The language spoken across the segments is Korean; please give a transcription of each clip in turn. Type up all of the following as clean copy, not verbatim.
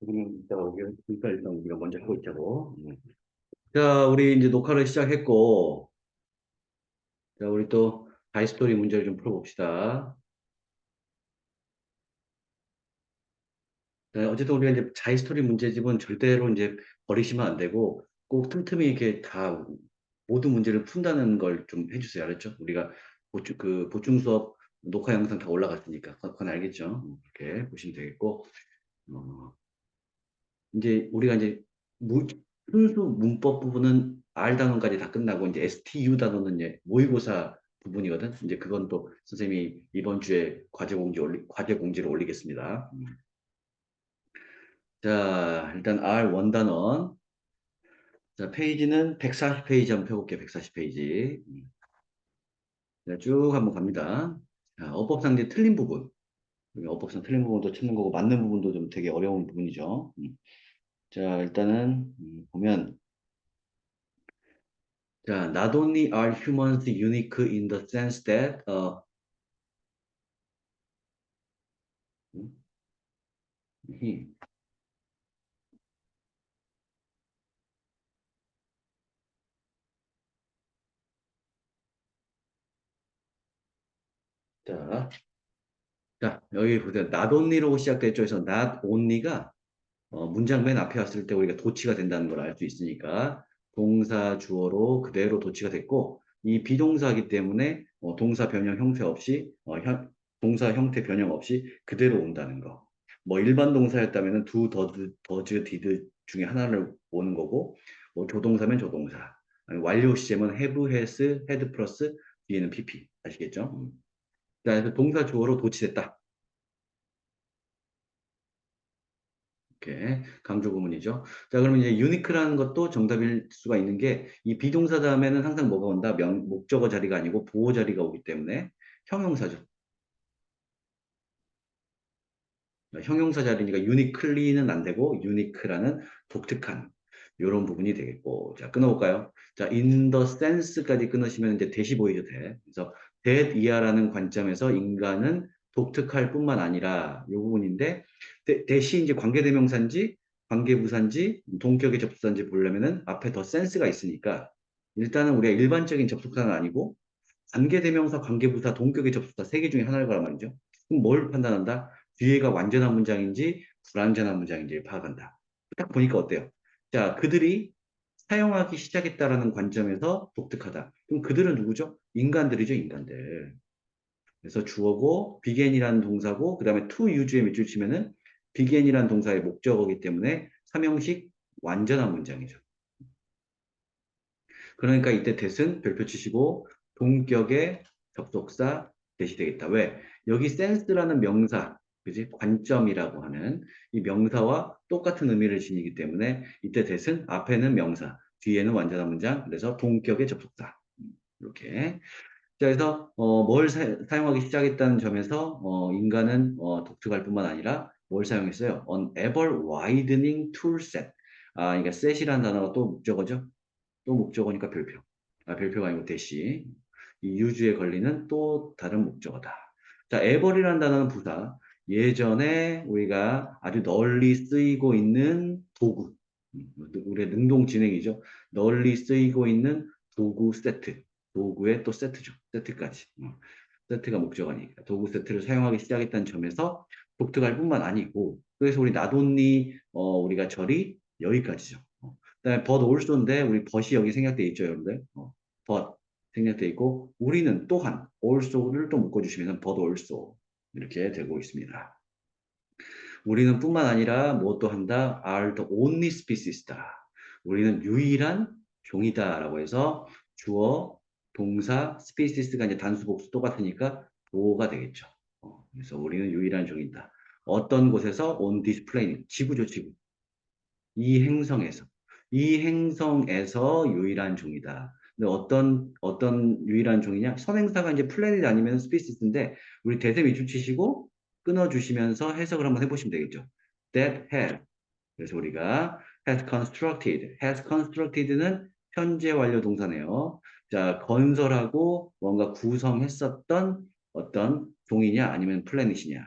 우리는 이따가 일단 우리가 먼저 하고 있자고. 자, 우리 이제 녹화를 시작했고, 자, 우리 또 다이스토리 문제를 좀 풀어봅시다. 네, 어쨌든 우리가 이제 자이스토리 문제집은 절대로 이제 버리시면 안 되고, 꼭 틈틈이 이렇게 다 모든 문제를 푼다는 걸 좀 해주세요. 알았죠? 우리가 보충 수업 녹화 영상 다 올라갔으니까, 그건 알겠죠? 이렇게 보시면 되겠고, 어, 이제 우리가 이제 순수 문법 부분은 R 단원까지 다 끝나고 이제 STU 단원은 이제 모의고사 부분이거든. 이제 그건 또 선생님이 이번 주에 과제 공지를 올리겠습니다. 자, 일단 R 원 단원. 자, 페이지는 140페이지 한번 펴볼게요. 140페이지. 자, 쭉 한번 갑니다. 자, 어법상 이제 틀린 부분. 여기 어법상 틀린 부분도 찾는 거고 맞는 부분도 좀 되게 어려운 부분이죠. 자, 일단은 보면 자, not only are humans unique in the sense that, 음, 히- 자, 자, 여기 보세요. not only로 시작됐죠. 그래서 not only가 문장 맨 앞에 왔을 때 우리가 도치가 된다는 걸 알 수 있으니까 동사 주어로 그대로 도치가 됐고 이 비동사이기 때문에 동사 변형 형태 없이 동사 형태 변형 없이 그대로 온다는 거. 뭐 일반 동사였다면은 do, does, did 중에 하나를 오는 거고 뭐 조동사면 조동사. 아니, 완료 시제면 have, has, had 플러스 뒤에는 pp. 아시겠죠? 자, 그래서 동사 주어로 도치됐다. 이렇게 강조 구문이죠. 자, 그러면 이제 유니크라는 것도 정답일 수가 있는 게 이 비동사 다음에는 항상 뭐가 온다? 목적어 자리가 아니고 보호 자리가 오기 때문에 형용사죠. 형용사 자리니까 유니클리는 안 되고 유니크라는 독특한 이런 부분이 되겠고. 자, 끊어볼까요? 자, in the sense까지 끊으시면 이제 대시 보이죠, 대. 그래서 that 이하라는 관점에서 인간은 독특할 뿐만 아니라 이 부분인데 대시 이제 관계대명사인지 관계부사인지 동격의 접속사인지 보려면은 앞에 더 센스가 있으니까 일단은 우리가 일반적인 접속사는 아니고 관계대명사, 관계부사, 동격의 접속사 세 개 중에 하나일 거란 말이죠. 그럼 뭘 판단한다? 뒤에가 완전한 문장인지 불완전한 문장인지를 파악한다. 딱 보니까 어때요? 자, 그들이 사용하기 시작했다라는 관점에서 독특하다. 그럼 그들은 누구죠? 인간들이죠, 인간들. 그래서 주어고 began이라는 동사고 그다음에 to use에 밑줄 치면은 began이라는 동사의 목적어이기 때문에 삼형식 완전한 문장이죠. 그러니까 이때 that은 별표 치시고 동격의 접속사 대시 되겠다. 왜? 여기 sense라는 명사, 그지? 관점이라고 하는 이 명사와 똑같은 의미를 지니기 때문에 이때 that은 앞에는 명사, 뒤에는 완전한 문장, 그래서 동격의 접속사. 이렇게. 자, 그래서 뭘 사용하기 시작했다는 점에서 인간은 독특할 뿐만 아니라 뭘 사용했어요? An ever widening tool set. 아, 그러니까 set이라는 단어가 또 목적어죠. 또 목적어니까 별표. 아, 별표가 아니고 대시. 이 유주에 걸리는 또 다른 목적어다. 자, 에버리라는 단어는 부사. 예전에 우리가 아주 널리 쓰이고 있는 도구. 우리의 능동 진행이죠. 널리 쓰이고 있는 도구 세트. 도구의 또 세트죠. 세트까지. 세트가 목적어니까. 도구 세트를 사용하기 시작했다는 점에서 독특할 뿐만 아니고, 그래서 우리 나돈니, 우리가 절이 여기까지죠. 그다음에 but also인데 우리 but이 여기 생략돼 있죠, 여러분들. but 생략돼 있고 우리는 또한 also를 또 묶어주시면 but also 이렇게 되고 있습니다. 우리는 뿐만 아니라 무엇도 한다? are the only species다. 우리는 유일한 종이다라고 해서 주어, 동사, species가 이제 단수 복수 똑같으니까 보호가 되겠죠. 그래서 우리는 유일한 종이다. 어떤 곳에서 on this planet, 지구죠, 지구. 이 행성에서. 이 행성에서 유일한 종이다. 근데 어떤 유일한 종이냐? 선행사가 이제 플래닛 아니면 스피시스인데, 우리 대세 밑줄 치시고, 끊어주시면서 해석을 한번 해보시면 되겠죠. That has. 그래서 우리가 has constructed는 현재 완료 동사네요. 자, 건설하고 뭔가 구성했었던 어떤 종이냐 아니면 플래닛이냐.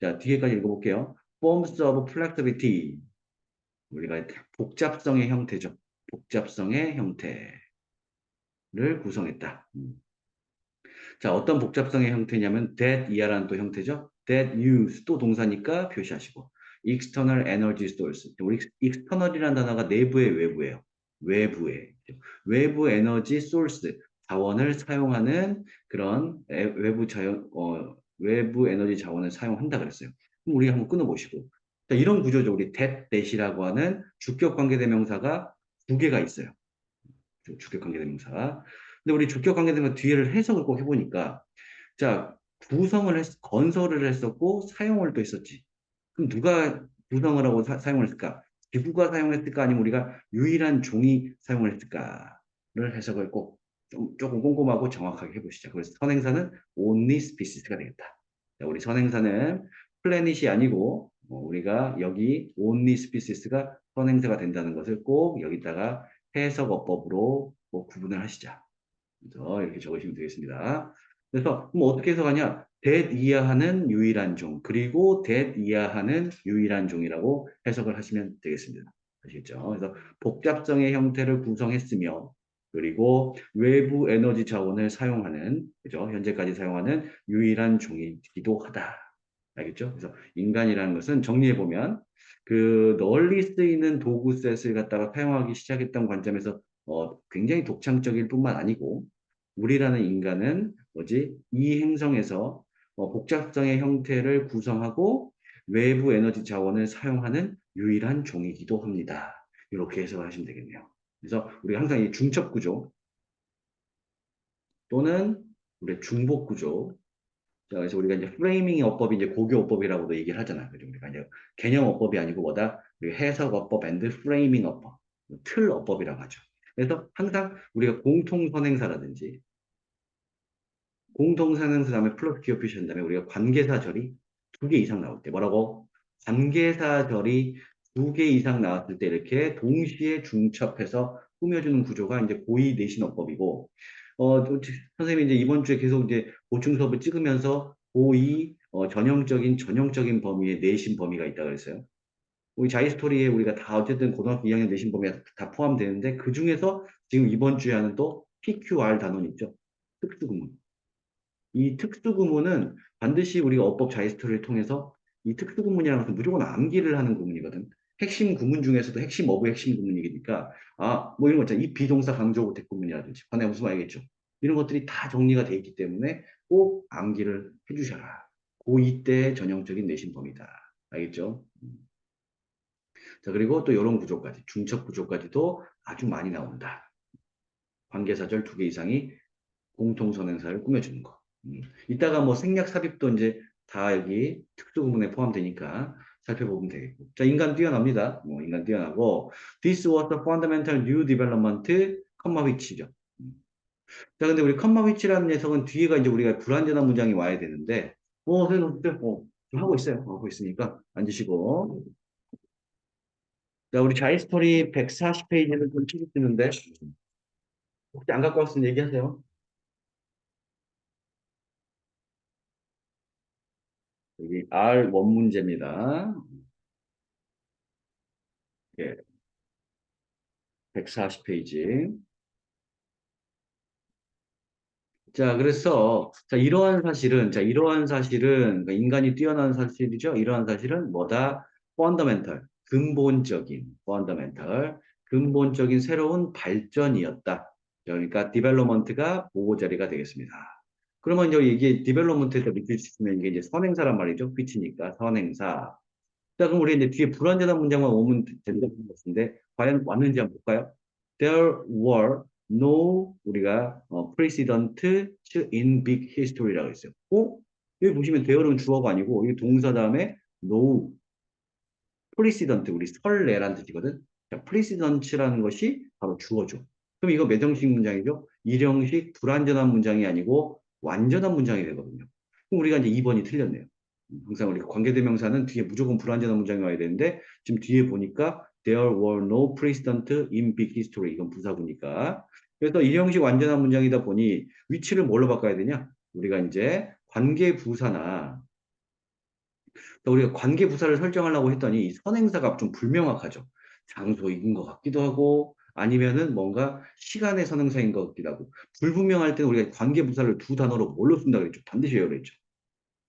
자, 뒤에까지 읽어볼게요. Forms of flexibility. 우리가 복잡성의 형태죠. 복잡성의 형태를 구성했다. 자, 어떤 복잡성의 형태냐면 that 이하라는 또 형태죠. that use 또 동사니까 표시하시고 external energy source. 우리 external이라는 단어가 내부의 외부예요. 외부의 외부 에너지 소스 자원을 사용하는 그런 외부 자연 외부 에너지 자원을 사용한다 그랬어요. 그럼 우리 한번 끊어보시고 자, 이런 구조죠. 우리 that이라고 하는 주격 관계대명사가 두 개가 있어요. 주격 관계대명사. 근데 우리 주격 관계대명사 뒤에를 해석을 꼭 해보니까 자, 건설을 했었고, 사용을 또 했었지. 그럼 누가 구성을 하고 사용을 했을까? 기구가 사용했을까? 아니면 우리가 유일한 종이 사용을 했을까를 해석을 꼭 조금 꼼꼼하고 정확하게 해보시죠. 그래서 선행사는 only species가 되겠다. 자, 우리 선행사는 플래닛이 아니고, 우리가 여기 only species가 선행사가 된다는 것을 꼭 여기다가 해석어법으로 꼭 구분을 하시자. 그래서 이렇게 적으시면 되겠습니다. 그래서 뭐 어떻게 해석하냐? that 이하하는 유일한 종, 그리고 that 이하하는 유일한 종이라고 해석을 하시면 되겠습니다. 아시겠죠? 그래서 복잡성의 형태를 구성했으며, 그리고 외부 에너지 자원을 사용하는, 그죠? 현재까지 사용하는 유일한 종이기도 하다. 알겠죠? 그래서 인간이라는 것은 정리해보면, 그 널리 쓰이는 도구셋을 갖다가 사용하기 시작했던 관점에서 굉장히 독창적일 뿐만 아니고, 우리라는 인간은 뭐지? 이 행성에서 복잡성의 형태를 구성하고 외부 에너지 자원을 사용하는 유일한 종이기도 합니다. 이렇게 해석을 하시면 되겠네요. 그래서 우리가 항상 이 중첩 구조 또는 우리 중복 구조. 자, 그래서 우리가 이제 프레이밍 어법이 이제 고교 어법이라고도 얘기를 하잖아요. 그죠? 우리가 이제 개념 어법이 아니고 뭐다? 우리 해석 어법 앤드 프레이밍 어법, 틀 어법이라고 하죠. 그래서 항상 우리가 공통 선행사라든지 공동사는 다음에 플러스 기호 표시한 다음에 우리가 관계사절이 두 개 이상 나올 때 뭐라고? 관계사절이 두 개 이상 나왔을 때 이렇게 동시에 중첩해서 꾸며주는 구조가 이제 고의 내신어법이고 선생님이 이제 이번 주에 계속 이제 보충 수업을 찍으면서 고의 전형적인 범위의 내신 범위가 있다 그랬어요. 우리 자이스토리에 우리가 다 어쨌든 고등학교 2학년 내신 범위가 다 포함되는데 그 중에서 지금 이번 주에 하는 또 PQR 단원 있죠. 특수구문. 이 특수구문은 반드시 우리가 어법 자이스토리를 통해서 이 특수구문이라는 것은 무조건 암기를 하는 구문이거든. 핵심 구문 중에서도 핵심 어부 핵심 구문이니까 뭐 이런 거 있잖아. 이 비동사 강조구 대구문이라든지 관에 무슨 말이겠죠. 이런 것들이 다 정리가 돼 있기 때문에 꼭 암기를 해주셔라. 고2 때 전형적인 내신 범위다. 알겠죠? 자, 그리고 또 이런 구조까지, 중첩 구조까지도 아주 많이 나온다. 관계사절 두 개 이상이 공통선행사를 꾸며주는 거. 이따가 뭐 생략 삽입도 이제 다 여기 특수구문에 포함되니까 살펴보면 되겠고. 자, 인간 뛰어납니다. 인간 뛰어나고, this was the fundamental new development, 컴마 위치죠. 자, 근데 우리 컴마 위치라는 녀석은 뒤에가 이제 우리가 불완전한 문장이 와야 되는데, 선생님, 지금 하고 있어요. 하고 있으니까 앉으시고. 자, 우리 자이스토리 140페이지는 좀 찍으시는데, 혹시 안 갖고 왔으면 얘기하세요. 여기 R 원문제입니다. 예, 140페이지. 자, 그래서, 자, 이러한 사실은, 그러니까 인간이 뛰어난 사실이죠. 이러한 사실은 뭐다? 펀더멘털, 근본적인 새로운 발전이었다. 그러니까, 디벨로먼트가 보고자리가 되겠습니다. 그러면 이게 디벨로먼트에서 느낄 수 있으면 이게 이제 선행사란 말이죠. 위치니까, 선행사. 자, 그럼 우리 이제 뒤에 불완전한 문장만 오면 된다는 것 같은데, 과연 왔는지 한번 볼까요? There were no, 우리가, precedent in big history라고 했어요. 여기 보시면 there는 주어가 아니고, 여기 동사 다음에 no, precedent, 우리 설례란 뜻이거든. 자, precedent라는 것이 바로 주어죠. 그럼 이거 몇 형식 문장이죠? 1형식 불완전한 문장이 아니고 완전한 문장이 되거든요. 그럼 우리가 이제 2번이 틀렸네요. 항상 우리 관계대명사는 뒤에 무조건 불완전한 문장이 와야 되는데 지금 뒤에 보니까 there were no precedent in big history 이건 부사구니까 그래서 1형식 완전한 문장이다 보니 위치를 뭘로 바꿔야 되냐? 우리가 이제 관계부사나 우리가 관계부사를 설정하려고 했더니 이 선행사가 좀 불명확하죠. 장소인 것 같기도 하고 아니면은 뭔가 시간의 선행사인 것 같기도 하고 불분명할 때는 우리가 관계부사를 두 단어로 뭘로 쓴다 그랬죠? 반드시 외우라 했죠.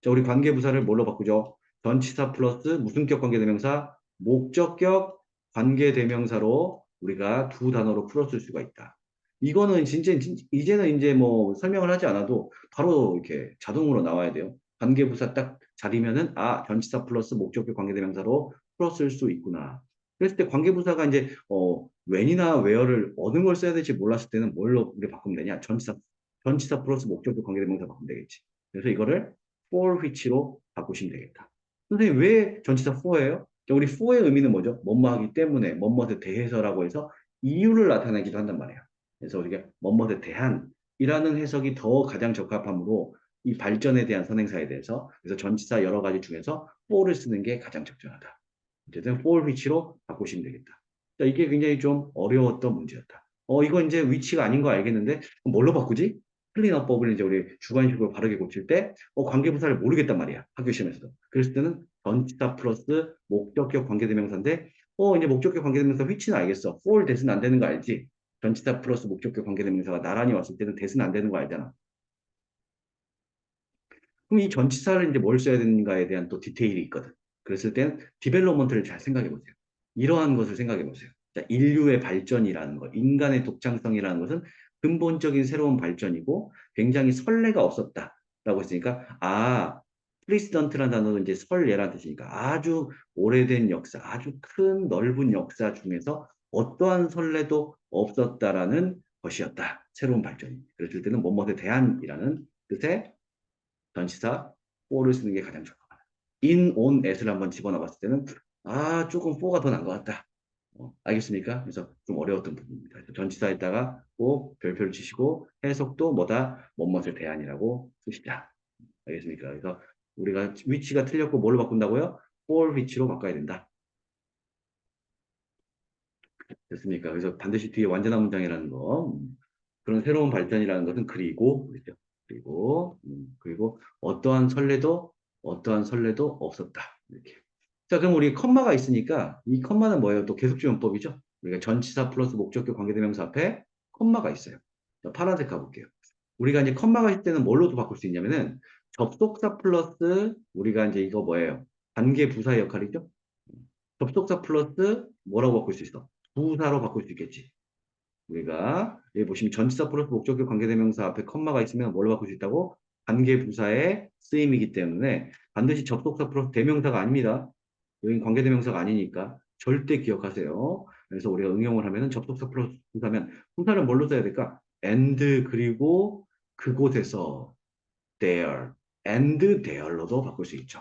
자, 우리 관계부사를 뭘로 바꾸죠? 전치사 플러스 무슨격 관계대명사, 목적격 관계대명사로 우리가 두 단어로 풀어쓸 수가 있다. 이거는 진짜 이제는 이제 뭐 설명을 하지 않아도 바로 이렇게 자동으로 나와야 돼요. 관계부사 딱 자리면은 아, 전치사 플러스 목적격 관계대명사로 풀어쓸 수 있구나. 그랬을 때 관계부사가 이제 when이나 where를 어느 걸 써야 될지 몰랐을 때는 뭘로 우리 바꾸면 되냐? 전치사 플러스 목적격 관계대명사 바꾸면 되겠지. 그래서 이거를 for which로 바꾸시면 되겠다. 선생님 왜 전치사 for예요? 우리 for의 의미는 뭐죠? 뭐뭐 하기 때문에 뭐뭐에 대해서라고 해서 이유를 나타내기도 한단 말이에요. 그래서 우리가 뭐뭐에 대한이라는 해석이 더 가장 적합하므로 이 발전에 대한 선행사에 대해서 그래서 전치사 여러 가지 중에서 for를 쓰는 게 가장 적절하다. 어쨌든 for which로 바꾸시면 되겠다. 자, 이게 굉장히 좀 어려웠던 문제였다. 이거 이제 위치가 아닌 거 알겠는데 뭘로 바꾸지? 클린어법을 이제 우리 주관식으로 바르게 고칠 때 관계부사를 모르겠단 말이야. 학교 시험에서도. 그랬을 때는 전치사 플러스 목적격 관계대명사인데 이제 목적격 관계대명사 which는 알겠어. for that은 안 되는 거 알지? 전치사 플러스 목적격 관계대명사가 나란히 왔을 때는 that은 안 되는 거 알잖아. 그럼 이 전치사를 이제 뭘 써야 되는가에 대한 또 디테일이 있거든. 그랬을 땐 디벨롭먼트를 잘 생각해 보세요. 이러한 것을 생각해 보세요. 자, 인류의 발전이라는 것, 인간의 독창성이라는 것은 근본적인 새로운 발전이고 굉장히 선례가 없었다라고 했으니까 프리시던트라는 단어는 이제 선례라는 뜻이니까 아주 오래된 역사, 아주 큰 넓은 역사 중에서 어떠한 선례도 없었다라는 것이었다. 새로운 발전이. 그랬을 때는 뭐뭐에 대한이라는 뜻의 전치사 for를 쓰는 게 가장 적합하다. in, on, at를 한번 집어넣었을 때는 조금 for가 더 나은 것 같다. 알겠습니까? 그래서 좀 어려웠던 부분입니다. 전치사에다가 꼭 별표를 치시고 해석도 뭐다? 뭐뭇에 대한이라고 쓰시자. 알겠습니까? 그래서 우리가 위치가 틀렸고 뭘로 바꾼다고요? for 위치로 바꿔야 된다. 됐습니까? 그래서 반드시 뒤에 완전한 문장이라는 거. 그런 새로운 발전이라는 것은 그리고, 그죠? 그리고 어떠한 선례도 없었다. 이렇게. 자, 그럼 우리 컴마가 있으니까 이 컴마는 뭐예요? 또 계속주문법이죠? 우리가 전치사 플러스 목적격 관계대명사 앞에 컴마가 있어요. 자, 파란색 가볼게요. 우리가 이제 컴마가 있을 때는 뭘로도 바꿀 수 있냐면은 접속사 플러스 우리가 이제 이거 뭐예요? 관계 부사의 역할이죠? 접속사 플러스 뭐라고 바꿀 수 있어? 부사로 바꿀 수 있겠지. 우리가 여기 보시면 전치사 플러스 목적격 관계대명사 앞에 컴마가 있으면 뭘로 바꿀 수 있다고? 관계부사의 쓰임이기 때문에 반드시 접속사 플러스 대명사가 아닙니다. 여긴 관계대명사가 아니니까 절대 기억하세요. 그래서 우리가 응용을 하면은 접속사 플러스 부사면 부사를 뭘로 써야 될까? and 그리고 그곳에서 there and there로도 바꿀 수 있죠.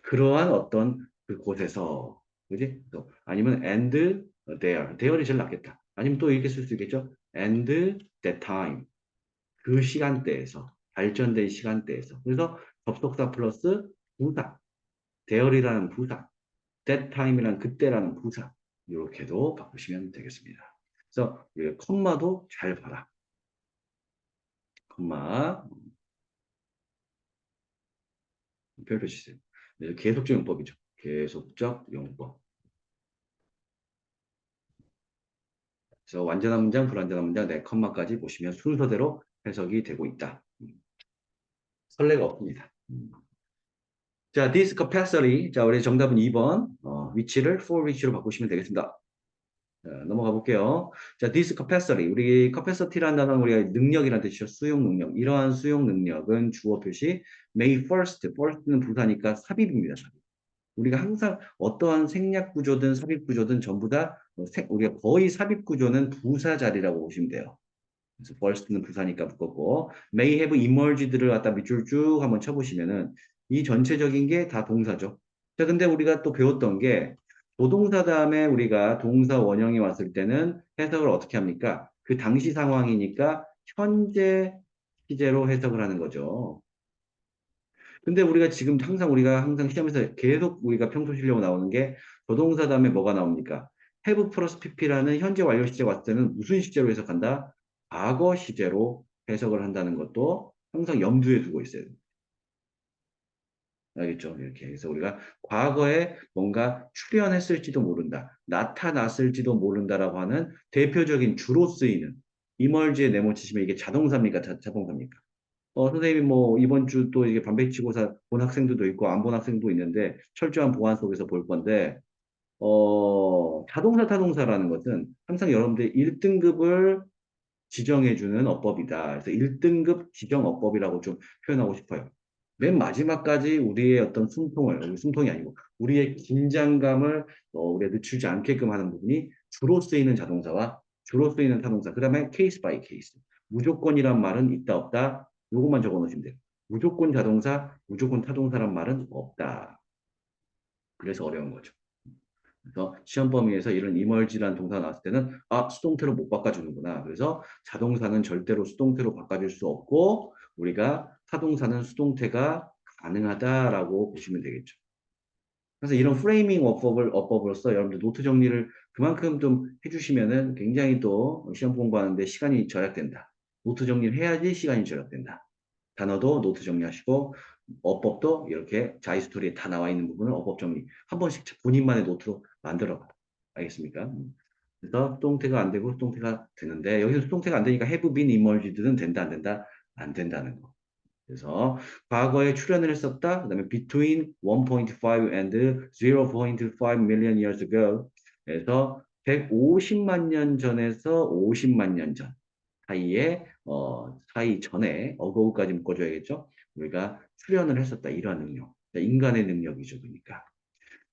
그러한 어떤 그곳에서 그지? 또 아니면 and there이 제일 낫겠다. 아니면 또 이렇게 쓸 수 있겠죠? and that time 그 시간대에서 발전된 시간대에서 그래서 접속사 플러스 부사 there이라는 부사 that time이라는 그때라는 부사 이렇게도 바꾸시면 되겠습니다. 그래서 우리가 컴마도 잘 봐라. 컴마 별표 치세요. 계속적 용법이죠. 계속적 용법. 그래서 완전한 문장, 불완전한 문장, 네 컴마까지 보시면 순서대로 해석이 되고 있다. 설레가 없습니다. 자, this capacity. 자, 우리 정답은 2번. 위치를 for 위치로 바꾸시면 되겠습니다. 자, 넘어가 볼게요. 자, this capacity. 우리 capacity라는 단어는 우리가 능력이라는 뜻이죠. 수용 능력. 이러한 수용 능력은 주어 표시 may first. first는 부사니까 삽입입니다. 삽입. 우리가 항상 어떠한 생략 구조든 삽입 구조든 전부 다 우리가 거의 삽입 구조는 부사 자리라고 보시면 돼요. 그래서 first는 부사니까 묶었고 may have emerged를 갖다 밑줄 쭉 한번 쳐보시면은 이 전체적인 게 다 동사죠. 자, 근데 우리가 또 배웠던 게 조동사 다음에 우리가 동사 원형이 왔을 때는 해석을 어떻게 합니까? 그 당시 상황이니까 현재 시제로 해석을 하는 거죠. 근데 우리가 항상 시험에서 계속 우리가 평소 실력으로 나오는 게 조동사 다음에 뭐가 나옵니까? have 플러스 pp라는 현재 완료 시제가 왔을 때는 무슨 시제로 해석한다? 과거 시제로 해석을 한다는 것도 항상 염두에 두고 있어요. 알겠죠? 이렇게. 그래서 우리가 과거에 뭔가 출현했을지도 모른다, 나타났을지도 모른다라고 하는 대표적인 주로 쓰이는 이멀지에 네모치시면 이게 자동사입니까? 자동사입니까? 선생님이 뭐 이번 주 또 이게 반배치고사 본 학생들도 있고 안 본 학생도 있는데 철저한 보안 속에서 볼 건데 자동사 타동사라는 것은 항상 여러분들이 1등급을 지정해주는 어법이다. 그래서 1등급 지정 어법이라고 좀 표현하고 싶어요. 맨 마지막까지 우리의 어떤 숨통을, 숨통이 아니고, 우리의 긴장감을 우리가 늦추지 않게끔 하는 부분이 주로 쓰이는 자동사와 주로 쓰이는 타동사, 그 다음에 케이스 바이 케이스. 무조건이란 말은 있다, 없다. 요것만 적어 놓으시면 돼요. 무조건 자동사, 무조건 타동사란 말은 없다. 그래서 어려운 거죠. 그래서 시험 범위에서 이런 이멀지라는 동사 나왔을 때는 수동태로 못 바꿔주는구나. 그래서 자동사는 절대로 수동태로 바꿔줄 수 없고 우리가 타동사는 수동태가 가능하다라고 보시면 되겠죠. 그래서 이런 프레이밍 어법으로서 여러분들 노트 정리를 그만큼 좀 해주시면은 굉장히 또 시험 공부하는데 시간이 절약된다. 노트 정리를 해야지 시간이 절약된다. 단어도 노트 정리하시고 어법도 이렇게 자이스토리에 다 나와 있는 부분을 어법 정리 한 번씩 본인만의 노트로 만들어 봐. 알겠습니까? 그래서 수동태가 안 되고 수동태가 되는데 여기서 수동태가 안 되니까 have been emerged는 된다 안 된다 안 된다는 거. 그래서 과거에 출연을 했었다. 그다음에 between 1.5 and 0.5 million years ago. 그래서 150만 년 전에서 50만 년 전. 사이에 사이 전에 어거우까지 묶어줘야겠죠. 우리가 출연을 했었다 이러한 능력, 인간의 능력이죠, 그러니까.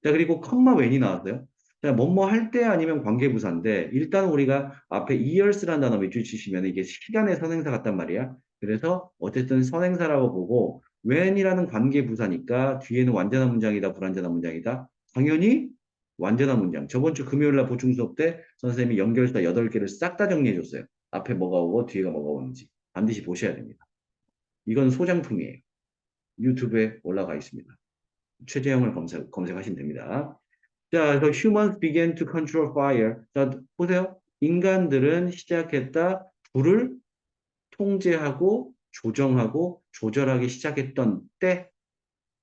자, 그리고 컴마 웬이 나왔어요. 자, 뭐뭐 할 때 아니면 관계부사인데 일단 우리가 앞에 years라는 단어 밑줄 치시면 이게 시간의 선행사 같단 말이야. 그래서 어쨌든 선행사라고 보고 when이라는 관계부사니까 뒤에는 완전한 문장이다 불완전한 문장이다. 당연히 완전한 문장. 저번 주 금요일 날 보충 수업 때 선생님이 연결사 8개를 싹 다 정리해 줬어요. 앞에 뭐가 오고 뒤에가 뭐가 오는지 반드시 보셔야 됩니다. 이건 소장품이에요. 유튜브에 올라가 있습니다. 최재형을 검색하시면 됩니다. 자, 그래서 humans began to control fire. 자, 보세요. 인간들은 시작했다. 불을 통제하고 조정하고 조절하기 시작했던 때,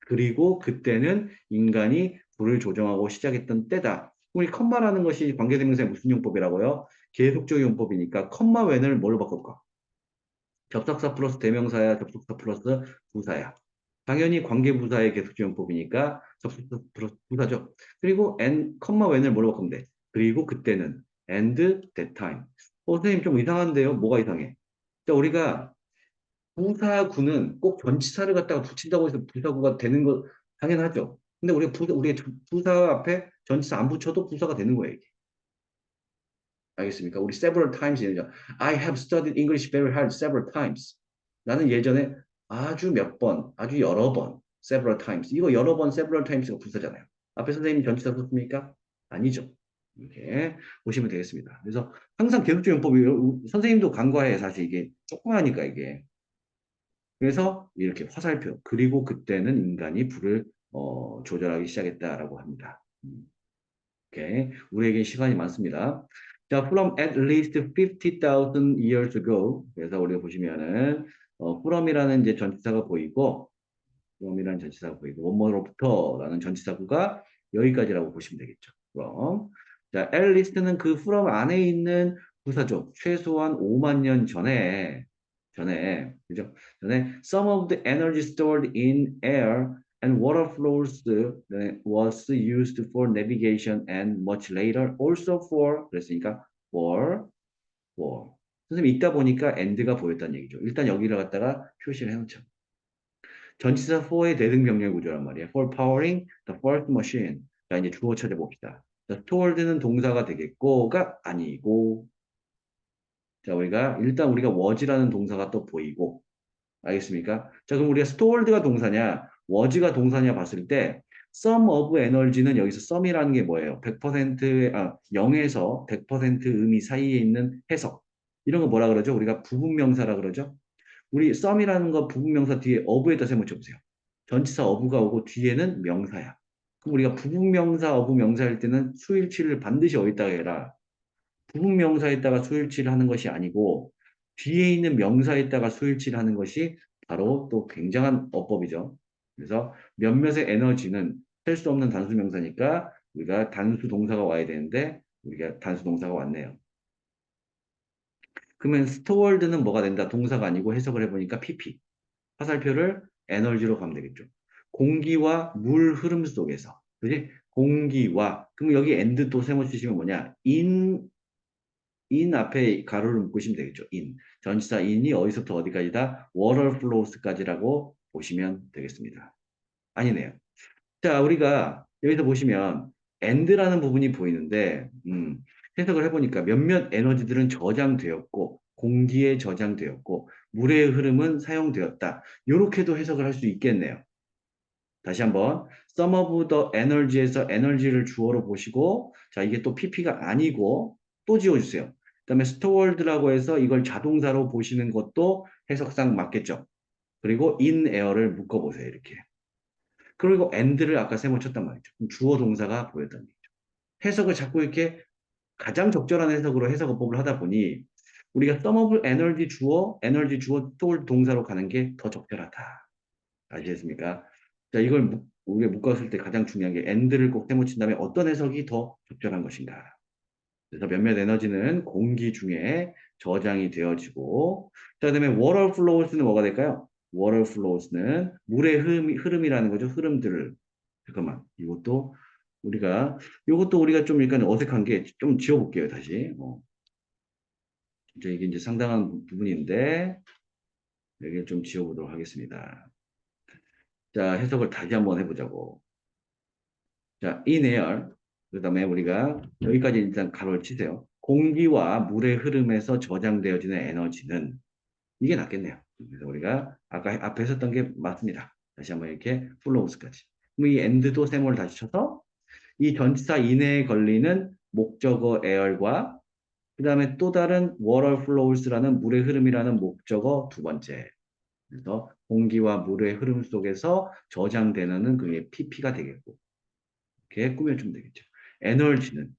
그리고 그때는 인간이 불을 조정하고 시작했던 때다. 우리 컴마라는 것이 관계대명사의 무슨 용법이라고요? 계속적 용법이니까 컴마 웬을 뭘로 바꿀까? 접속사 플러스 대명사야, 접속사 플러스 부사야. 당연히 관계부사의 계속지원법이니까 접속사 플러스 부사죠. 그리고 and, when을 뭐로 바꾸면 돼? 그리고 그때는 and that time. 선생님 좀 이상한데요? 뭐가 이상해? 자, 우리가 부사구는 꼭 전치사를 갖다가 붙인다고 해서 부사구가 되는 거 당연하죠. 근데 우리가 부사 앞에 전치사 안 붙여도 부사가 되는 거예요, 이게. 알겠습니까? 우리 several times 얘기죠. I have studied English very hard several times. 나는 예전에 아주 몇 번, 아주 여러 번, several times. 이거 여러 번, several times가 부사잖아요. 앞에 선생님 전치사 썼습니까? 아니죠. 이렇게 보시면 되겠습니다. 그래서 항상 계속적 용법이 선생님도 간과해 사실 이게 조그마하니까 이게. 그래서 이렇게 화살표. 그리고 그때는 인간이 불을 조절하기 시작했다라고 합니다. 오케이. 우리에게 시간이 많습니다. 자, from at least 50,000 years ago. 그래서 우리가 보시면은, from이라는 이제 전치사가 보이고, from이라는 전치사가 보이고, 뭐뭐로부터라는 전치사구가 여기까지라고 보시면 되겠죠. from. 자, at least는 그 from 안에 있는 부사죠. 최소한 5만 년 그죠? 전에 some of the energy stored in air and water flows was used for navigation and much later also for 그랬으니까 for 선생님 읽다 보니까 and가 보였다는 얘기죠. 일단 여기를 갖다가 표시를 해놓죠. 전치사 for의 대등 병렬 구조란 말이에요. for powering the first machine. 자, 이제 주어 찾아봅시다. 자, stored는 동사가 되겠고가 아니고 자, 우리가 was라는 동사가 또 보이고 알겠습니까? 자, 그럼 우리가 stored가 동사냐, was가 동사냐 봤을 때 some of energy는 여기서 some이라는 게 뭐예요? 0에서 100% 의미 사이에 있는 해석. 이런 거 뭐라 그러죠? 우리가 부분명사라 그러죠? 우리 some이라는 거 부분명사 뒤에 of에다 세모쳐 보세요. 전치사 of가 오고 뒤에는 명사야. 그럼 우리가 부분명사, of 명사일 때는 수일치를 반드시 어디다가 해라. 부분명사에다가 수일치를 하는 것이 아니고 뒤에 있는 명사에다가 수일치를 하는 것이 바로 또 굉장한 어법이죠. 그래서 몇몇의 에너지는 셀 수 없는 단수 명사니까 우리가 단수 동사가 와야 되는데 우리가 단수 동사가 왔네요. 그러면 stored는 뭐가 된다? 동사가 아니고 해석을 해보니까 PP. 화살표를 에너지로 가면 되겠죠. 공기와 물 흐름 속에서. 그지? 공기와. 그럼 여기 and 또 세모 치시면 뭐냐? in 앞에 가로를 묶으시면 되겠죠. in. 전치사 in이 어디서부터 어디까지다? water flows까지라고 보시면 되겠습니다. 아니네요. 자, 우리가 여기서 보시면 and라는 부분이 보이는데 해석을 해보니까 몇몇 에너지들은 저장되었고 공기에 저장되었고 물의 흐름은 사용되었다. 이렇게도 해석을 할 수 있겠네요. 다시 한번 some of the energy에서 에너지를 주어로 보시고 자 이게 또 PP가 아니고 또 지워주세요. 그다음에 stored라고 해서 이걸 자동사로 보시는 것도 해석상 맞겠죠. 그리고 in air를 묶어보세요. 이렇게. 그리고 and를 아까 세모 쳤단 말이죠. 주어 동사가 보였단 얘기죠. 해석을 자꾸 이렇게 가장 적절한 해석으로 해석어법을 하다 보니 우리가 some of energy 주어, 에너지 주어 또 동사로 가는 게 더 적절하다. 아시겠습니까? 자, 이걸 우리가 묶었을 때 가장 중요한 게 and를 꼭 세모 친 다음에 어떤 해석이 더 적절한 것인가. 그래서 몇몇 에너지는 공기 중에 저장이 되어지고 자, 그다음에 water flows는 뭐가 될까요? water flows는 물의 흐름이라는 거죠. 흐름들을 잠깐만 이것도 우리가 좀 약간 어색한 게 좀 지워볼게요 다시 이게 이제 상당한 부분인데 여기를 좀 지워보도록 하겠습니다. 자 해석을 다시 한번 해보자고. 자 in air 그다음에 우리가 여기까지 일단 가로를 치세요. 공기와 물의 흐름에서 저장되어지는 에너지는 이게 낫겠네요. 그래서 우리가 아까 앞에 했었던 게 맞습니다. 다시 한번 이렇게 flows까지. 그럼 이 and도 세모를 다시 쳐서 이 전치사 이내에 걸리는 목적어 air과 그 다음에 또 다른 water flows라는 물의 흐름이라는 목적어 두 번째. 그래서 공기와 물의 흐름 속에서 저장되는 그게 PP가 되겠고 이렇게 꾸며주면 되겠죠. 에너지는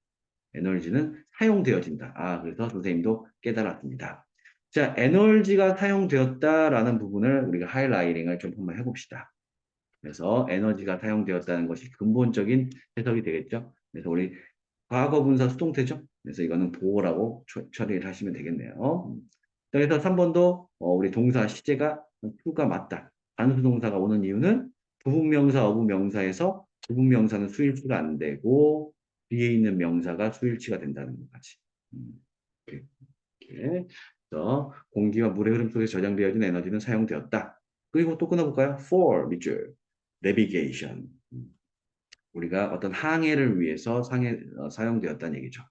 사용되어진다. 아, 그래서 선생님도 깨달았습니다. 자, 에너지가 사용되었다라는 부분을 우리가 하이라이팅을 좀 한번 해봅시다. 그래서 에너지가 사용되었다는 것이 근본적인 해석이 되겠죠. 그래서 우리 과거 분사 수동태죠. 그래서 이거는 보호라고 처리를 하시면 되겠네요. 그래서 3번도 우리 동사 시제가 to가 맞다. 단수 동사가 오는 이유는 부분명사, 어부명사에서 부분명사는 수일치가 안 되고 뒤에 있는 명사가 수일치가 된다는 것까지. 이렇게, 이렇게. 그래서 공기와 물의 흐름 속에 저장되어진 에너지는 사용되었다. 그리고 또 끊어볼까요? For 밑줄 navigation. 우리가 어떤 항해를 위해서 사용되었다는 얘기죠.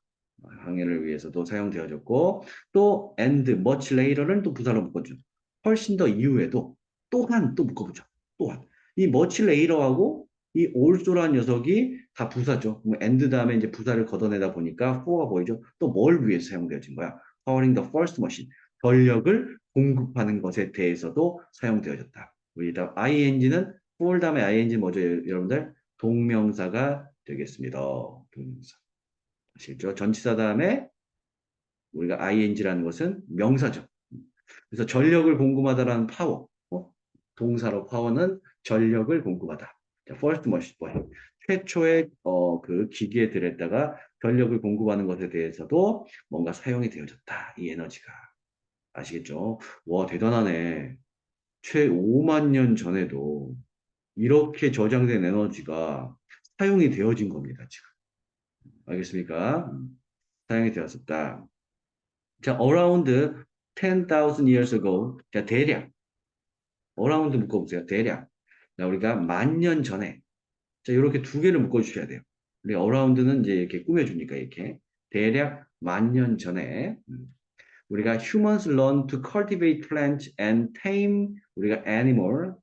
항해를 위해서도 사용되어졌고 또 and much later는 또 부사로 묶어줘. 훨씬 더 이후에도 또한 또 묶어보죠. 또한 이 much later하고 이 also라는 녀석이 다 부사죠. and 다음에 이제 부사를 걷어내다 보니까 for가 보이죠. 또 뭘 위해서 사용되어진 거야? Powering the first machine. 전력을 공급하는 것에 대해서도 사용되어졌다. 우리 다음 ing는 for 다음에 ing 뭐죠, 여러분들? 동명사가 되겠습니다. 동명사. 아시겠죠? 전치사 다음에 우리가 ing라는 것은 명사죠. 그래서 전력을 공급하다라는 파워. 동사로 파워는 전력을 공급하다. 자, first machine. 최초의 그 기기에 들였다가 전력을 공급하는 것에 대해서도 뭔가 사용이 되어졌다. 이 에너지가. 아시겠죠? 와, 대단하네. 최 5만 년 전에도 이렇게 저장된 에너지가 사용이 되어진 겁니다, 지금. 알겠습니까? 사용이 되었었다. 자, around 10,000 years ago. 자, 대략. around 묶어보세요. 대략. 자, 우리가 10,000년 전에. 자, 이렇게 두 개를 묶어주셔야 돼요. 우리 around는 이제 이렇게 꾸며주니까 이렇게. 대략 10,000년 전에. 우리가 humans learn to cultivate plants and tame 우리가 animal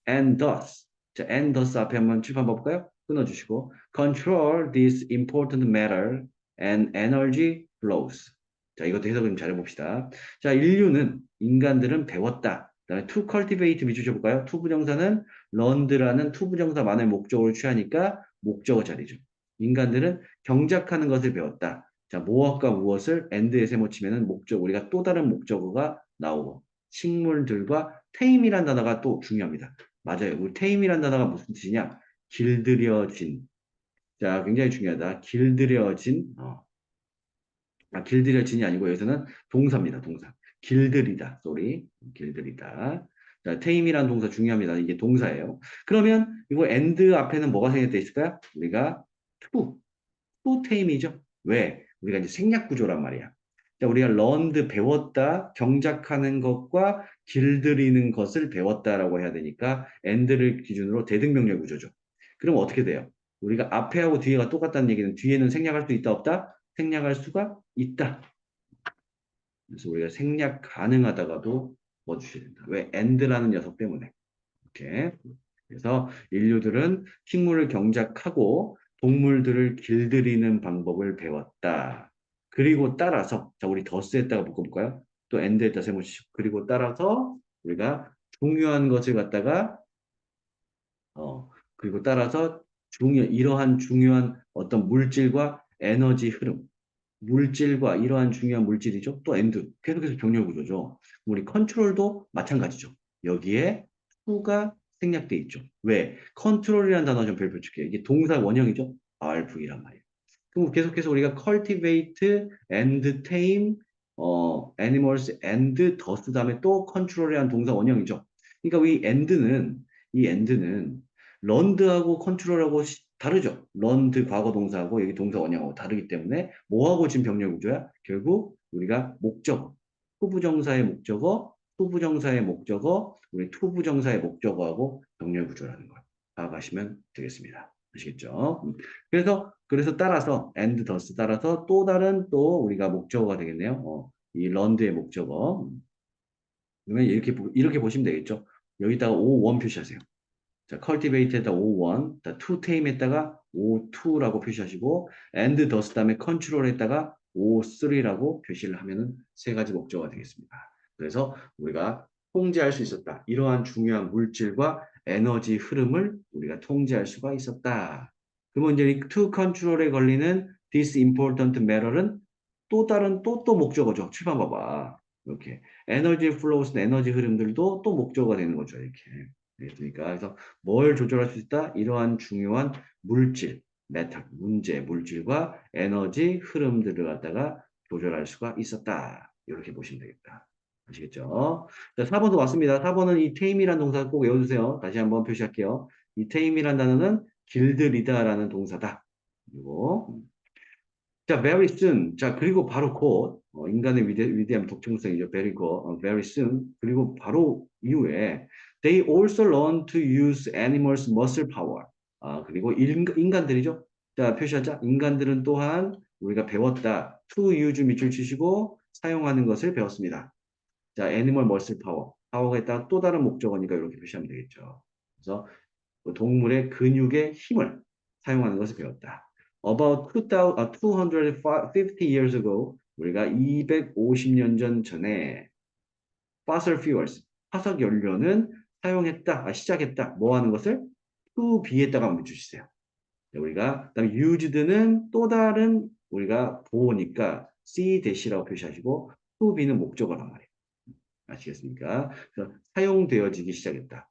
and thus. 자, and thus 앞에 한번 칠판 볼까요? 끊어주시고 control this important matter and energy flows. 자, 이것도 해석을 좀 잘해봅시다. 자, 인간들은 배웠다. 그다음에 to cultivate 밑줄 쳐볼까요? to 부정사는 learned라는 to 부정사만을 목적으로 취하니까 목적어 자리죠. 인간들은 경작하는 것을 배웠다. 자, 무엇과 무엇을 and에 세모치면은 우리가 또 다른 목적어가 나오고 식물들과 tame이라는 단어가 또 중요합니다. 맞아요. 우리 tame이란 단어가 무슨 뜻이냐? 길들여진. 자, 굉장히 중요하다. 길들여진. 길들여진이 아니고 여기서는 동사입니다. 동사. 길들이다. 쏘리. 길들이다. 자, tame이란 동사 중요합니다. 이게 동사예요. 그러면 이거 and 앞에는 뭐가 생략돼 있을까요? 우리가 to. to tame이죠. 왜? 우리가 이제 생략 구조란 말이야. 자, 우리가 learned 배웠다, 경작하는 것과 길들이는 것을 배웠다라고 해야 되니까 and를 기준으로 대등명령 구조죠. 그럼 어떻게 돼요? 우리가 앞에하고 뒤에가 똑같다는 얘기는 뒤에는 생략할 수 있다 없다? 생략할 수가 있다. 그래서 우리가 생략 가능하다가도 넣어주셔야 된다. 왜? and라는 녀석 때문에. 이렇게. 그래서 인류들은 식물을 경작하고 동물들을 길들이는 방법을 배웠다. 그리고 따라서, 자, 우리 더스에다가 묶어볼까요? 또 엔드에다 세모치고. 그리고 따라서 우리가 중요한 것을 갖다가, 그리고 따라서 이러한 중요한 어떤 물질과 에너지 흐름, 물질과 이러한 중요한 물질이죠. 또 엔드, 계속해서 병렬 구조죠. 우리 컨트롤도 마찬가지죠. 여기에 to가 생략돼 있죠. 왜? 컨트롤이라는 단어 좀 별표 칠게요. 이게 동사 원형이죠. RV란 말이에요. 그럼 계속해서 우리가 cultivate and tame animals and thus 다음에 또 control이라는 동사 원형이죠. 그러니까 이 and는 learned하고 control하고 다르죠. learned 과거 동사하고 여기 동사 원형하고 다르기 때문에 뭐하고 지금 병렬 구조야? 결국 우리가 목적어, 후부정사의 목적어, 후부정사의 목적어, 우리 투부정사의 목적어하고 병렬 구조라는 걸 파악하시면 되겠습니다. 아시겠죠? 그래서 따라서 and thus 따라서 또 다른 또 우리가 목적어가 되겠네요. 이 learned의 목적어. 그러면 이렇게 보시면 되겠죠. 여기다가 O1 표시하세요. 자, cultivate에다 O1, to tame에다가 O2라고 표시하시고, and thus 다음에 control에다가 O3라고 표시를 하면은 세 가지 목적어가 되겠습니다. 그래서 우리가 통제할 수 있었다. 이러한 중요한 물질과 에너지 흐름을 우리가 통제할 수가 있었다. 그러면 이제 이 to control에 걸리는 this important matter은 또 다른 또 목적어죠. 칠번 봐봐. 이렇게 에너지 플로우스 에너지 흐름들도 또 목적어가 되는 거죠. 이렇게. 되겠습니까? 그래서 뭘 조절할 수 있다? 이러한 중요한 물질, 메탈, 문제, 물질과 에너지 흐름들을 갖다가 조절할 수가 있었다. 이렇게 보시면 되겠다. 아시겠죠? 자, 4번도 왔습니다. 4번은 이 tame이라는 동사 꼭 외워주세요. 다시 한번 표시할게요. 이 tame이라는 단어는 길들이다라는 동사다. 그리고 자, very soon. 자, 그리고 바로 곧 인간의 위대한 독창성이죠. very soon. 그리고 바로 이후에 they also learn to use animals' muscle power. 그리고 인간들이죠. 자, 표시하자. 인간들은 또한 우리가 배웠다. to use 밑줄 치시고 사용하는 것을 배웠습니다. 자, animal muscle power. 파워가 있다가 또 다른 목적어니까 이렇게 표시하면 되겠죠. 그래서 그 동물의 근육의 힘을 사용하는 것을 배웠다. About 250 years ago, 우리가 250년 전에 fossil fuels, 화석 연료는 사용했다, 시작했다. 뭐 하는 것을? to be에다가 묻혀주세요. 우리가 그다음에 used는 또 다른 우리가 보호니까 c-라고 표시하시고 to be는 목적어란 말이에요. 아시겠습니까? 그래서 사용되어지기 시작했다.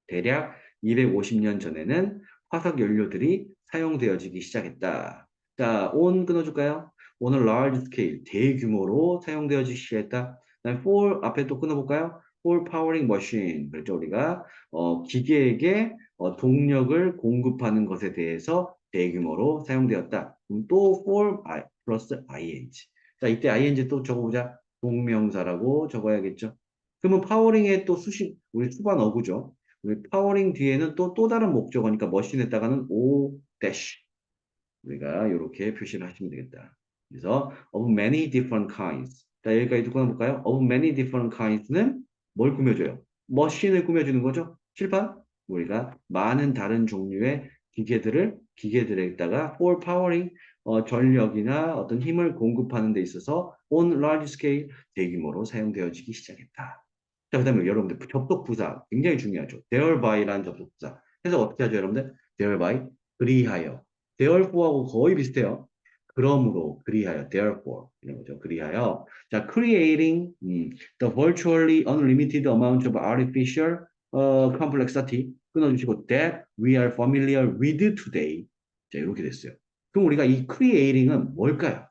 대략 250년 전에는 화석 연료들이 사용되어지기 시작했다. 자, on 끊어줄까요? 오늘 large scale, 대규모로 사용되어지기 시작했다. 그다음에 for 앞에 또 끊어볼까요? for powering machine. 그렇죠. 우리가 기계에게 동력을 공급하는 것에 대해서 대규모로 사용되었다. 그럼 또 for 플러스 ing. 자, 이때 ing 또 적어보자. 동명사라고 적어야겠죠. 그러면 파워링에 또 우리 수반 어구죠. 우리 파워링 뒤에는 또 다른 목적어니까 머신에다가는 O dash 우리가 이렇게 표시를 하시면 되겠다. 그래서 of many different kinds. 자, 여기까지 듣고 볼까요? of many different kinds는 뭘 꾸며줘요? 머신을 꾸며주는 거죠. 칠판 우리가 많은 다른 종류의 기계들에다가 for powering 전력이나 어떤 힘을 공급하는 데 있어서 on large scale 대규모로 사용되어지기 시작했다. 자, 그다음에 여러분들 접속부사 굉장히 중요하죠. thereby,라는 접속부사. 그래서 어떻게 하죠, 여러분들? thereby 그리하여. therefore하고 거의 비슷해요. 그러므로 그리하여 therefore 이런 거죠. 그리하여. 자, creating the virtually unlimited amount of artificial complexity 끊어주시고 that we are familiar with today. 자, 이렇게 됐어요. 그럼 우리가 이 creating은 뭘까요?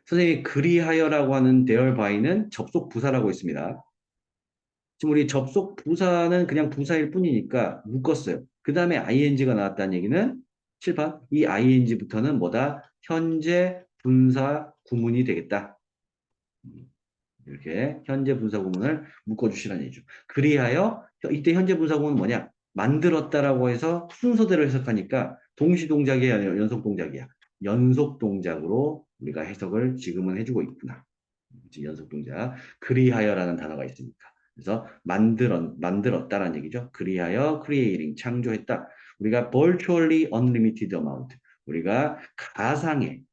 선생님이 그리하여라고 하는 there by는 접속 부사라고 있습니다. 지금 우리 접속 부사는 그냥 부사일 뿐이니까 묶었어요. 그 다음에 ing가 나왔다는 얘기는 칠판 이 ing부터는 뭐다? 현재 분사 구문이 되겠다. 이렇게 현재 분사 구문을 묶어주시라는 얘기죠. 그리하여 이때 현재 분사 구문은 뭐냐? 만들었다라고 해서 순서대로 해석하니까 동시 동작이야, 연속 동작이야. 연속 동작으로 우리가 해석을 지금은 해주고 있구나. 연속 동작. 그리하여라는 단어가 있으니까. 그래서 만들었다라는 얘기죠. 그리하여 creating 창조했다. 우리가 virtually unlimited amount. 우리가 가상의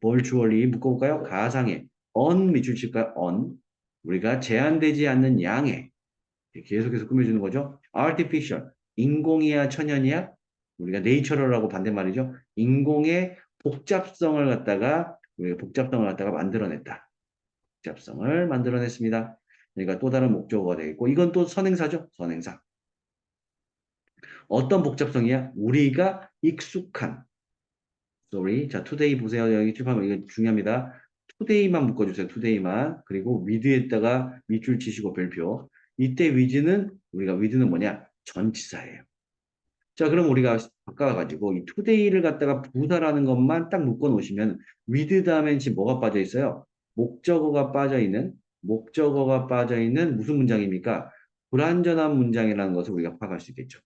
virtually 묶어볼까요? 가상의 on 밑줄 칠까요? on. 우리가 제한되지 않는 양의 계속해서 꾸며주는 거죠. artificial 인공이야 천연이야? 우리가 natural하고 반대말이죠. 인공의 복잡성을 갖다가 만들어냈다. 복잡성을 만들어냈습니다. 그러니까 또 다른 목적어가 되겠고 이건 또 선행사죠. 선행사. 어떤 복잡성이야? 우리가 익숙한 sorry. 자, today 보세요. 여기 칠판은 이거 중요합니다. today만 묶어주세요. today만. 그리고 with에다가 밑줄 치시고 별표. 이때 with는 뭐냐? 전치사예요. 자, 그럼 우리가 바꿔가지고 이 today를 갖다가 부사라는 것만 딱 묶어 놓으시면 with 다음엔 지금 뭐가 빠져 있어요? 목적어가 빠져 있는 무슨 문장입니까? 불완전한 문장이라는 것을 우리가 파악할 수 있겠죠.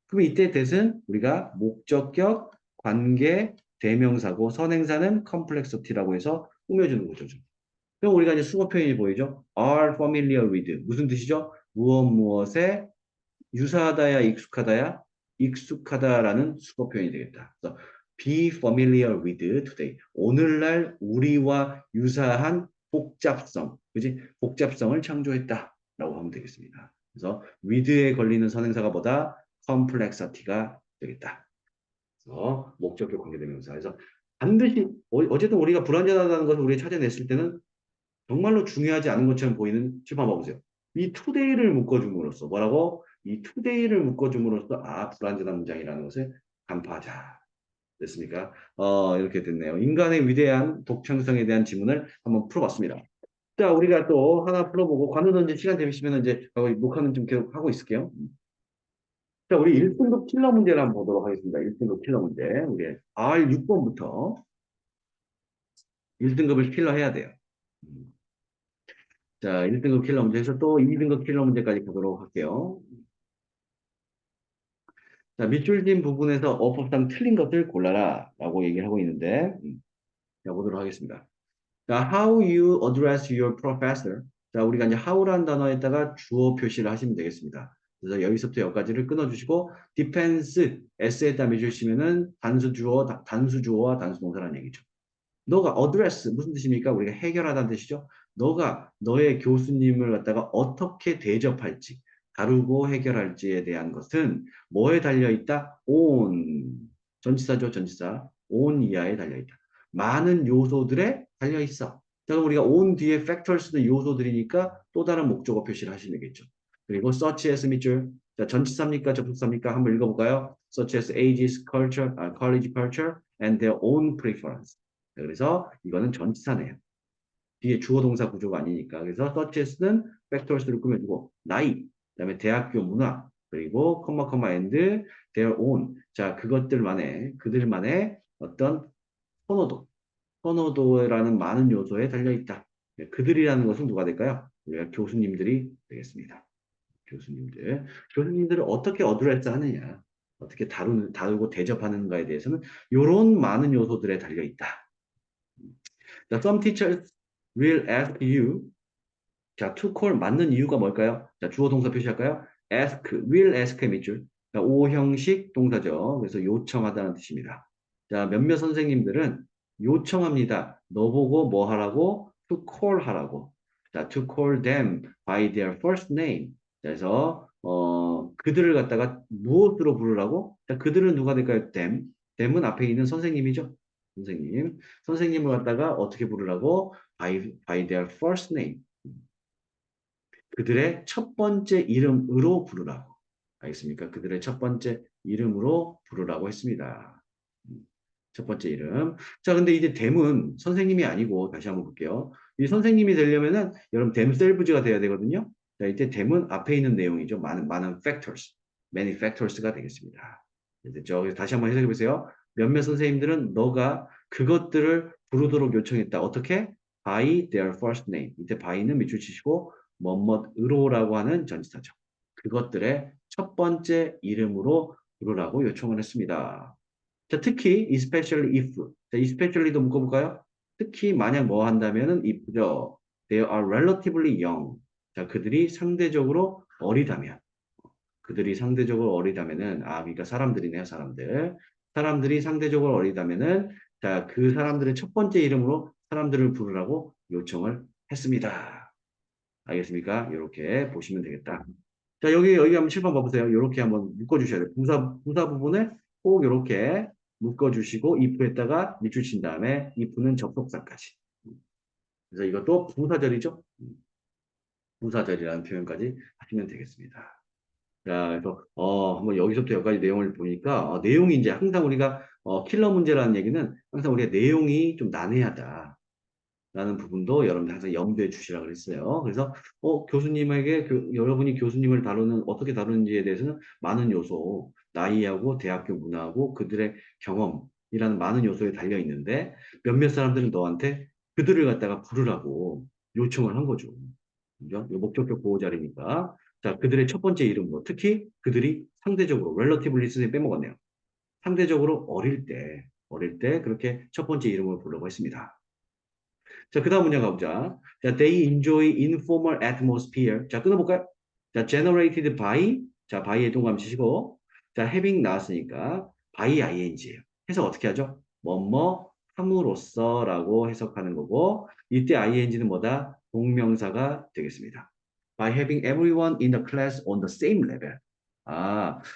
그럼 이때 that은 우리가 목적격, 관계, 대명사고 선행사는 complexity라고 해서 꾸며주는 거죠. 그럼 우리가 이제 수거 표현이 보이죠? are familiar with 무슨 뜻이죠? 무엇에 유사하다야 익숙하다야 익숙하다라는 수거 표현이 되겠다. 그래서 be familiar with today. 오늘날 우리와 유사한 복잡성, 그지? 복잡성을 창조했다라고 하면 되겠습니다. 그래서 with에 걸리는 선행사가 뭐다? complexity가 되겠다. 그래서 목적격 관계대명사. 그래서 반드시 어쨌든 우리가 불완전하다는 것을 우리가 찾아냈을 때는 정말로 중요하지 않은 것처럼 보이는 칠판 봐보세요. 이 today를 묶어줌으로써 뭐라고? 이 today를 묶어줌으로써 불완전한 문장이라는 것을 간파하자. 됐습니까? 이렇게 됐네요. 인간의 위대한 독창성에 대한 지문을 한번 풀어봤습니다. 자, 우리가 또 하나 풀어보고 관우는 이제 시간 되시면 이제 녹화는 좀 계속 하고 있을게요. 자, 우리 1등급 킬러 문제를 한번 보도록 하겠습니다. 1등급 킬러 문제. 우리 R6번부터 1등급을 킬러 해야 돼요. 자, 1등급 킬러 문제에서 또 2등급 킬러 문제까지 보도록 할게요. 자, 밑줄 진 부분에서 어법상 틀린 것을 골라라 라고 얘기를 하고 있는데, 자, 보도록 하겠습니다. 자, how you address your professor. 자, 우리가 이제 how라는 단어에다가 주어 표시를 하시면 되겠습니다. 그래서 여기서부터 여기까지를 끊어주시고, defense, s에다 매주시면은 단수주어와 단수동사라는 얘기죠. 너가 address 무슨 뜻입니까? 우리가 해결하다는 뜻이죠. 너가 너의 교수님을 갖다가 어떻게 대접할지, 다루고 해결할지에 대한 것은 뭐에 달려 있다? on 전치사죠, 전치사. on 이하에 달려 있다. 많은 요소들에 달려 있어. 자, 그럼 우리가 on 뒤에 factors는 요소들이니까 또 다른 목적어 표시를 하시면 되겠죠. 그리고 such as 밑줄. 자, 전치사입니까? 접속사입니까? 한번 읽어볼까요? such as ages, culture, college culture, and their own preference. 그래서 이거는 전치사네요. 뒤에 주어 동사 구조가 아니니까. 그래서 such as는 factors를 꾸며주고 나이, 그다음에 대학교 문화, 그리고 and their own. 자, 그들만의 어떤 선호도라는 많은 요소에 달려 있다. 그들이라는 것은 누가 될까요? 우리가 교수님들이 되겠습니다. 교수님들을 어떻게 어드레스 하느냐, 어떻게 다루고 대접하는가에 대해서는 이런 많은 요소들에 달려 있다. 자, some teachers will ask you. 자, to call 맞는 이유가 뭘까요? 자, 주어 동사 표시할까요? will ask의 밑줄. 자, 오형식 동사죠. 그래서 요청하다는 뜻입니다. 자, 몇몇 선생님들은 요청합니다. 너 보고 뭐 하라고? to call 하라고. 자, to call them by their first name. 그래서 그들을 갖다가 무엇으로 부르라고? 자, 그들은 누가 될까요? them은 앞에 있는 선생님이죠. 선생님을 갖다가 어떻게 부르라고? by their first name. 그들의 첫 번째 이름으로 부르라고. 알겠습니까? 그들의 첫 번째 이름으로 부르라고 했습니다. 음, 첫 번째 이름. 자, 근데 이제 댐은 선생님이 아니고 다시 한번 볼게요. 이 선생님이 되려면은 여러분 themselves가 돼야 되거든요. 자, 이때 댐은 앞에 있는 내용이죠. 많은 factors, many factors가 되겠습니다. 됐죠? 그래서 다시 한번 해석해 보세요. 몇몇 선생님들은 너가 그것들을 부르도록 요청했다. 어떻게? by their first name. 이때 by는 밑줄 치시고 뭐뭐으로라고 하는 전치사죠. 그것들의 첫 번째 이름으로 부르라고 요청을 했습니다. 자, 특히 especially if. 자, especially도 묶어볼까요? 특히 만약 뭐 한다면은 if죠. They are relatively young. 자, 그들이 상대적으로 어리다면. 그들이 상대적으로 어리다면은, 그러니까 사람들이네요, 사람들. 사람들이 상대적으로 어리다면은, 자, 그 사람들의 첫 번째 이름으로 사람들을 부르라고 요청을 했습니다. 알겠습니까? 이렇게 보시면 되겠다. 자, 여기 한번 7번 봐보세요. 이렇게 한번 묶어주셔야 돼요. 부사 부분을 꼭 이렇게 묶어주시고, if에다가 밑줄 친 다음에, if는 접속사까지. 그래서 이것도 부사절이죠? 부사절이라는 표현까지 하시면 되겠습니다. 자, 그래서, 한번 여기서부터 여기까지 내용을 보니까, 내용이 이제 항상 우리가, 킬러 문제라는 얘기는 항상 우리가 내용이 좀 난해하다. 라는 부분도 여러분들 항상 염두에 주시라고 그랬어요. 그래서, 교수님에게, 여러분이 교수님을 어떻게 다루는지에 대해서는 많은 요소, 나이하고 대학교 문화하고 그들의 경험이라는 많은 요소에 달려 있는데, 몇몇 사람들은 너한테 그들을 갖다가 부르라고 요청을 한 거죠. 그죠? 이 목적격 보호 자리니까. 자, 그들의 첫 번째 이름으로, 특히 그들이 상대적으로, relatively 선생님 빼먹었네요. 상대적으로 어릴 때 그렇게 첫 번째 이름을 부르라고 했습니다. 자, 그 다음 문장 가보자. 자, they enjoy informal atmosphere. 자, 끊어볼까요? 자, generated by. 자, by에 동감 치시고. 자, having 나왔으니까 by ing예요. 해석 어떻게 하죠? 뭐뭐 함으로써라고 해석하는 거고, 이때 ing는 뭐다? 동명사가 되겠습니다. By having everyone in the class on the same level.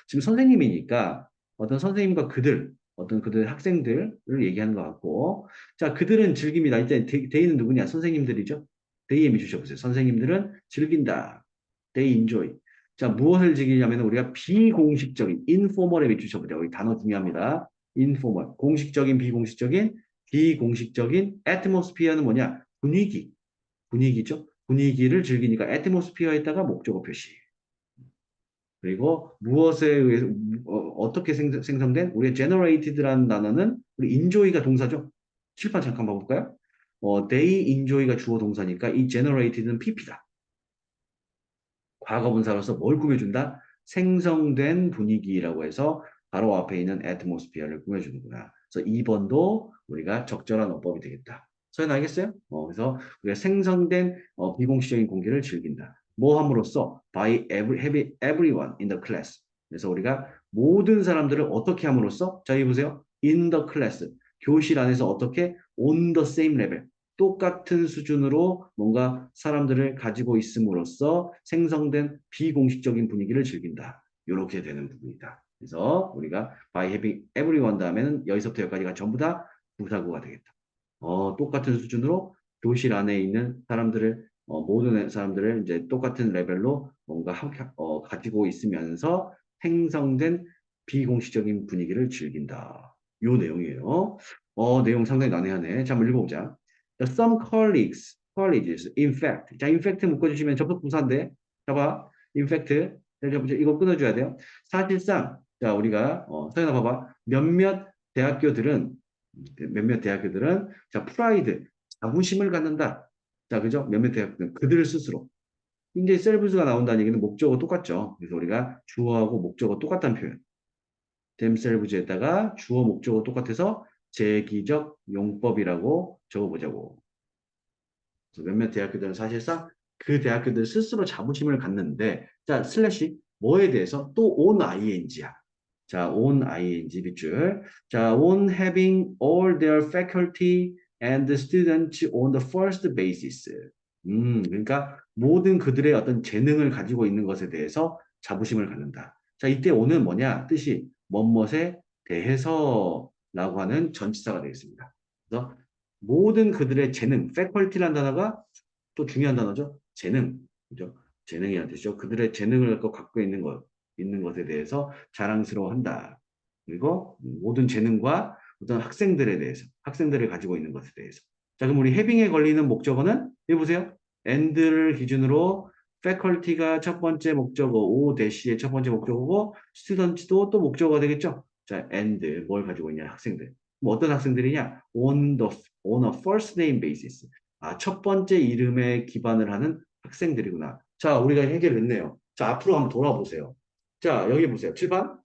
지금 선생님이니까 어떤 그들 학생들을 얘기하는 것 같고, 자, 그들은 즐깁니다. 이제 데이는 누구냐? 선생님들이죠. 데이에 밑주셔보세요. 선생님들은 즐긴다. They enjoy. 자, 무엇을 즐기냐면 우리가 비공식적인, informal에 밑주셔보세요. 여기 단어 중요합니다. informal. 공식적인, 비공식적인, 비공식적인, atmosphere는 뭐냐? 분위기죠. 분위기를 즐기니까 atmosphere에다가 목적어 표시. 그리고 무엇에 의해서 떻게 생성된 우리의 generated라는 단어는 우리 enjoy가 동사죠. 칠판 잠깐 봐볼까요? they enjoy가 주어 동사니까 이 generated는 pp다. 과거분사로서 뭘 꾸며준다? 생성된 분위기라고 해서 바로 앞에 있는 atmosphere를 꾸며주는구나. 그래서 2번도 우리가 적절한 어법이 되겠다. 소연 알겠어요? 그래서 우리가 생성된 비공식적인 공기를 즐긴다. 뭐 함으로써 by everyone in the class. 그래서 우리가 모든 사람들을 어떻게 함으로써 자, 여기 보세요. in the class. 교실 안에서 어떻게 on the same level. 똑같은 수준으로 뭔가 사람들을 가지고 있음으로써 생성된 비공식적인 분위기를 즐긴다. 이렇게 되는 부분이다. 그래서 우리가 by having everyone 다음에는 여기서부터 여기까지가 전부 다 부사구가 되겠다. 똑같은 수준으로 교실 안에 있는 사람들을 모든 사람들을 이제 똑같은 레벨로 뭔가 가지고 있으면서 생성된 비공식적인 분위기를 즐긴다. 요 내용이에요. 내용 상당히 난해하네. 자, 한번 읽어보자. Some colleges, in fact. 자, in fact 묶어주시면 접속 부사인데. 봐봐. in fact. 이거 끊어줘야 돼요. 사실상, 자, 우리가, 서연아 봐봐. 몇몇 대학교들은, 자, 프라이드, 자부심을 갖는다. 자, 그죠? 몇몇 대학교들은 그들 스스로. 이제 셀브스가 나온다는 얘기는 목적어 똑같죠. 그래서 우리가 주어하고 목적어 똑같다는 표현. themselves에다가 주어 목적어 똑같아서 제기적 용법이라고 적어보자고. 그래서 몇몇 대학교들은 사실상 그 대학교들 스스로 자부심을 갖는데, 자, 슬래시, 뭐에 대해서 또 on ing야. 자, on ing 밑줄. 자, on having all their faculty and students on the first basis. 그러니까 모든 그들의 어떤 재능을 가지고 있는 것에 대해서 자부심을 갖는다. 자, 이때 on은 뭐냐? 뜻이 뭐뭇에 대해서라고 하는 전치사가 되겠습니다. 그래서 모든 그들의 재능, faculty라는 단어가 또 중요한 단어죠. 재능. 그죠? 재능이라는 뜻이죠. 그들의 재능을 갖고 있는 것에 대해서 자랑스러워한다. 그리고 모든 재능과 어떤 학생들에 대해서, 학생들을 가지고 있는 것에 대해서. 자, 그럼 우리 헤빙에 걸리는 목적어는, 여기 보세요. and를 기준으로 faculty가 첫 번째 목적어, O-의 첫 번째 목적어고, students도 또 목적어가 되겠죠? 자, and, 뭘 가지고 있냐, 학생들. 뭐 어떤 학생들이냐? on a first name basis. 아, 첫 번째 이름에 기반을 하는 학생들이구나. 자, 우리가 해결했네요. 자, 앞으로 한번 돌아보세요. 자, 여기 보세요. 7번.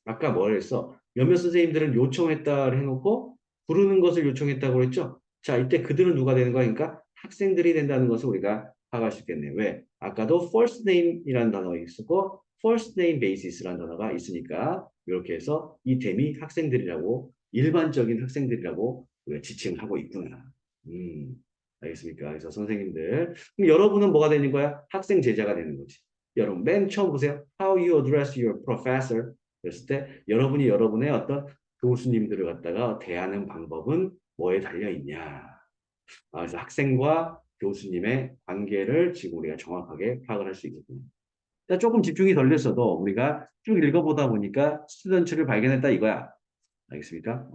아까 뭘 했어? 몇몇 선생님들은 요청했다를 해놓고 부르는 것을 요청했다고 그랬죠? 자, 이때 그들은 누가 되는 거야? 그러니까 학생들이 된다는 것을 우리가 파악할 수 있겠네요. 왜? 아까도 first name이라는 단어가 있었고 first name basis라는 단어가 있으니까 이렇게 해서 이 댐이 학생들이라고 일반적인 학생들이라고 우리가 지칭을 하고 있구나. 음, 알겠습니까? 그래서 선생님들 그럼 여러분은 뭐가 되는 거야? 학생 제자가 되는 거지. 여러분 맨 처음 보세요. How you address your professor 그랬을 때 여러분이 여러분의 어떤 교수님들을 갖다가 대하는 방법은 뭐에 달려 있냐. 그래서 학생과 교수님의 관계를 지금 우리가 정확하게 파악을 할 수 있거든요. 조금 집중이 덜 됐어도 우리가 쭉 읽어보다 보니까 스튜던트를 발견했다 이거야. 알겠습니까?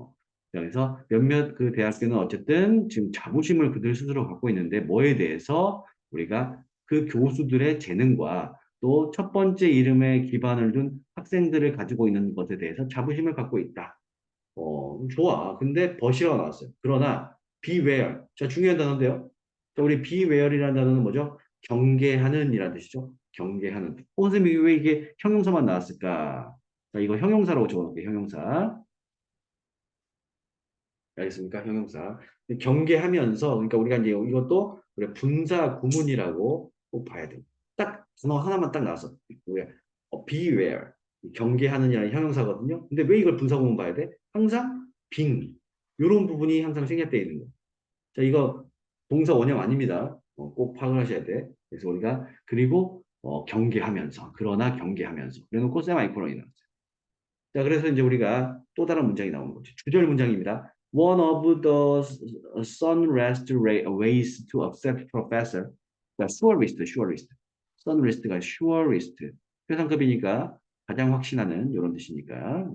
그래서 몇몇 그 대학교는 어쨌든 지금 자부심을 그들 스스로 갖고 있는데 뭐에 대해서 우리가 그 교수들의 재능과 또 첫 번째 이름에 기반을 둔 학생들을 가지고 있는 것에 대해서 자부심을 갖고 있다. 좋아. 근데 버시가 나왔어요. 그러나 beware. 자, 중요한 단어인데요. 자, 우리 beware이라는 단어는 뭐죠? 경계하는 이라는 뜻이죠. 경계하는. 선생님이 왜 이게 형용사만 나왔을까? 자, 이거 형용사라고 적어놓을게요. 형용사. 알겠습니까? 형용사. 경계하면서, 그러니까 우리가 이제 이것도 우리가 분사 구문이라고 꼭 봐야 돼요. 딱 단어 하나만 딱 나와서 우리가 beware 경계하느냐는 형용사거든요. 근데 왜 이걸 분사 구문 봐야 돼? 항상 빙 이런 부분이 항상 생략되어 있는 거예요. 자, 이거 동사 원형 아닙니다. 꼭 파악을 하셔야 돼. 그래서 우리가 그리고 경계하면서 그러나 경계하면서 그래놓고 세마이콜론이 나왔어요. 자, 그래서 이제 우리가 또 다른 문장이 나오는 거죠. 주절 문장입니다. One of the sunrest ways to accept professor. 그러니까 surest. sunrest가 surest. 표상급이니까 가장 확신하는 이런 뜻이니까.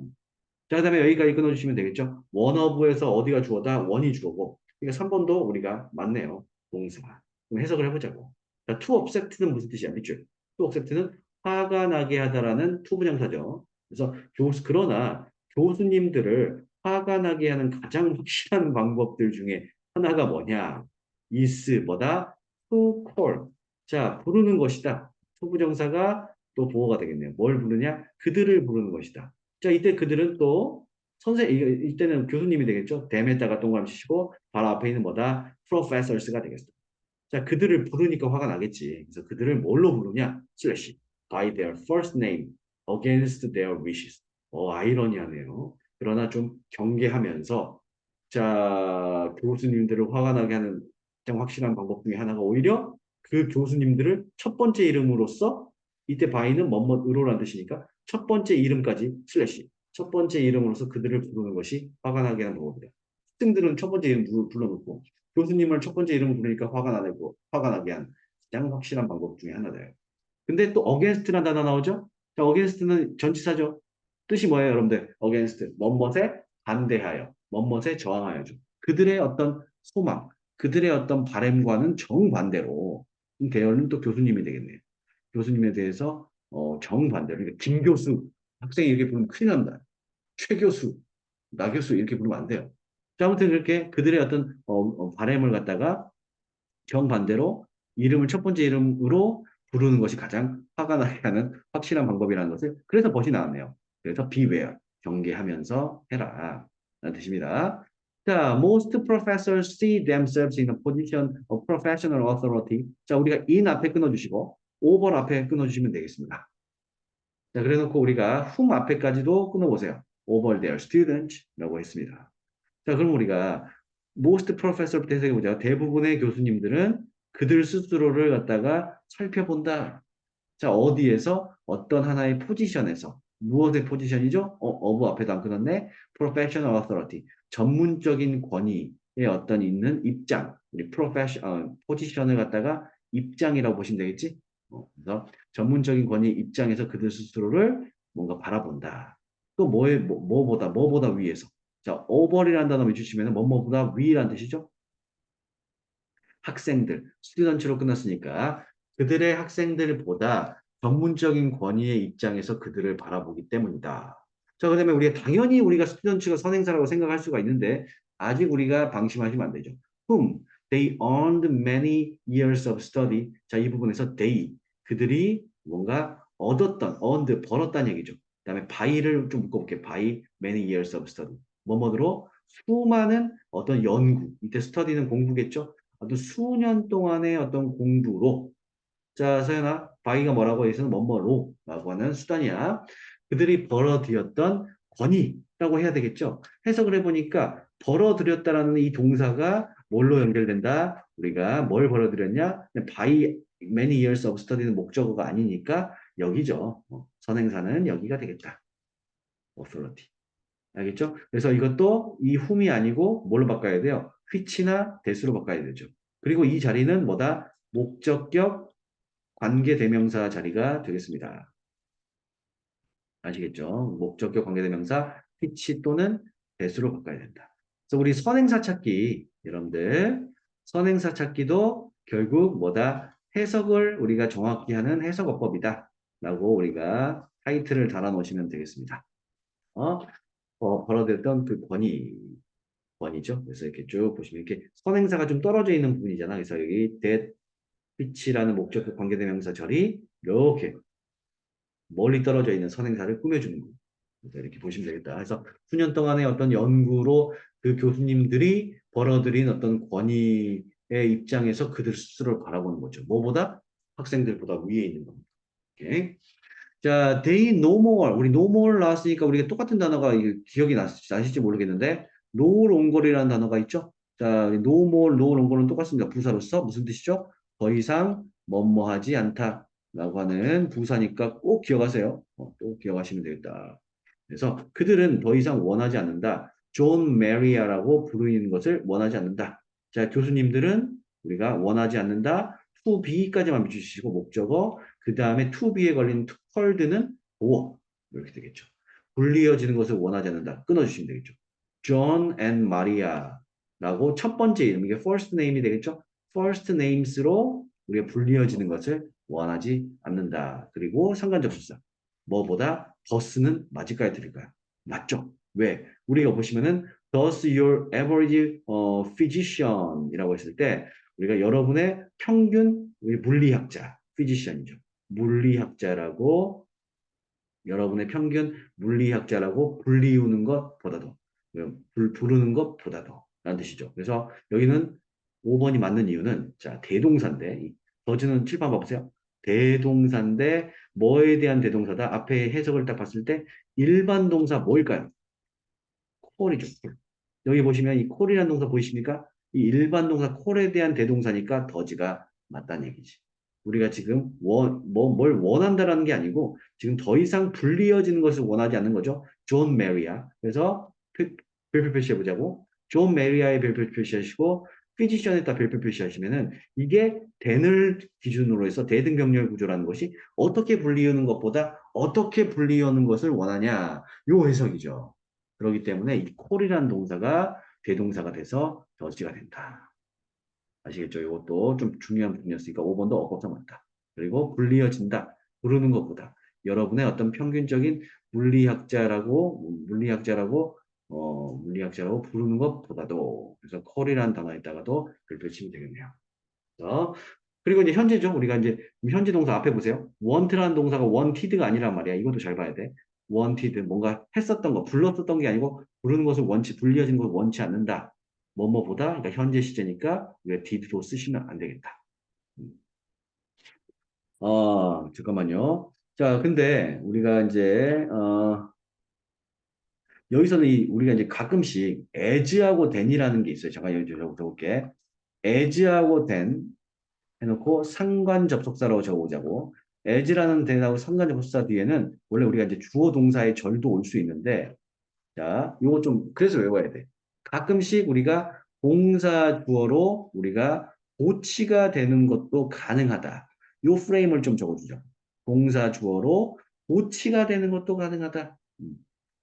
자, 그다음에 여기까지 끊어주시면 되겠죠. one of에서 어디가 주어다? 원이 주어고. 그러니까 3번도 우리가 맞네요. 동사. 그럼 해석을 해보자고. 자, to accept는 무슨 뜻이야? 밑줄. to accept는 화가 나게 하다라는 투부정사죠. 그래서 그러나 교수님들을 화가 나게 하는 가장 확실한 방법들 중에 하나가 뭐냐? is 뭐다? to call. 자, 부르는 것이다. 투부정사가 또 보호가 되겠네요. 뭘 부르냐? 그들을 부르는 것이다. 자, 이때 그들은 또 이때는 교수님이 되겠죠. 댐에다가 동그라미 치시고 바로 앞에 있는 뭐다? professors가 되겠어. 자, 그들을 부르니까 화가 나겠지. 그래서 그들을 뭘로 부르냐? slash by their first name against their wishes. 아이러니하네요. 그러나 좀 경계하면서 자, 교수님들을 화가 나게 하는 가장 확실한 방법 중에 하나가 오히려 그 교수님들을 첫 번째 이름으로써 이때 바이는 뭐뭐으로라는 뜻이니까 첫 번째 이름까지 슬래시 첫 번째 이름으로서 그들을 부르는 것이 화가 나게 하는 방법이다. 학생들은 첫 번째 이름 불러놓고 교수님을 첫 번째 이름 부르니까 화가 나게 한 가장 확실한 방법 중에 하나다. 근데 또 against라는 단어 나오죠? 자, against는 전치사죠. 뜻이 뭐예요, 여러분들? against 뭐뭇에 반대하여, 뭐뭇에 저항하여죠. 그들의 어떤 소망, 그들의 어떤 바램과는 정반대로 대열은 또 교수님이 되겠네요. 교수님에 대해서 정반대로 그러니까 김 교수 학생이 이렇게 부르면 큰일 납니다. 최 교수, 나 교수 이렇게 부르면 안 돼요. 자, 아무튼 그렇게 그들의 어떤 바램을 갖다가 정반대로 이름을 첫 번째 이름으로 부르는 것이 가장 화가 나게 하는 확실한 방법이라는 것을 그래서 벗이 나왔네요. 그래서 beware, 경계하면서 해라 라는 뜻입니다. 자, most professors see themselves in a position of professional authority. 자, 우리가 in 앞에 끊어주시고 5번 앞에 끊어주시면 되겠습니다. 자, 그래 놓고 우리가 whom 앞에까지도 끊어보세요. over their students라고 했습니다. 자, 그럼 우리가 most professor부터 해석해보자. 대부분의 교수님들은 그들 스스로를 갖다가 살펴본다. 자, 어디에서 어떤 하나의 포지션에서 무엇의 포지션이죠? of 앞에도 안 끊었네. professional authority. 전문적인 권위에 어떤 있는 입장. 우리 포지션을 갖다가 입장이라고 보시면 되겠지? 그래서 전문적인 권위 입장에서 그들 스스로를 뭔가 바라본다. 또 뭐보다 위에서. 자, over이라는 단어 외주시면 뭐뭐보다 위라는 뜻이죠. 학생들, 스튜던트로 끝났으니까 그들의 학생들보다 전문적인 권위의 입장에서 그들을 바라보기 때문이다. 자, 그다음에 당연히 우리가 스튜던트가 선행사라고 생각할 수가 있는데 아직 우리가 방심하시면 안 되죠. Whom they earned many years of study. 자, 이 부분에서 they 그들이 뭔가 earned 벌었다는 얘기죠. 그다음에 by를 좀 묶어볼게요. by many years of study. 뭐뭐로 수많은 어떤 연구. 이때 study는 공부겠죠. 아주 수년 동안의 어떤 공부로 자, 서연아, 바이가 뭐라고 해서는 뭐뭐로라고 하는 수단이야. 그들이 벌어들였던 권위라고 해야 되겠죠. 해석을 해보니까 벌어들였다라는 이 동사가 뭘로 연결된다? 우리가 뭘 벌어들였냐? by many years of study는 목적어가 아니니까 여기죠. 선행사는 여기가 되겠다. authority. 알겠죠? 그래서 이것도 이 whom이 아니고 뭘로 바꿔야 돼요? which나 that으로 바꿔야 되죠. 그리고 이 자리는 뭐다? 목적격 관계대명사 자리가 되겠습니다. 아시겠죠? 목적격 관계대명사 which 또는 that으로 바꿔야 된다. 그래서 우리 선행사 찾기 여러분들 선행사 찾기도 결국 뭐다? 해석을 우리가 정확히 하는 해석어법이다. 라고 우리가 타이틀을 달아놓으시면 되겠습니다. 벌어들였던 그 권위죠. 그래서 이렇게 쭉 보시면 이렇게 선행사가 좀 떨어져 있는 부분이잖아. 그래서 여기 that, which라는 목적격 관계대명사 절이 이렇게 멀리 떨어져 있는 선행사를 꾸며주는 거예요. 그래서 이렇게 보시면 되겠다. 그래서 수년 동안의 어떤 연구로 그 교수님들이 벌어들인 어떤 권위의 입장에서 그들 스스로를 바라보는 거죠. 뭐보다? 학생들보다 위에 있는 겁니다. 오케이. 자, they no more. 우리 no more 나왔으니까 우리가 똑같은 단어가 기억이 나실지 모르겠는데, no longer 이라는 단어가 있죠? 자, no more, no longer는 똑같습니다. 부사로서 무슨 뜻이죠? 더 이상 뭐뭐 하지 않다. 라고 하는 부사니까 꼭 기억하세요. 꼭 기억하시면 되겠다. 그래서 그들은 더 이상 원하지 않는다. 존 메리아라고 부르는 것을 원하지 않는다. 자, 교수님들은 우리가 원하지 않는다. to be까지만 bij주시고 목적어 그 다음에 to be에 걸린 to 헐드는 보어 이렇게 되겠죠. 불리어지는 것을 원하지 않는다. 끊어주시면 되겠죠. John and Maria라고 첫 번째 이름 이게 first name이 되겠죠. first names로 우리가 불리어지는 것을 원하지 않는다. 그리고 상관접속사 뭐보다 더스는 맞을까요, 드릴까요? 맞죠? 왜? 우리가 보시면은 does your average physician이라고 했을 때 우리가 여러분의 평균 우리 물리학자 physician이죠. 물리학자라고 여러분의 평균 물리학자라고 불리우는 것보다도 부르는 것보다도 라는 뜻이죠. 그래서 여기는 5번이 맞는 이유는 자 대동사인데 더즈는 칠판 봐보세요. 대동사인데 뭐에 대한 대동사다? 앞에 해석을 딱 봤을 때 일반 동사 뭐일까요? 콜이죠. 콜. 여기 보시면 이 콜이라는 동사 보이십니까? 이 일반 동사 콜에 대한 대동사니까 더지가 맞다는 얘기지. 우리가 지금 뭘 원한다라는 게 아니고 지금 더 이상 불리어지는 것을 원하지 않는 거죠. 존 메리아. 그래서 별표 표시해 보자고. 존 메리아의 별표 표시하시고 피지션에다 별표 표시하시면은 이게 된을 기준으로 해서 대등병렬 구조라는 것이 어떻게 불리우는 것보다 어떻게 불리우는 것을 원하냐. 요 해석이죠. 그렇기 때문에 이 콜이라는 동사가 대동사가 돼서 더지가 된다. 아시겠죠? 이것도 좀 중요한 부분이었으니까 5번도 어법상 맞다. 그리고 불리어진다. 부르는 것보다 여러분의 어떤 평균적인 물리학자라고 부르는 것보다도 그래서 콜이라는 단어에다가도 별표 치면 되겠네요. 그래서 그리고 이제 현재죠. 우리가 이제 현재 동사 앞에 보세요. want라는 동사가 wanted가 아니란 말이야. 이것도 잘 봐야 돼. wanted 뭔가 했었던 거, 불렀었던 게 아니고 부르는 것을 불리어진 것을 원치 않는다. 뭐뭐보다 그러니까 현재 시제니까 왜 did로 쓰시면 안 되겠다. 음. 잠깐만요. 자, 근데 우리가 이제 여기서는 우리가 이제 가끔씩 as하고 than이라는 게 있어요. 잠깐 여기 적어볼게. as하고 than 해놓고 상관 접속사라고 적어보자고. as라는 대하고 상관 접속사 뒤에는 원래 우리가 이제 주어 동사의 절도 올 수 있는데, 자, 요거 좀 그래서 외워야 돼. 가끔씩 우리가 동사 주어로 우리가 고치가 되는 것도 가능하다. 요 프레임을 좀 적어주죠. 동사 주어로 도치가 되는 것도 가능하다.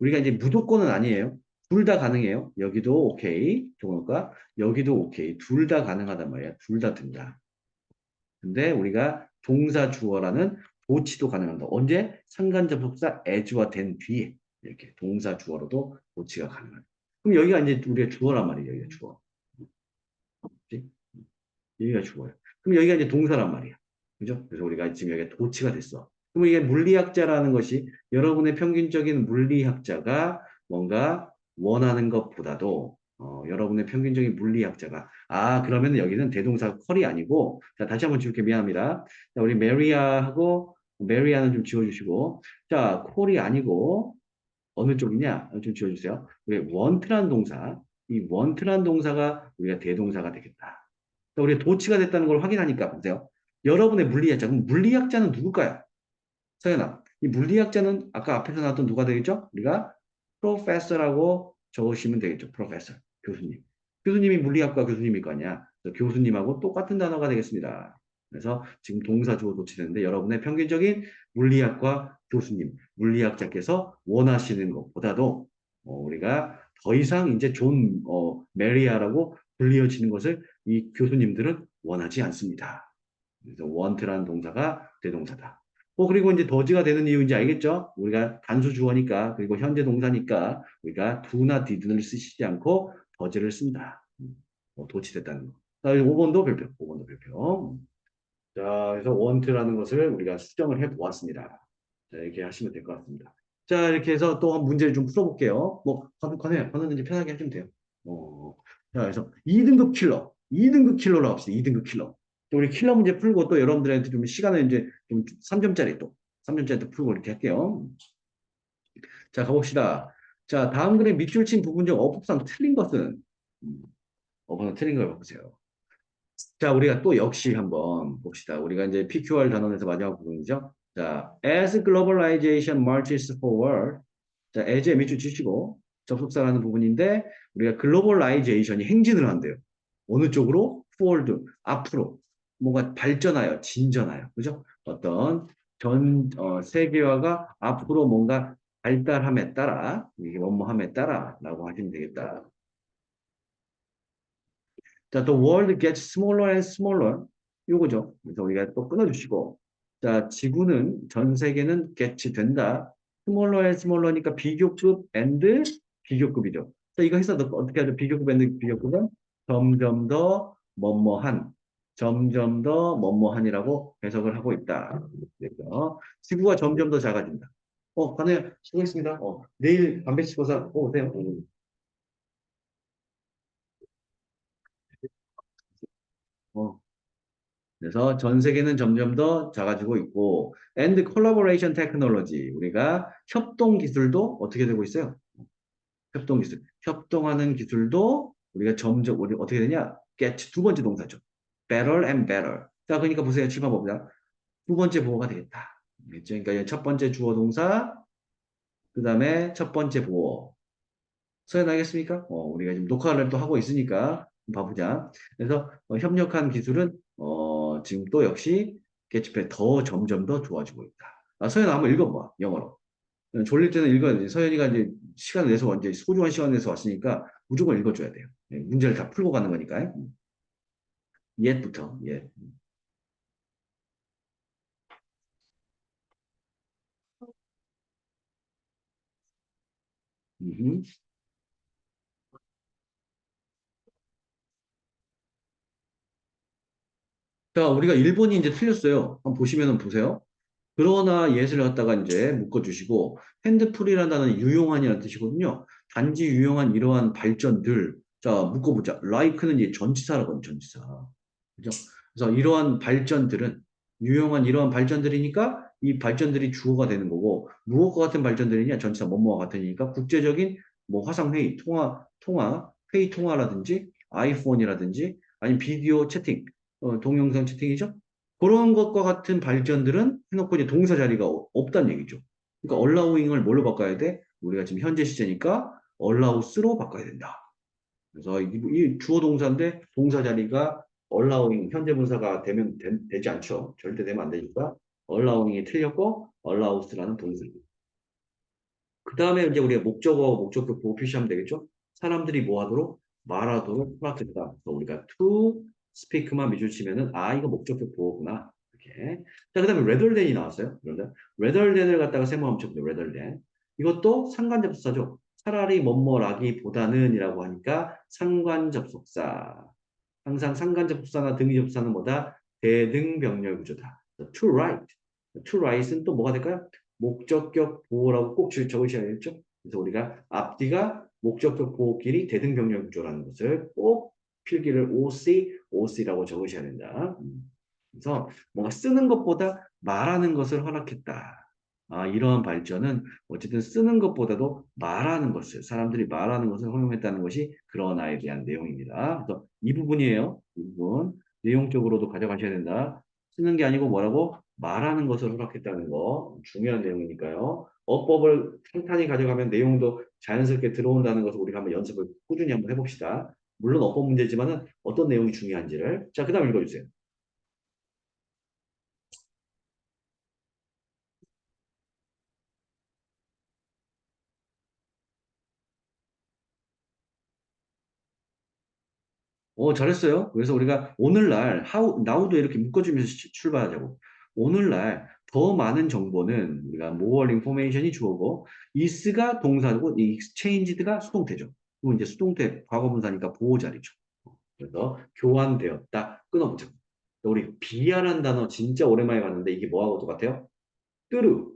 우리가 이제 무조건은 아니에요. 둘 다 가능해요. 여기도 오케이. 좋을까? 여기도 오케이. 둘 다 가능하단 말이야. 둘 다 된다. 근데 우리가 동사 주어라는 도치도 가능한다. 언제? 상관접속사 as와 된 뒤에 이렇게 동사 주어로도 도치가 가능하다. 그럼 여기가 이제 우리가 주어란 말이에요. 여기가 주어. 그치? 여기가 주어요. 그럼 여기가 이제 동사란 말이야. 그죠? 그래서 우리가 지금 여기가 도치가 됐어. 그럼 이게 물리학자라는 것이 여러분의 평균적인 물리학자가 뭔가 원하는 것보다도 여러분의 평균적인 물리학자가 그러면 여기는 대동사 컬이 아니고 자 다시 한번 지울게 미안합니다. 자 우리 메리아하고 메리아는 좀 지워주시고 자 콜이 아니고 어느 쪽이냐 좀 지워주세요. 우리 원트란 동사 이 원트란 동사가 우리가 대동사가 되겠다. 우리가 도치가 됐다는 걸 확인하니까 보세요. 여러분의 물리학자 그럼 물리학자는 누굴까요? 서연아, 이 물리학자는 아까 앞에서 나왔던 누가 되겠죠? 우리가 프로페서라고 적으시면 되겠죠. 프로페서, 교수님. 교수님이 물리학과 교수님일 거 아니야. 그래서 교수님하고 똑같은 단어가 되겠습니다. 그래서 지금 동사 주어 도치되는데 여러분의 평균적인 물리학과 교수님, 물리학자께서 원하시는 것보다도 우리가 더 이상 이제 존 메리아라고 불리어지는 것을 이 교수님들은 원하지 않습니다. 그래서 want라는 동사가 대동사다. 그리고 이제 더지가 되는 이유인지 알겠죠? 우리가 단수 주어니까, 그리고 현재 동사니까, 우리가 do나 did를 쓰시지 않고 더지를 쓴다. 도치됐다는 거. 자, 5번도 별표, 5번도 별표. 자, 그래서 want라는 것을 우리가 수정을 해 보았습니다. 자, 이렇게 하시면 될 것 같습니다. 자, 이렇게 해서 또 한 문제를 좀 풀어볼게요. 관우는 이제 편하게 하시면 돼요. 자, 그래서 2등급 킬러, 2등급 킬러로 합시다. 2등급 킬러. 또 우리 킬러 문제 풀고 또 여러분들한테 좀 시간을 이제 좀 3점짜리 또, 3점짜리 또 풀고 이렇게 할게요. 자, 가봅시다. 자, 다음 글의 밑줄 친 부분 중 어법상 틀린 것은, 어법상 틀린 걸 보세요. 자, 우리가 또 역시 한번 봅시다. 우리가 이제 PQR 단원에서 마지막 부분이죠. 자, as globalization marches forward. 자, as에 밑줄 치시고 접속사라는 부분인데 우리가 글로벌라이제이션이 행진을 한대요. 어느 쪽으로? forward, 앞으로. 뭔가 발전하여, 진전하여. 그죠? 어떤 세계화가 앞으로 뭔가 발달함에 따라, 이게 뭐뭐함에 따라 라고 하시면 되겠다. 자, the world gets smaller and smaller. 요거죠. 그래서 우리가 또 끊어주시고. 자, 지구는, 전 세계는 gets 된다. smaller and smaller니까 비교급 and 비교급이죠. 자, 이거 해서 어떻게 하죠? 비교급 and 비교급은 점점 더 뭐뭐한, 점점 더 뭐뭐한이라고 해석을 하고 있다. 그래서 지구가 점점 더 작아진다. 가네요. 수고했습니다. 내일 담배 치고서 오세요. 어. 그래서 전 세계는 점점 더 작아지고 있고, and collaboration technology, 우리가 협동 기술도 어떻게 되고 있어요? 협동 기술. 협동하는 기술도 우리가 점점, 우리 어떻게 되냐? get, 두 번째 동사죠. better and better. 자, 그러니까 보세요. 7번 봅니다. 두 번째 보어가 되겠다. 그렇죠? 그러니까 첫 번째 주어 동사, 그 다음에 첫 번째 보어. 소연하겠습니까? 우리가 지금 녹화를 또 하고 있으니까 봐보자. 그래서 협력한 기술은 지금 또 역시 개츠페 더 점점 더 좋아지고 있다. 서연 한번 읽어봐 영어로. 졸릴 때는 읽어야 돼. 서연이가 이제 시간을 내서 이제 소중한 시간 내서 왔으니까 무조건 읽어줘야 돼요. 문제를 다 풀고 가는 거니까요. 옛부터 예. 음흠. 자, 우리가 일본이 이제 틀렸어요. 한번 보시면은 보세요. 그러나 예시를 갖다가 이제 묶어주시고 핸드풀이라는 단어는 유용한이라는 뜻이거든요. 단지 유용한 이러한 발전들. 자, 묶어보자. like는 이제 전치사라거든요. 전치사. 그죠? 그래서 이러한 발전들은 유용한 이러한 발전들이니까 이 발전들이 주어가 되는 거고 무엇과 같은 발전들이냐? 전치사 뭐뭐와 같으니까 국제적인 뭐 화상회의, 회의 통화라든지 아이폰이라든지 아니면 비디오 채팅, 동영상 채팅이죠? 그런 것과 같은 발전들은 해놓고 이제 동사 자리가 없다는 얘기죠. 그러니까 allowing을 뭘로 바꿔야 돼? 우리가 지금 현재 시제니까 allows로 바꿔야 된다. 그래서 이 주어 동사인데 동사 자리가 allowing 현재 분사가 되지 않죠. 절대 되면 안 되니까 allowing이 틀렸고 allows라는 동사. 그 다음에 이제 우리가 목적격 보호 표시하면 되겠죠? 사람들이 뭐 하도록? 말하도록 허락했다. 그래서 우리가 to speak만 밑줄 치면은, 아, 이거 목적격 보호구나. 이렇게. 자, 그 다음에 rather than이 나왔어요. 그런데 rather than을 갖다가 세모하면 됩니다. rather than. 이것도 상관접속사죠. 차라리 뭐뭐라기보다는 이라고 하니까 상관접속사. 항상 상관접속사나 등위접속사는 뭐다? 대등병렬 구조다. to write. to write은 또 뭐가 될까요? 목적격 보호라고 꼭 적으셔야겠죠? 그래서 우리가 앞뒤가 목적격 보호끼리 대등병렬 구조라는 것을 꼭 필기를 OC라고 적으셔야 된다. 그래서 뭔가 쓰는 것보다 말하는 것을 허락했다. 아, 이러한 발전은 어쨌든 쓰는 것보다도 말하는 것을, 사람들이 말하는 것을 허용했다는 것이 그러나에 대한 내용입니다. 그래서 이 부분이에요. 이 부분. 내용적으로도 가져가셔야 된다. 쓰는 게 아니고 뭐라고? 말하는 것을 허락했다는 거. 중요한 내용이니까요. 어법을 탄탄히 가져가면 내용도 자연스럽게 들어온다는 것을 우리가 한번 연습을 꾸준히 한번 해봅시다. 물론 어법 문제지만은 어떤 내용이 중요한지를. 자, 그 다음 읽어주세요. 잘했어요. 그래서 우리가 오늘날 now도 이렇게 묶어주면서 출발하자고. 오늘날 더 많은 정보는 우리가 more information이 주어고 is가 동사고 이 exchanged가 수동태죠. 그리고 이제 수동태 과거분사니까 보호자리죠. 그래서 교환되었다. 끊어보자. 우리 비하라는 단어 진짜 오랜만에 봤는데 이게 뭐하고 똑같아요? 뜨르.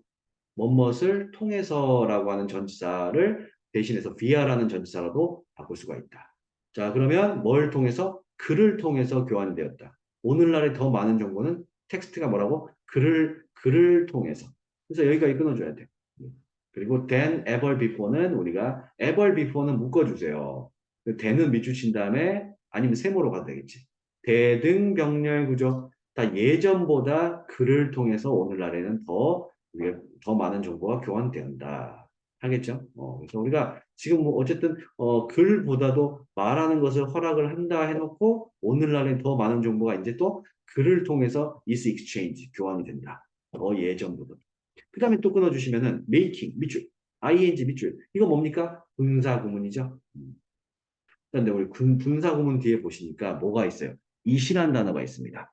뭐뭇을 통해서라고 하는 전치사를 대신해서 via라는 전치사라도 바꿀 수가 있다. 자, 그러면 뭘 통해서? 글을 통해서 교환되었다. 오늘날의 더 많은 정보는 텍스트가 뭐라고? 글을 통해서. 그래서 여기까지 끊어줘야 돼. 그리고 then, ever before는 우리가 ever before는 묶어주세요. then은 밑줄 친 다음에 아니면 세모로 가도 되겠지. 대등병렬 구조. 다 예전보다 글을 통해서 오늘날에는 우리가 더 많은 정보가 교환된다. 하겠죠? 그래서 우리가 지금 뭐 어쨌든 글보다도 말하는 것을 허락을 한다 해놓고 오늘날에 더 많은 정보가 이제 또 글을 통해서 is exchange 교환이 된다. 더 예전보다. 그 다음에 또 끊어주시면은 making 밑줄, ing 밑줄. 이거 뭡니까? 분사구문이죠. 그런데 우리 분사구문 뒤에 보시니까 뭐가 있어요? 이시란 단어가 있습니다.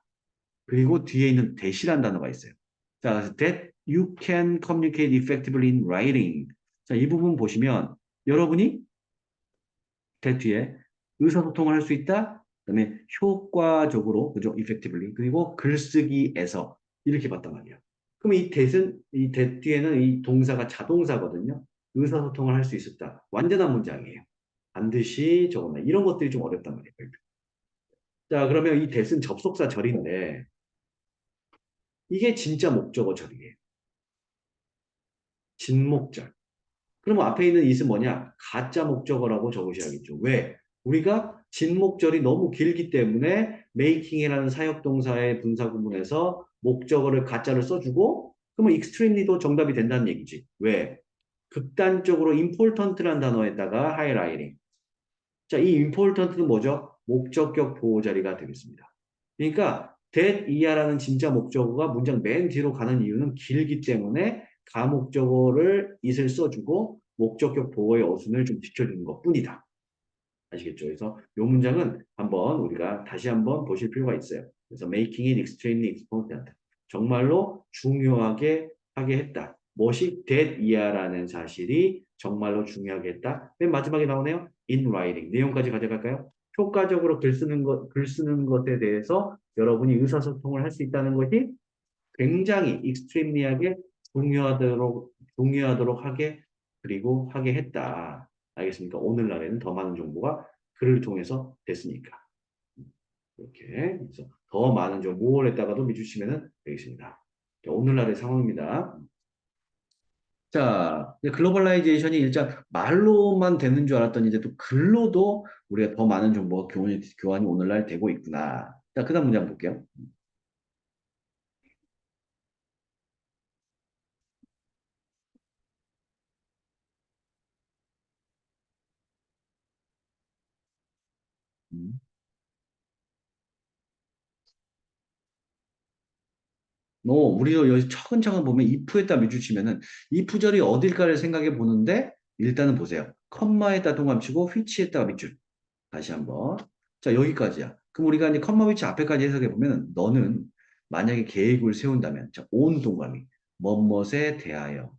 그리고 뒤에 있는 that이란 단어가 있어요. 자, that you can communicate effectively in writing. 자, 이 부분 보시면 여러분이 that 뒤에 의사소통을 할 수 있다. 그다음에 효과적으로, 그죠? effectively. 그리고 글쓰기에서 이렇게 봤단 말이에요. 그럼 이 that 뒤에는 이 동사가 자동사거든요. 의사소통을 할 수 있었다. 완전한 문장이에요. 반드시 적어놔. 이런 것들이 좀 어렵단 말이에요. 자, 그러면 이 that은 접속사 절인데 이게 진짜 목적어 절이에요. 진목절. 그러면 앞에 있는 it은 뭐냐? 가짜 목적어라고 적으셔야겠죠. 왜? 우리가 진목절이 너무 길기 때문에 making이라는 사역동사의 분사구문에서 목적어를 가짜를 써주고 그러면 extremely도 정답이 된다는 얘기지. 왜? 극단적으로 important라는 단어에다가 highlighting. 자, 이 important는 뭐죠? 목적격 보호자리가 되겠습니다. 그러니까 that 이하라는 진짜 목적어가 문장 맨 뒤로 가는 이유는 길기 때문에 가목적어를 it을 써주고 목적격 보호의 어순을 좀 지켜주는 것뿐이다. 아시겠죠? 그래서 이 문장은 한번 우리가 다시 한번 보실 필요가 있어요. 그래서 making it extremely important. 정말로 중요하게 하게 했다. 무엇이 that 이하라는 사실이 정말로 중요하게 했다. 맨 마지막에 나오네요. in writing. 내용까지 가져갈까요? 효과적으로 글 쓰는 것에 대해서 여러분이 의사소통을 할 수 있다는 것이 굉장히 익스트림리하게 중요하도록 하게 그리고 하게 했다. 알겠습니까? 오늘날에는 더 많은 정보가 글을 통해서 됐으니까. 이렇게 그래서 더 많은 정보 모을에다가도 밑주시면 되겠습니다. 자, 오늘날의 상황입니다. 자, 글로벌라이제이션이 일단 말로만 되는 줄 알았더니 이제 또 글로도 우리가 더 많은 정보가 교환이 오늘날 되고 있구나. 자, 그 다음 문제 한번 볼게요. 음. 우리도 여기 차근차근 보면 if에다 밑줄 치면은 if 절이 어딜까를 생각해 보는데 일단은 보세요. 컴마에다 동함치고 which에다가 밑줄. 다시 한번. 자, 여기까지야. 그럼 우리가 이제 컴마 위치 앞에까지 해석해 보면은 너는 만약에 계획을 세운다면 자, 온 동감이 뭐뭇에 대하여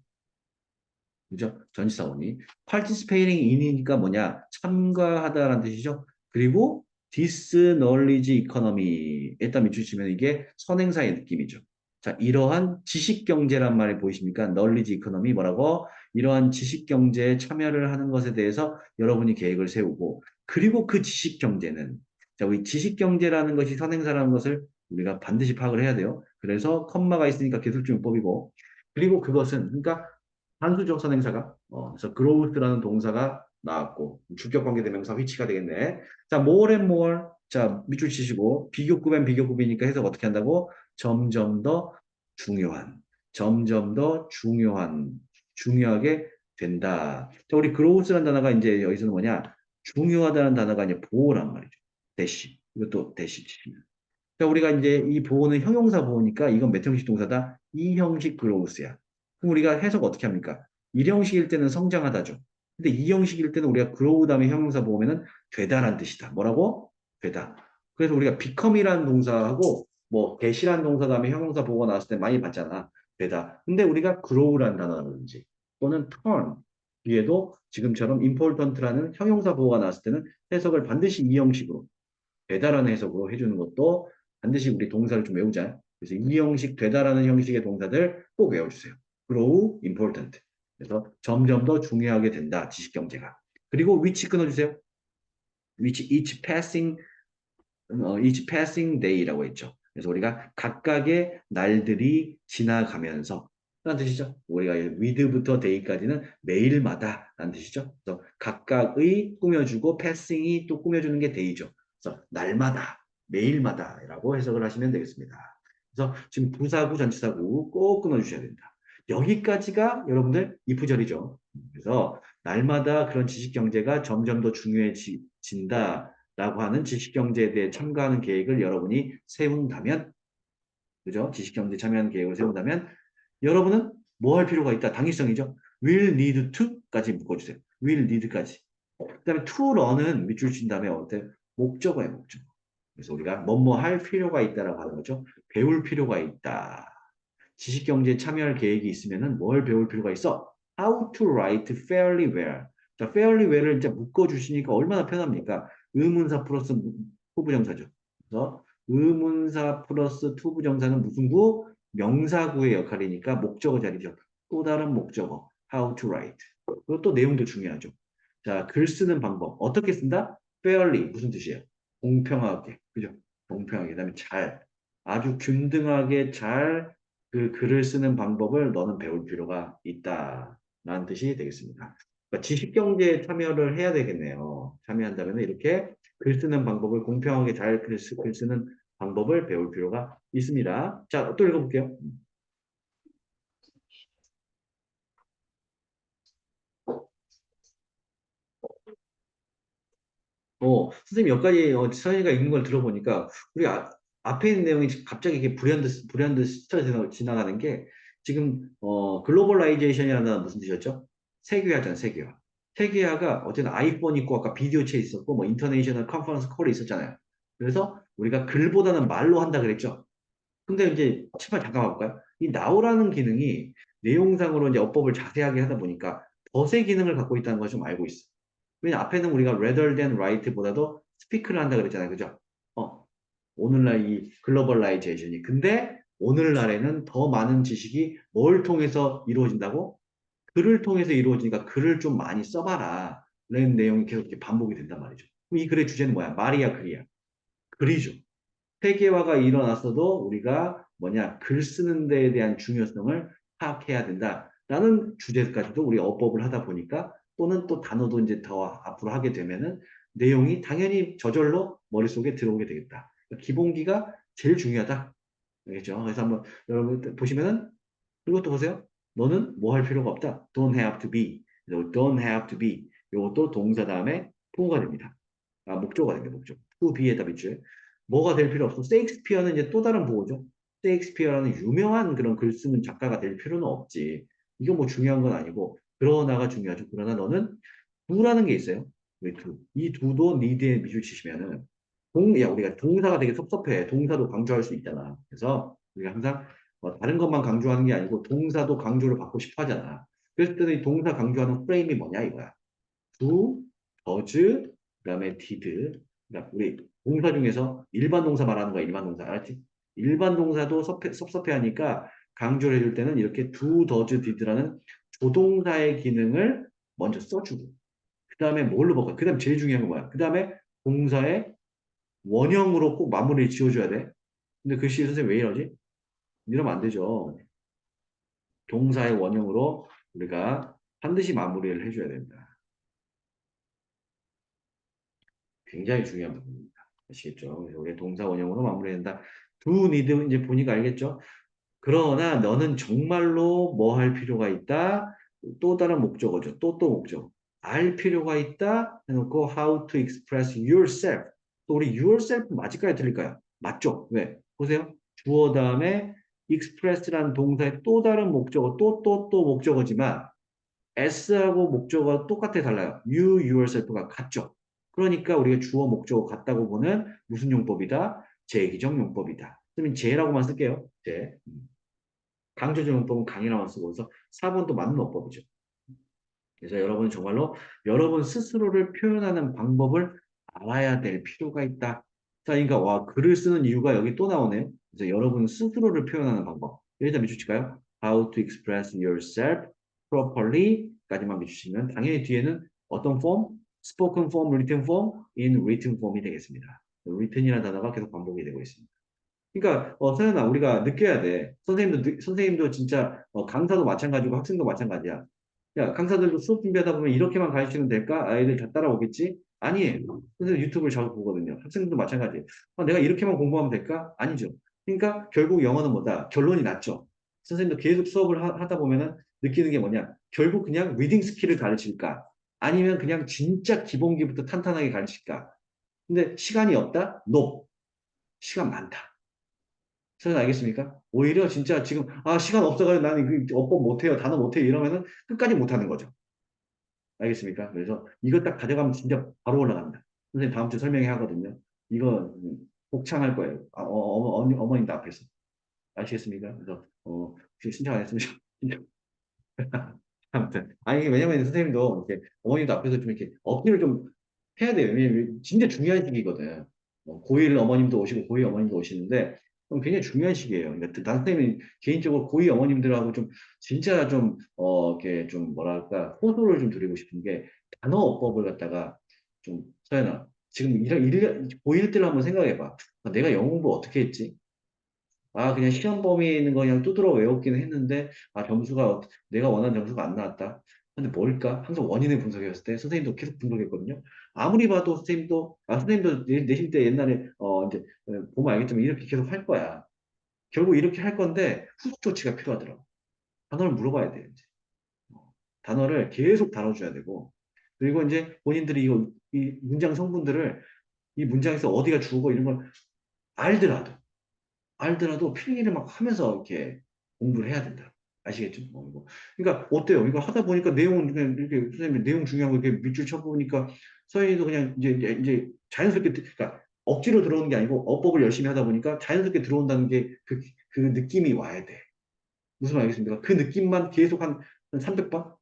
그죠? 전치사원이 participating in이니까 뭐냐? 참가하다라는 뜻이죠. 그리고 this knowledge economy에다 밑줄치면 이게 선행사의 느낌이죠. 자, 이러한 지식경제란 말이 보이십니까? knowledge economy 뭐라고? 이러한 지식경제에 참여를 하는 것에 대해서 여러분이 계획을 세우고 그리고 그 지식경제는 자, 우리 지식경제라는 것이 선행사라는 것을 우리가 반드시 파악을 해야 돼요. 그래서 컴마가 있으니까 기술주문법이고 그리고 그것은 그러니까 한수적 선행사가 그래서 growth라는 동사가 나왔고 주격 관계대명사 위치가 되겠네. 자, more and more. 자, 밑줄 치시고 비교급엔 비교급이니까 해석 어떻게 한다고? 점점 더 중요한. 점점 더 중요하게 된다. 자, 우리 growth라는 단어가 이제 여기서는 뭐냐? 중요하다는 단어가 이제 보호란 말이죠. 대시. 이것도 대시 치시면. 자, 우리가 이제 이 보호는 형용사 보호니까 이건 몇 형식 동사다? 이 형식 growth야. 그럼 우리가 해석 어떻게 합니까? 1형식일 때는 성장하다죠. 근데 2형식일 때는 우리가 grow 다음에 형용사 보면은 되다란 뜻이다. 뭐라고? 되다. 그래서 우리가 become이라는 동사하고 뭐 get이라는 동사 다음에 형용사 보호가 나왔을 때 많이 봤잖아. 되다. 근데 우리가 grow라는 단어라든지 또는 turn 뒤에도 지금처럼 important라는 형용사 보호가 나왔을 때는 해석을 반드시 이 형식으로 되다라는 해석으로 해주는 것도 반드시 우리 동사를 좀 외우자. 그래서 이 형식, 되다라는 형식의 동사들 꼭 외워주세요. grow, important. 그래서 점점 더 중요하게 된다, 지식경제가. 그리고 which 끊어주세요. each passing day라고 했죠. 그래서 우리가 각각의 날들이 지나가면서 라는 뜻이죠. 우리가 with부터 day까지는 매일마다 라는 뜻이죠. 그래서 각각의 꾸며주고 passing이 또 꾸며주는 게 day죠. 그래서 날마다, 매일마다라고 해석을 하시면 되겠습니다. 그래서 지금 부사구, 전치사구 꼭 끊어주셔야 된다. 여기까지가 여러분들 if절이죠. 그래서 날마다 그런 지식경제가 점점 더 중요해진다. 라고 하는 지식경제에 대해 참가하는 계획을 여러분이 세운다면, 그죠? 지식경제 참여하는 계획을 세운다면, 여러분은 뭐 할 필요가 있다? 당위성이죠. will need to까지 묶어주세요. will need까지. 그 다음에 to run은 밑줄 친 다음에 어때? 목적어예요, 목적어. 그래서 우리가 뭐뭐 할 필요가 있다라고 하는 거죠. 배울 필요가 있다. 지식경제에 참여할 계획이 있으면은 뭘 배울 필요가 있어? How to write fairly well. 자, fairly well을 이제 묶어주시니까 얼마나 편합니까? 의문사 플러스 후부정사죠. 그래서 의문사 플러스 투부정사는 무슨 구? 명사구의 역할이니까 목적어 자리죠. 또 다른 목적어. How to write. 그리고 또 내용도 중요하죠. 자, 글 쓰는 방법. 어떻게 쓴다? fairly. 무슨 뜻이에요? 공평하게. 그죠? 공평하게. 그 다음에 잘. 아주 균등하게 잘 그 글을 쓰는 방법을 너는 배울 필요가 있다라는 뜻이 되겠습니다. 그러니까 지식경제에 참여를 해야 되겠네요. 참여한다면 이렇게 글 쓰는 방법을 공평하게 잘 글 쓰는 방법을 배울 필요가 있습니다. 자, 또 읽어볼게요. 선생님 여기까지 서현이가 읽는 걸 들어보니까 우리 앞에 있는 내용이 갑자기 이렇게 불현듯 스쳐 지나가는 게 지금 글로벌라이제이션이라는 단어 무슨 뜻이었죠? 세계화잖아요, 세계화. 세계화가 어쨌든 아이폰 있고 아까 비디오 채 있었고 뭐 인터내셔널 컨퍼런스 콜이 있었잖아요. 그래서 우리가 글보다는 말로 한다 그랬죠. 근데 이제 제발 잠깐 봐볼까요? 이 now라는 기능이 내용상으로 이제 어법을 자세하게 하다 보니까 덫의 기능을 갖고 있다는 걸 좀 알고 있어. 왜냐 앞에는 우리가 rather than write보다도 speak를 한다 그랬잖아요. 그죠? 어, 오늘날 이 글로벌라이제이션이. 근데 오늘날에는 더 많은 지식이 뭘 통해서 이루어진다고? 글을 통해서 이루어지니까 글을 좀 많이 써봐라. 라는 내용이 계속 이렇게 반복이 된단 말이죠. 그럼 이 글의 주제는 뭐야? 말이야, 글이야. 글이죠. 세계화가 일어났어도 우리가 뭐냐, 글 쓰는 데에 대한 중요성을 파악해야 된다라는 주제까지도 우리 어법을 하다 보니까 또는 또 단어도 이제 더 앞으로 하게 되면은 내용이 당연히 저절로 머릿속에 들어오게 되겠다. 그러니까 기본기가 제일 중요하다. 알겠죠? 그래서 한번 여러분 보시면은 이것도 보세요. 너는 뭐 할 필요가 없다. Don't have to be. Don't have to be. 이것도 동사 다음에 보호가 됩니다. 목조가 됩니다. 목조. to be에다 밑줄. 뭐가 될 필요 없어. 세익스피어는 이제 또 다른 보호죠. 셰익스피어라는 유명한 그런 글 쓰는 작가가 될 필요는 없지. 이거 뭐 중요한 건 아니고, 그러나가 중요하죠. 그러나 너는 두라는 게 있어요. 왜 두? 이 두도 니드에 밑줄 치시면은, 야, 우리가 동사가 되게 섭섭해. 동사도 강조할 수 있잖아. 그래서 우리가 항상 다른 것만 강조하는 게 아니고, 동사도 강조를 받고 싶어 하잖아. 그랬을 때는 이 동사 강조하는 프레임이 뭐냐 이거야. do, does, 그다음에 did. 그러니까 우리 동사 중에서 일반 동사 말하는 거야. 일반 동사. 알았지? 일반 동사도 섭섭해하니까 강조를 해줄 때는 이렇게 do, does, did라는 조동사의 기능을 먼저 써주고 그 다음에 뭘로 바꿔? 그 다음에 제일 중요한 건 뭐야? 그 다음에 동사의 원형으로 꼭 마무리를 지어줘야 돼. 근데 글씨 선생님 왜 이러지? 이러면 안 되죠. 동사의 원형으로 우리가 반드시 마무리를 해줘야 된다. 굉장히 중요한 부분입니다. 아시겠죠? 그래서 우리 동사 원형으로 마무리된다. do, need 이제 보니까 알겠죠? 그러나 너는 정말로 뭐 할 필요가 있다? 또 다른 목적어죠. 또 목적. 알 필요가 있다? 해놓고 how to express yourself. 또 우리 yourself 맞을까요? 틀릴까요? 맞죠? 왜? 보세요. 주어 다음에 express라는 동사의 또 다른 목적어, 또 목적어지만 s하고 목적어가 똑같아 달라요. you, yourself가 같죠. 그러니까 우리가 주어 목적어 같다고 보는 무슨 용법이다? 제기적 용법이다. 그러면 제라고만 쓸게요. 제. 강조적 용법은 강이라고 쓰고 그래서 4번도 맞는 어법이죠. 그래서 여러분은 정말로 여러분 스스로를 표현하는 방법을 알아야 될 필요가 있다. 자, 그러니까 와 글을 쓰는 이유가 여기 또 나오네요. 그래서 여러분 스스로를 표현하는 방법. 여기다 밑줄칠까요? How to express yourself properly까지만 밑주시면 당연히 뒤에는 어떤 폼? spoken form, written form, in written form이 되겠습니다. written이라는 단어가 계속 반복이 되고 있습니다. 그러니까 서연아 우리가 느껴야 돼. 선생님도 진짜 강사도 마찬가지고 학생도 마찬가지야. 야 강사들도 수업 준비하다 보면 이렇게만 가르치면 될까? 아이들 다 따라오겠지? 아니에요. 선생님 유튜브를 자주 보거든요. 학생들도 마찬가지예요. 내가 이렇게만 공부하면 될까? 아니죠. 그러니까 결국 영어는 뭐다? 결론이 났죠. 선생님도 계속 수업을 하다 보면은 느끼는 게 뭐냐? 결국 그냥 리딩 스킬을 가르칠까? 아니면 그냥 진짜 기본기부터 탄탄하게 가르칠까? 근데 시간이 없다? No. 시간 많다. 선생님 알겠습니까? 오히려 진짜 지금 시간 없어가지고 나는 그 어법 못해요 단어 못해요 이러면은 끝까지 못하는 거죠. 알겠습니까? 그래서 이거 딱 가져가면 진짜 바로 올라갑니다. 선생님 다음 주 설명회 하거든요. 이거 복창할 거예요. 어머님도 앞에서 아시겠습니까? 그래서 신청 안 했으면 아무튼 아니 왜냐면 선생님도 이렇게 어머님도 앞에서 좀 이렇게 어필을 좀 해야 돼요. 왜냐면 진짜 중요한 시기거든. 고1 어머님도 오시고 고2 어머님도 오시는데 굉장히 중요한 시기예요. 그러니까 난 선생님이 개인적으로 고2 어머님들하고 좀 진짜 좀 이렇게 좀 뭐랄까 호소를 좀 드리고 싶은 게 단어 어법을 갖다가 좀 서연아 지금 고1 때를 한번 생각해봐. 내가 영어 공부 어떻게 했지? 그냥 시험 범위에 있는 거 그냥 두드러 외웠기는 했는데, 점수가, 내가 원하는 점수가 안 나왔다. 근데 뭘까? 항상 원인을 분석했을 때, 선생님도 계속 분석했거든요. 아무리 봐도 선생님도 내실 때 옛날에, 이제, 보면 알겠지만 이렇게 계속 할 거야. 결국 이렇게 할 건데, 후속 조치가 필요하더라고. 단어를 물어봐야 돼요, 이제. 단어를 계속 다뤄줘야 되고, 그리고 이제 본인들이 이 문장 성분들을 이 문장에서 어디가 주고 이런 걸 알더라도 필기를 막 하면서 이렇게 공부를 해야 된다. 아시겠죠? 이거. 그러니까 어때요? 이거 하다 보니까 내용은 그냥 이렇게 선생님이 내용 중요한 거 이렇게 밑줄 쳐보니까 서현이도 그냥 이제 자연스럽게 그러니까 억지로 들어오는 게 아니고 어법을 열심히 하다 보니까 자연스럽게 들어온다는 게 그 느낌이 와야 돼. 무슨 말이겠습니까? 그 느낌만 계속 한 300번?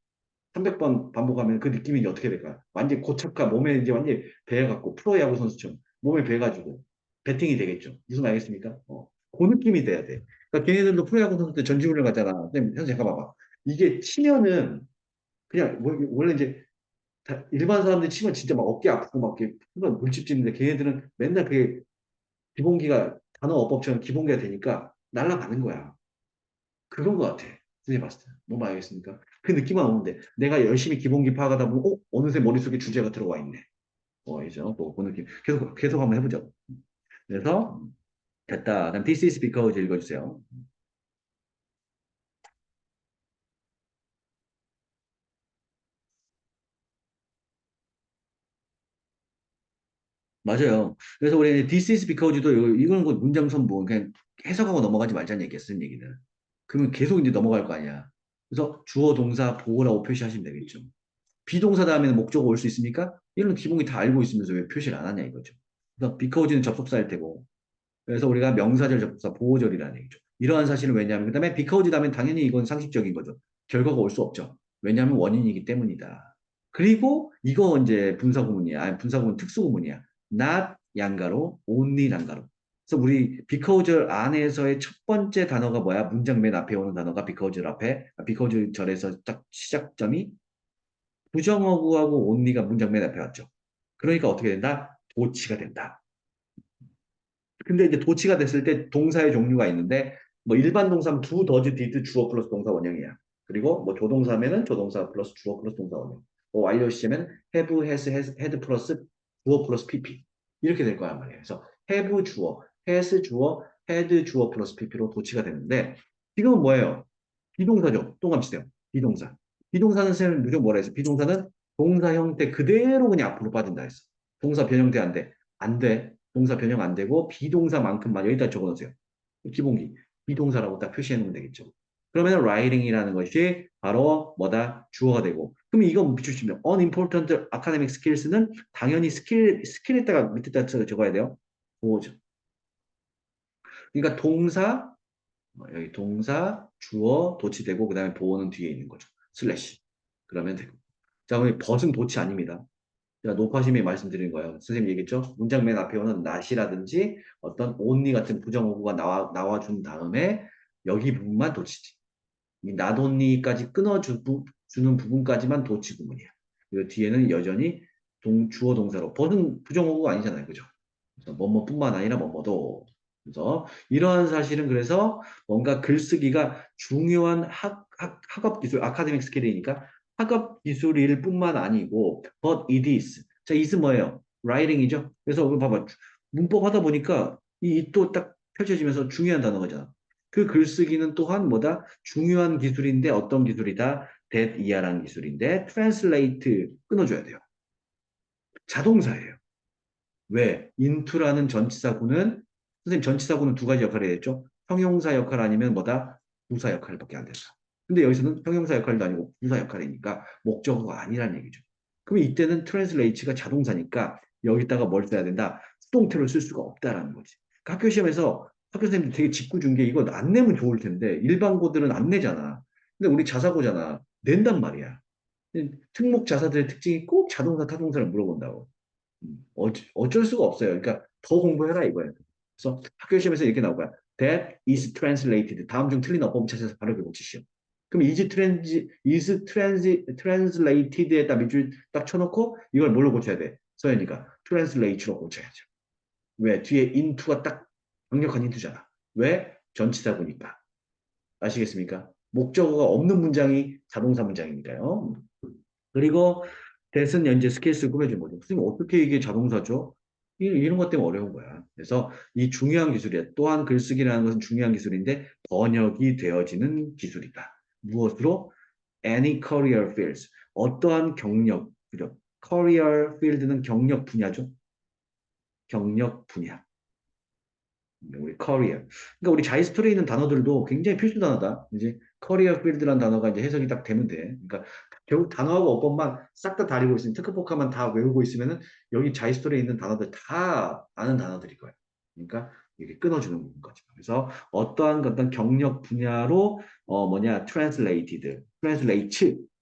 300번 반복하면 그 느낌이 이제 어떻게 될까요? 완전 고착화, 몸에 이제 완전 배해갖고, 프로야구 선수처럼 몸에 배가지고, 배팅이 되겠죠. 무슨 말이겠습니까? 그 느낌이 돼야 돼. 그러니까 걔네들도 프로야구 선수 때 전지훈련 가잖아. 선생님, 현재 잠깐 봐봐. 이게 치면은, 그냥, 원래 이제, 일반 사람들이 치면 진짜 막 어깨 아프고 막 이렇게 물집 찌는데 걔네들은 맨날 그게 기본기가, 단어 어법처럼 기본기가 되니까 날아가는 거야. 그런 것 같아. 선생님 봤을 때. 너무 알겠습니까? 그 느낌만 오는데, 내가 열심히 기본기 파악하다 보면, 어느새 머릿속에 주제가 들어와 있네. 이죠. 그 느낌. 계속 한번 해보죠. 그래서, 됐다. 그다음, this is because 읽어주세요. 맞아요. 그래서 우리 this is because도 이거는 그 문장 선부 그냥 해석하고 넘어가지 말자는 얘기야, 쓴 얘기는. 그러면 계속 이제 넘어갈 거 아니야. 그래서 주어, 동사, 보어라고 표시하시면 되겠죠. 비동사 다음에는 목적어 올 수 있습니까? 이런 기본이 다 알고 있으면서 왜 표시를 안 하냐 이거죠. 그래서 because는 접속사일 테고, 그래서 우리가 명사절 접속사 보호절이라는 얘기죠. 이러한 사실은 왜냐하면 그다음에 because 다음에 당연히 이건 상식적인 거죠. 결과가 올 수 없죠. 왜냐하면 원인이기 때문이다. 그리고 이거 이제 분사구문이야. 아니 분사구문 특수구문이야. not 양가로, only 난가로. 그래서 우리 because 안에서의 첫 번째 단어가 뭐야? 문장 맨 앞에 오는 단어가 because 앞에 because 절에서 딱 시작점이 부정어구하고 only가 문장 맨 앞에 왔죠. 그러니까 어떻게 된다? 도치가 된다. 근데 이제 도치가 됐을 때 동사의 종류가 있는데 뭐 일반 동사면 do, does, did 주어 플러스 동사 원형이야. 그리고 뭐 조동사면은 조동사 플러스 주어 플러스 동사 원형. 뭐 완료 시제면 have, has, had 플러스 주어 플러스 pp 이렇게 될 거란 말이에요. 그래서 have 주어, has 주어, had 주어 플러스 pp로 도치가 되는데 지금은 뭐예요? 비동사죠. 똥감치세요. 비동사. 비동사는 쌤은 무조건 뭐라 했어? 비동사는 동사 형태 그대로 그냥 앞으로 빠진다 했어. 동사 변형돼 안 돼? 안 돼. 동사 변형 안 되고 비동사만큼만 여기다 적어놓으세요. 기본기. 비동사라고 딱 표시해 놓으면 되겠죠. 그러면 writing이라는 것이 바로 뭐다? 주어가 되고. 그럼 이거 비추시면 unimportant academic skills는 당연히 스킬에다가 밑에다 적어야 돼요. 보호죠. 그러니까 동사 여기 동사, 주어, 도치되고 그 다음에 보어는 뒤에 있는 거죠. 슬래시. 그러면 되고. 자, 그럼 벗은 도치 아닙니다. 제가 녹화심에 말씀드린 거예요. 선생님 얘기했죠? 문장 맨 앞에 오는 not이라든지 어떤 only 같은 부정어구가 나와준 다음에 여기 부분만 도치지. 이 not only까지 끊어주는 부분까지만 도치 구문이야. 그리고 뒤에는 여전히 주어 동사로. 벗은 부정어구가 아니잖아요. 그죠? 그래서 뭐뭐뿐만 아니라 뭐뭐도. 그래서 이러한 사실은 그래서 뭔가 글쓰기가 중요한 학업 기술, 아카데믹 스킬이니까 학업 기술일 뿐만 아니고 but it is. 자, it은 뭐예요? writing이죠. 그래서 우리 봐봐. 문법 하다 보니까 이 또 딱 펼쳐지면서 중요한 단어가잖아. 그 글쓰기는 또한 뭐다? 중요한 기술인데 어떤 기술이다? that 이하라는 기술인데 translate 끊어줘야 돼요. 자동사예요. 왜? into라는 전치사구는 선생님 전치사구는 두 가지 역할을 했죠. 형용사 역할 아니면 뭐다? 부사 역할밖에 안 된다. 근데 여기서는 형용사 역할도 아니고 부사 역할이니까 목적어가 아니라는 얘기죠. 그럼 이때는 translate가 자동사니까 여기다가 뭘 써야 된다? 수동태를 쓸 수가 없다라는 거지. 그러니까 학교 시험에서 학교 선생님들 되게 짓궂은 게 이거 안 내면 좋을 텐데 일반고들은 안 내잖아. 근데 우리 자사고잖아. 낸단 말이야. 특목 자사들의 특징이 꼭 자동사, 타동사를 물어본다고. 어쩔 수가 없어요. 그러니까 더 공부해라 이거예요. 그래서 학교 시험에서 이렇게 나올 거야. That is translated. 다음 중 틀린 어법 찾아서 바로 고치시오. 그럼 translated에다 밑줄 딱 쳐놓고 이걸 뭘로 고쳐야 돼? 서연이가 translate로 고쳐야죠. 왜? 뒤에 into가 딱 강력한 into잖아. 왜? 전치사구니까. 아시겠습니까? 목적어가 없는 문장이 자동사 문장이니까요. 그리고 대선 연재 스케일스 꾸며준 거죠. 선생님 어떻게 이게 자동사죠? 이런 것 때문에 어려운 거야. 그래서 이 중요한 기술이야. 또한 글쓰기라는 것은 중요한 기술인데 번역이 되어지는 기술이다. 무엇으로? Any career fields. 어떠한 경력, 그죠? career field는 경력 분야죠. 경력 분야. 우리 커리어. 그러니까 우리 자이스토리에 있는 단어들도 굉장히 필수 단어다. 이제 커리어 필드라는 단어가 이제 해석이 딱 되면 돼. 그러니까 결국 단어하고 어법만 싹 다 다리고 있으면 특허포카만 다 외우고 있으면은 여기 자이스토리에 있는 단어들 다 아는 단어들일 거야. 그러니까 이게 끊어주는 거죠. 그래서 어떠한 경력 분야로 뭐냐 translate,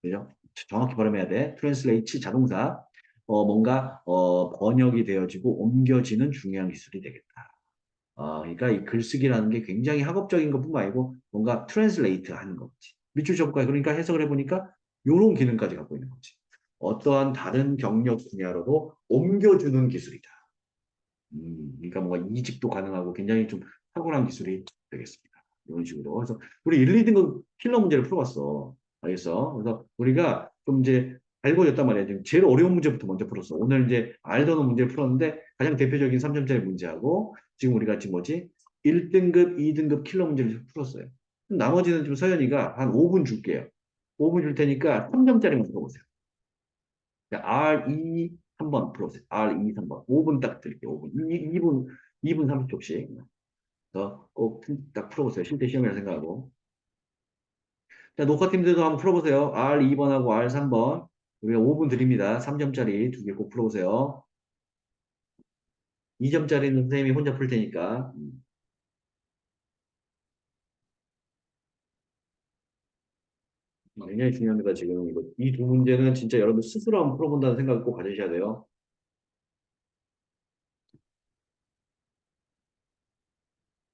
그죠? 정확히 발음해야 돼. translate 자동사 뭔가 번역이 되어지고 옮겨지는 중요한 기술이 되겠다. 그러니까 이 글쓰기라는 게 굉장히 학업적인 것뿐만 아니고 뭔가 트랜슬레이트 하는 거지. 밑줄 접근 그러니까 해석을 해보니까 이런 기능까지 갖고 있는 거지. 어떠한 다른 경력 분야로도 옮겨주는 기술이다. 그러니까 뭔가 이직도 가능하고 굉장히 좀 탁월한 기술이 되겠습니다. 이런 식으로. 그래서 우리 1, 2등급 킬러 문제를 풀어봤어. 알겠어? 그래서 우리가 좀 이제 알고졌단 말이야. 지금 제일 어려운 문제부터 먼저 풀었어. 오늘 이제 알던 문제를 풀었는데 가장 대표적인 3점짜리 문제하고 지금 우리가 지금 뭐지? 1등급, 2등급 킬러 문제를 풀었어요. 나머지는 지금 서연이가 한 5분 줄게요. 5분 줄 테니까 3점짜리만 풀어보세요. R, E 한번 풀어보세요. R2, 3번. 5분 딱 드릴게요. 5분. 2분, 2분 30초씩. 그래서 꼭 딱 풀어보세요. 실제 시험이라 생각하고. 자, 녹화팀들도 한번 풀어보세요. R2번하고 R3번. 우리가 5분 드립니다. 3점짜리 두 개 꼭 풀어보세요. 2점짜리는 선생님이 혼자 풀 테니까. 굉장히 중요합니다. 지금 이거 이 두 문제는 진짜 여러분 스스로 한번 풀어본다는 생각을 꼭 가지셔야 돼요.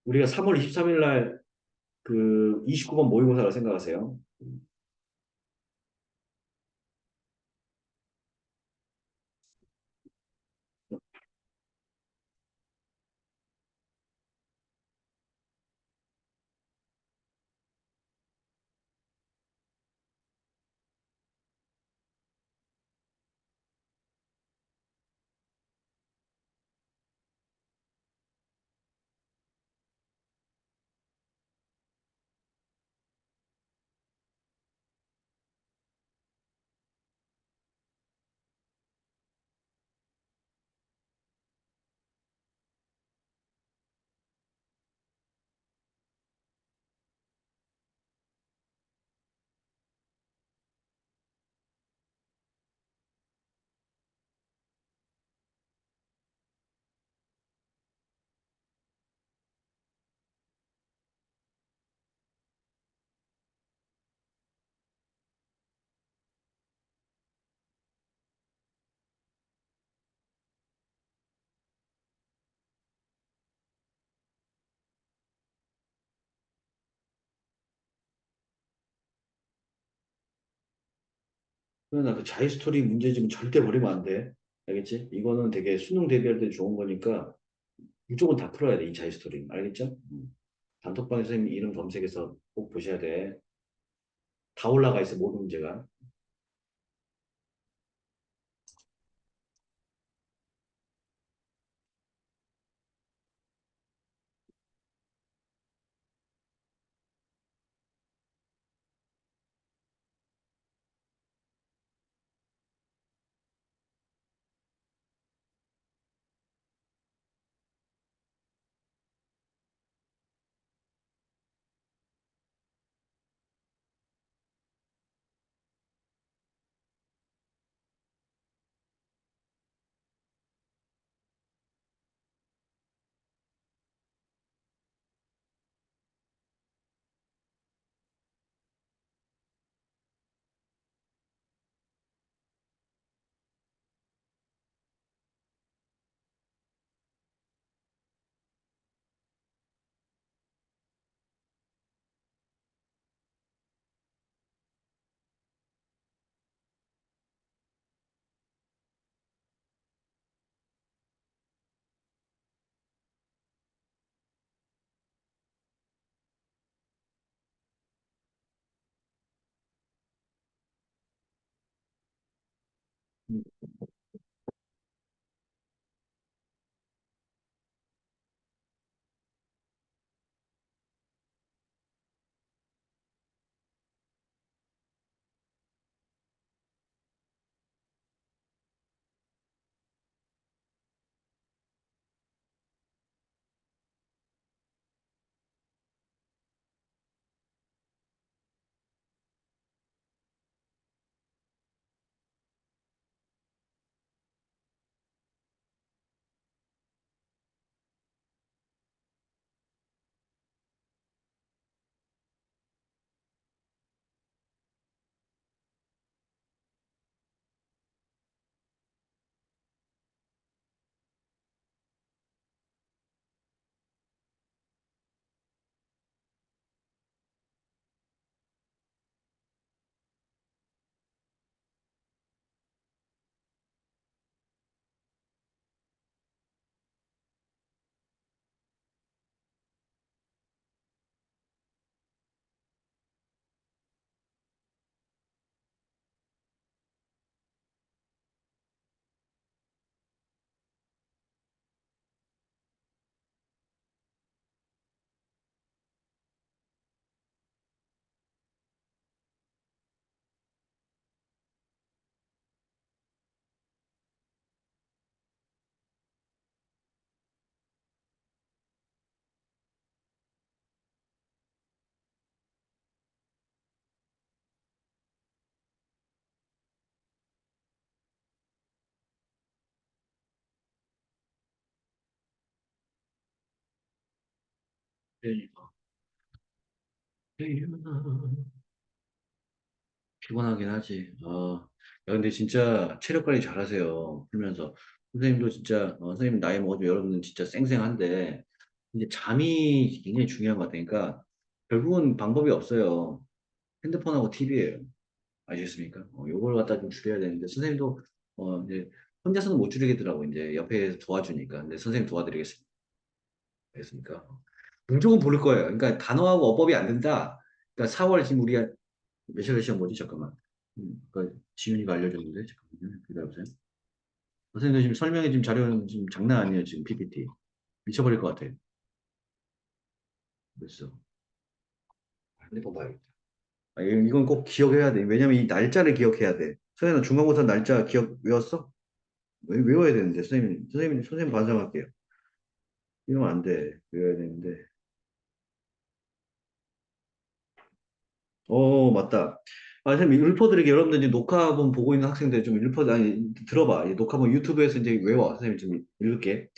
우리가 3월 23일 날 그 29번 모의고사를 생각하세요. 그러나 그 자유스토리 문제집은 절대 버리면 안 돼. 알겠지? 이거는 되게 수능 대비할 때 좋은 거니까 무조건 다 풀어야 돼. 이 자유스토리. 알겠죠? 단톡방 선생님 이름 검색해서 꼭 보셔야 돼. 다 올라가 있어, 모든 문제가. 그러니까. 피곤하긴 하지. 야, 근데 진짜 체력 관리 잘하세요. 풀면서. 선생님도 진짜, 선생님 나이 먹어도 여러분은 진짜 쌩쌩한데, 이제 잠이 굉장히 중요한 것 같으니까, 결국은 방법이 없어요. 핸드폰하고 TV예요. 아시겠습니까? 요걸 갖다 좀 줄여야 되는데, 선생님도, 이제, 혼자서는 못 줄이겠더라고, 이제, 옆에 도와주니까. 근데 선생님 도와드리겠습니다. 알겠습니까? 무조건 부를 거예요. 그러니까 단어하고 어법이 안 된다. 그러니까 4월 지금 우리가 몇월 시험 뭐지? 잠깐만. 그러니까 지윤이가 알려줬는데, 잠깐만요. 기다려보세요. 선생님도 지금 설명해 지금 자료는 지금 장난 아니에요. 지금 PPT. 미쳐버릴 것 같아요. 그랬어. 핸드폰 봐야겠다. 이건 꼭 기억해야 돼. 왜냐면 이 날짜를 기억해야 돼. 선생님 중간고사 날짜 기억 외웠어? 외워야 되는데 선생님 반성할게요. 이러면 안 돼. 외워야 되는데. 맞다. 선생님 읊어드리게 여러분들 이제 녹화본 보고 있는 학생들 좀 아니 들어봐. 이 녹화본 유튜브에서 이제 외워. 선생님 좀 읽을게.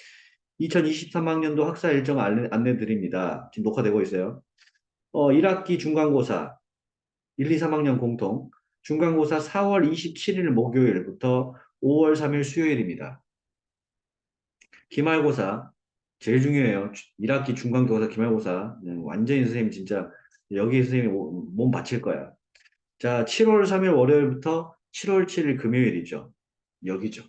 2023학년도 학사 일정 안내 드립니다. 지금 녹화되고 있어요. 1학기 중간고사 1, 2, 3학년 공통 중간고사 4월 27일 목요일부터 5월 3일 수요일입니다. 기말고사 제일 중요해요. 1학기 중간고사 기말고사 완전히 선생님 진짜 여기 선생님 몸 바칠 거야. 자, 7월 3일 월요일부터 7월 7일 금요일이죠. 여기죠.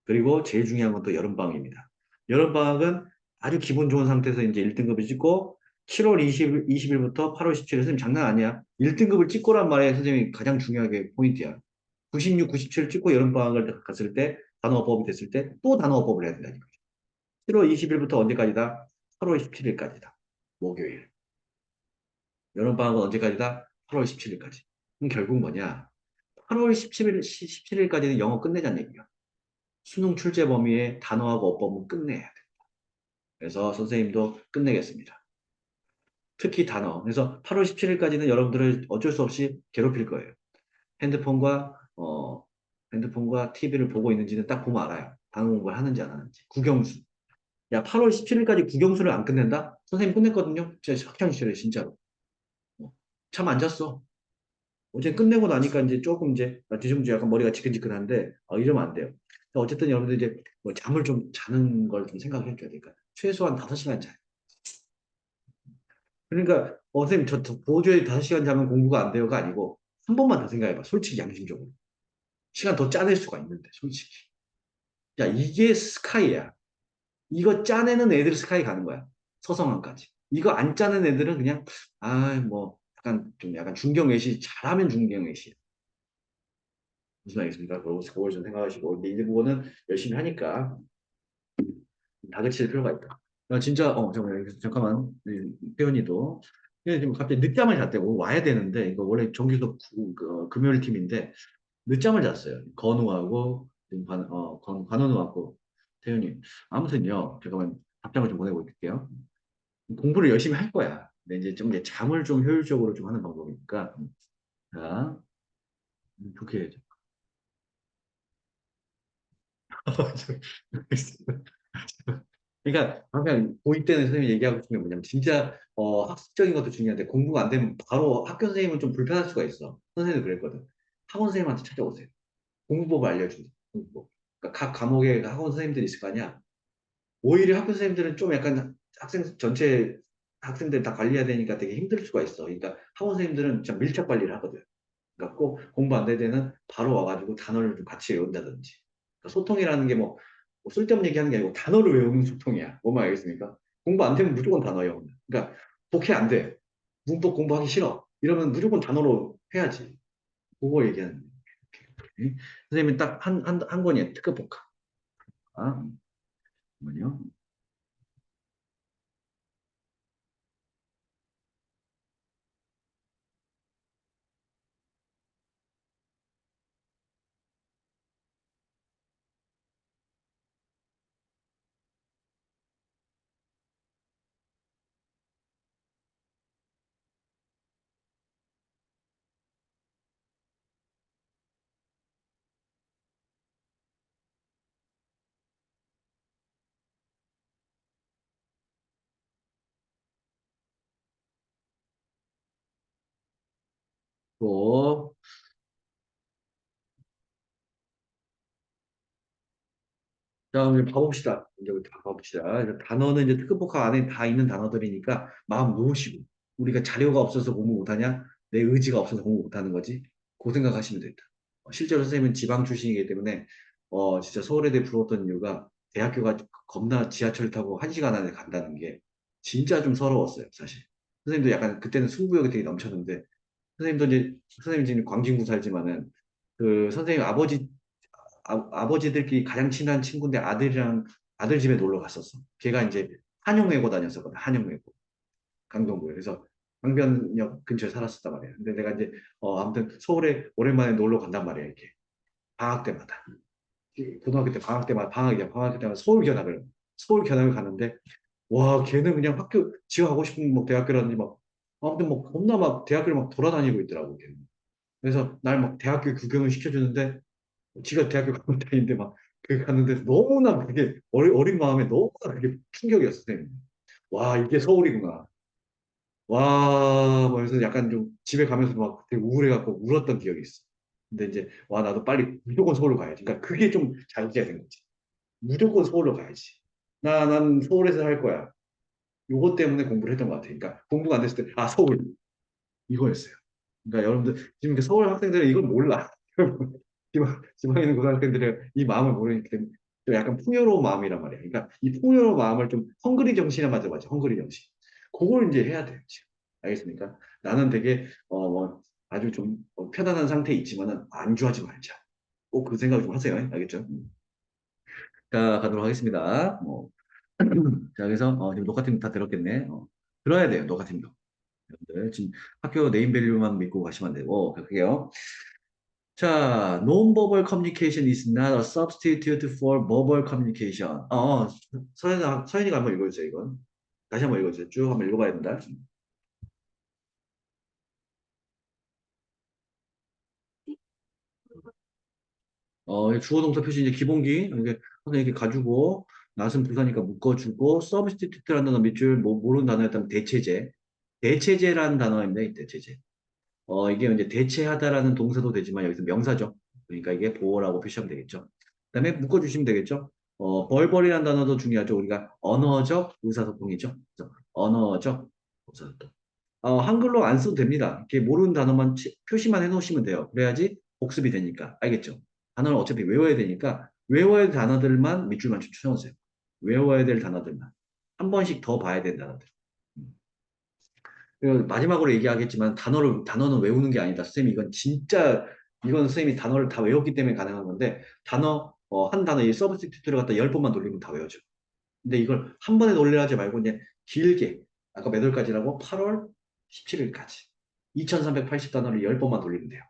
그리고 제일 중요한 건 또 여름방학입니다. 여름방학은 아주 기분 좋은 상태에서 이제 1등급을 찍고 7월 20일부터 8월 17일 선생님 장난 아니야. 1등급을 찍고란 말에 선생님이 가장 중요하게 포인트야. 96, 97 찍고 여름방학을 갔을 때 단어법이 됐을 때 또 단어법을 해야 된다니까. 7월 20일부터 언제까지다? 8월 17일까지다. 목요일. 여름방학은 언제까지다? 8월 17일까지. 그럼 결국 뭐냐? 8월 17일까지는 영어 끝내자는 얘기야. 수능 출제 범위의 단어하고 어법은 끝내야 돼. 그래서 선생님도 끝내겠습니다. 특히 단어. 그래서 8월 17일까지는 여러분들을 어쩔 수 없이 괴롭힐 거예요. 핸드폰과, 핸드폰과 TV를 보고 있는지는 딱 보면 알아요. 단어 공부를 하는지 안 하는지. 국영수. 야, 8월 17일까지 국영수를 안 끝낸다? 선생님 끝냈거든요? 진짜 학창시절에 진짜로. 참 안 잤어. 어제 끝내고 나니까 이제 조금 이제 뒤숭지 약간 머리가 지끈지끈한데 이러면 안 돼요. 어쨌든 여러분들 이제 뭐 잠을 좀 자는 걸 좀 생각해 줘야 되니까 최소한 5시간 자요. 그러니까 선생님 저 보조에 5시간 자면 공부가 안 돼요가 아니고 한 번만 더 생각해봐. 솔직히 양심적으로. 시간 더 짜낼 수가 있는데 솔직히. 야 이게 스카이야. 이거 짜내는 애들 스카이 가는 거야. 서성한까지. 이거 안 짜는 애들은 그냥 뭐 약간 좀 약간 중경외시 잘하면 중경외시. 무슨 말이겠습니까? 그걸 좀 생각하시고 근데 이제 그거는 열심히 하니까 다그칠 필요가 있다. 나 진짜 잠깐만 태연이도 지금 갑자기 늦잠을 잤대. 오늘 와야 되는데 이거 원래 정규석 금요일 팀인데 늦잠을 잤어요. 건우하고 지금 관원우하고 태연이 아무튼요. 잠깐만 답장을 좀 보내고 있을게요. 공부를 열심히 할 거야. 근데 이제 좀 이제 잠을 좀 효율적으로 좀 하는 방법이니까 자 좋게 해야죠. 그러니까 항상 고2 때는 선생님이 얘기하고 싶은 게 뭐냐면 진짜 학습적인 것도 중요한데 공부가 안 되면 바로 학교 선생님은 좀 불편할 수가 있어. 선생님도 그랬거든. 학원 선생님한테 찾아오세요. 공부법 알려주세요. 공부법. 그러니까 각 과목에 학원 선생님들이 있을 거 아니야. 오히려 학교 선생님들은 좀 약간 학생 전체 학생들 다 관리해야 되니까 되게 힘들 수가 있어. 그러니까 학원 선생님들은 진짜 밀착 관리를 하거든. 그러니까 꼭 공부 안 될 때는 바로 와가지고 단어를 좀 같이 외운다든지. 그러니까 소통이라는 게 뭐 쓸데없는 얘기하는 게 아니고 단어를 외우는 소통이야. 뭐만 알겠습니까? 공부 안 되면 무조건 단어예요. 그러니까 독해 안 돼. 문법 공부하기 싫어. 이러면 무조건 단어로 해야지. 그거 얘기하는 거예요. 선생님이 딱 한 권이에요. 특급 복합. 뭐요? 또, 자, 이제 봐봅시다. 이제 우리 다 봐봅시다. 이제 단어는 이제 특급복화 안에 다 있는 단어들이니까 마음 놓으시고, 우리가 자료가 없어서 공부 못하냐? 내 의지가 없어서 공부 못하는 거지? 그 생각하시면 된다. 실제로 선생님은 지방 출신이기 때문에, 진짜 서울에대해 부러웠던 이유가 대학교가 겁나 지하철 타고 1시간 안에 간다는 게 진짜 좀 서러웠어요, 사실. 선생님도 약간 그때는 승부욕이 되게 넘쳤는데, 선생님도 이제, 선생님 지금 광진구 살지만은, 그 선생님 아버지들끼리 가장 친한 친구인데 아들이랑 아들 집에 놀러 갔었어. 걔가 이제 한영외고 다녔었거든. 한영외고 강동구에. 그래서 강변역 근처에 살았었단 말이야. 근데 내가 이제 아무튼 서울에 오랜만에 놀러 간단 말이야. 이렇게 방학 때마다 고등학교 때 방학 때마다 방학 때마다 서울 견학을 가는데 와 걔는 그냥 학교 지가 가고 싶은 뭐 대학교라든지 막 아무튼 뭐 겁나 막 대학교를 막 돌아다니고 있더라고 걔는. 그래서 날 막 대학교 구경을 시켜주는데 지가 대학교 가는 타인데 막, 그 갔는데 너무나 그게 어린 마음에 너무나 그게 충격이었어, 선생님. 와, 이게 서울이구나. 와, 뭐 그래서 약간 좀 집에 가면서 막 되게 우울해갖고 울었던 기억이 있어. 근데 이제, 와, 나도 빨리 무조건 서울로 가야지. 그러니까 그게 좀 자극제가 된 거지. 무조건 서울로 가야지. 난 서울에서 할 거야. 요거 때문에 공부를 했던 것 같아. 그러니까 공부가 안 됐을 때, 아, 서울. 이거였어요. 그러니까 여러분들, 지금 서울 학생들은 이걸 몰라. 지방에 있는 고등학생들의 이 마음을 모르니까 좀 약간 풍요로운 마음이란 말이야. 그러니까 이 풍요로운 마음을 좀 헝그리 정신에 맞아봤죠. 헝그리 정신. 그걸 이제 해야 돼요. 지금. 알겠습니까? 나는 되게 뭐 아주 좀 편안한 상태에 있지만은 안주하지 말자. 꼭 그 생각을 좀 하세요. 알겠죠? 자, 가도록 하겠습니다. 자, 그래서 지금 녹화팀 다 들었겠네. 들어야 돼요. 녹화팀도. 여러분들 지금 학교 네임밸류만 믿고 가시면 안 되고 그게요. 자, non-verbal communication is not a substitute for verbal communication. 서현이가 한번 읽어주세요, 이건. 다시 한번 읽어주세요. 쭉 한번 읽어봐야 된다. 주어 동사 표시 이제 기본기. 이게 선생님 이렇게 가지고, 낫은 부사니까 묶어주고, substitute라는 단어 밑줄 뭐, 모르는 단어였다면 대체제. 대체제라는 단어입니다, 이 대체제. 이게 이제 대체하다라는 동사도 되지만 여기서 명사죠. 그러니까 이게 보어라고 표시하면 되겠죠. 그다음에 묶어주시면 되겠죠. 벌벌이라는 단어도 중요하죠. 우리가 언어적 의사소통이죠. 그래서 언어적 의사소통. 한글로 안 써도 됩니다. 이렇게 모르는 단어만 표시만 해놓으시면 돼요. 그래야지 복습이 되니까. 알겠죠? 단어를 어차피 외워야 되니까 외워야 될 단어들만 밑줄만 쳐놓으세요. 외워야 될 단어들만. 한 번씩 더 봐야 되는 단어들. 음. 그리고 마지막으로 얘기하겠지만 단어는 외우는 게 아니다. 선생님 이건 진짜 이건 선생님이 단어를 다 외웠기 때문에 가능한 건데 한 단어 이 서브스티튜트를 갖다 10번만 돌리면 다 외워져. 근데 이걸 한 번에 놀래하지 말고 이제 길게 아까 몇 월까지라고 8월 17일까지 2380단어를 10번만 돌리면 돼요.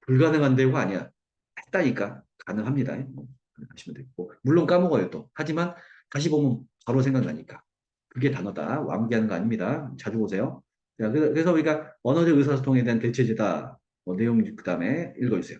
불가능한 데가 아니야. 했다니까 가능합니다. 하시면 되고 물론 까먹어요 또. 하지만 다시 보면 바로 생각나니까. 그게 단어다. 완기하는 거 아닙니다. 자주 보세요. 자, 그래서 우리가 언어적 의사소통에 대한 대체제다. 내용 그 다음에 읽어주세요.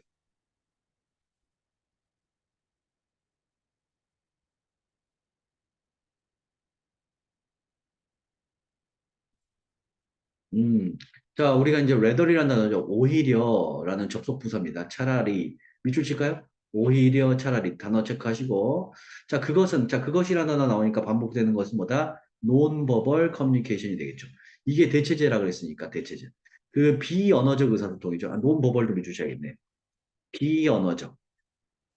자, 우리가 이제 rather이라는 단어죠. 오히려라는 접속 부사입니다. 차라리. 밑줄 칠까요? 오히려 차라리 단어 체크하시고. 자, 그것이라는 단어 나오니까 반복되는 것은 뭐다? non-verbal communication이 되겠죠. 이게 대체제라 그랬으니까, 대체제. 그 비언어적 의사소통이죠. non-verbal도 밑주셔야겠네. 비언어적.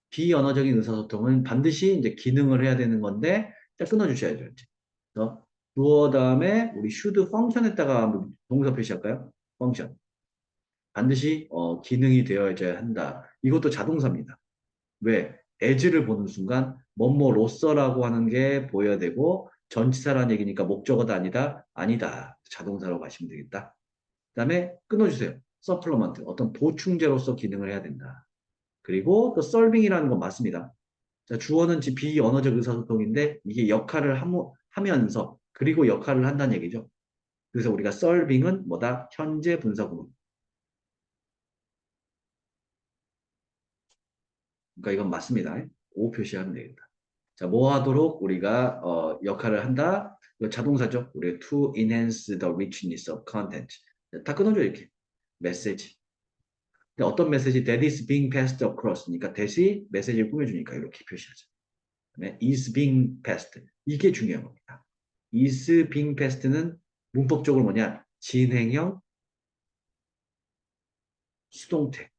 비언어적인 의사소통은 반드시 이제 기능을 해야 되는 건데, 자, 끊어주셔야죠. 이제. 그래서 주어 다음에 우리 should 펑션에다가 한번 동사 표시할까요? 펑션. 반드시 기능이 되어야 한다. 이것도 자동사입니다. 왜? as를 보는 순간 뭐뭐로서라고 하는 게 보여야 되고 전치사라는 얘기니까 목적어도 아니다. 아니다. 자동사로 가시면 되겠다. 그다음에 끊어주세요. supplement 어떤 보충제로서 기능을 해야 된다. 그리고 또 serving이라는 건 맞습니다. 자, 주어는 비언어적 의사소통인데 이게 역할을 하면서 그리고 역할을 한다는 얘기죠. 그래서 우리가 serving은 뭐다? 현재 분사구문. 그러니까 이건 맞습니다. O 표시하면 되겠다. 자, 뭐 하도록 우리가 역할을 한다? 이거 자동사죠. 우리 to enhance the richness of content. 다 끊어줘 이렇게. 메시지. 근데 어떤 메시지? That is being passed across. 그러니까 that이 메시지를 꾸며주니까 이렇게 표시하죠. 그다음에 is being passed. 이게 중요한 겁니다. is being passed는 문법적으로 뭐냐? 진행형 수동태.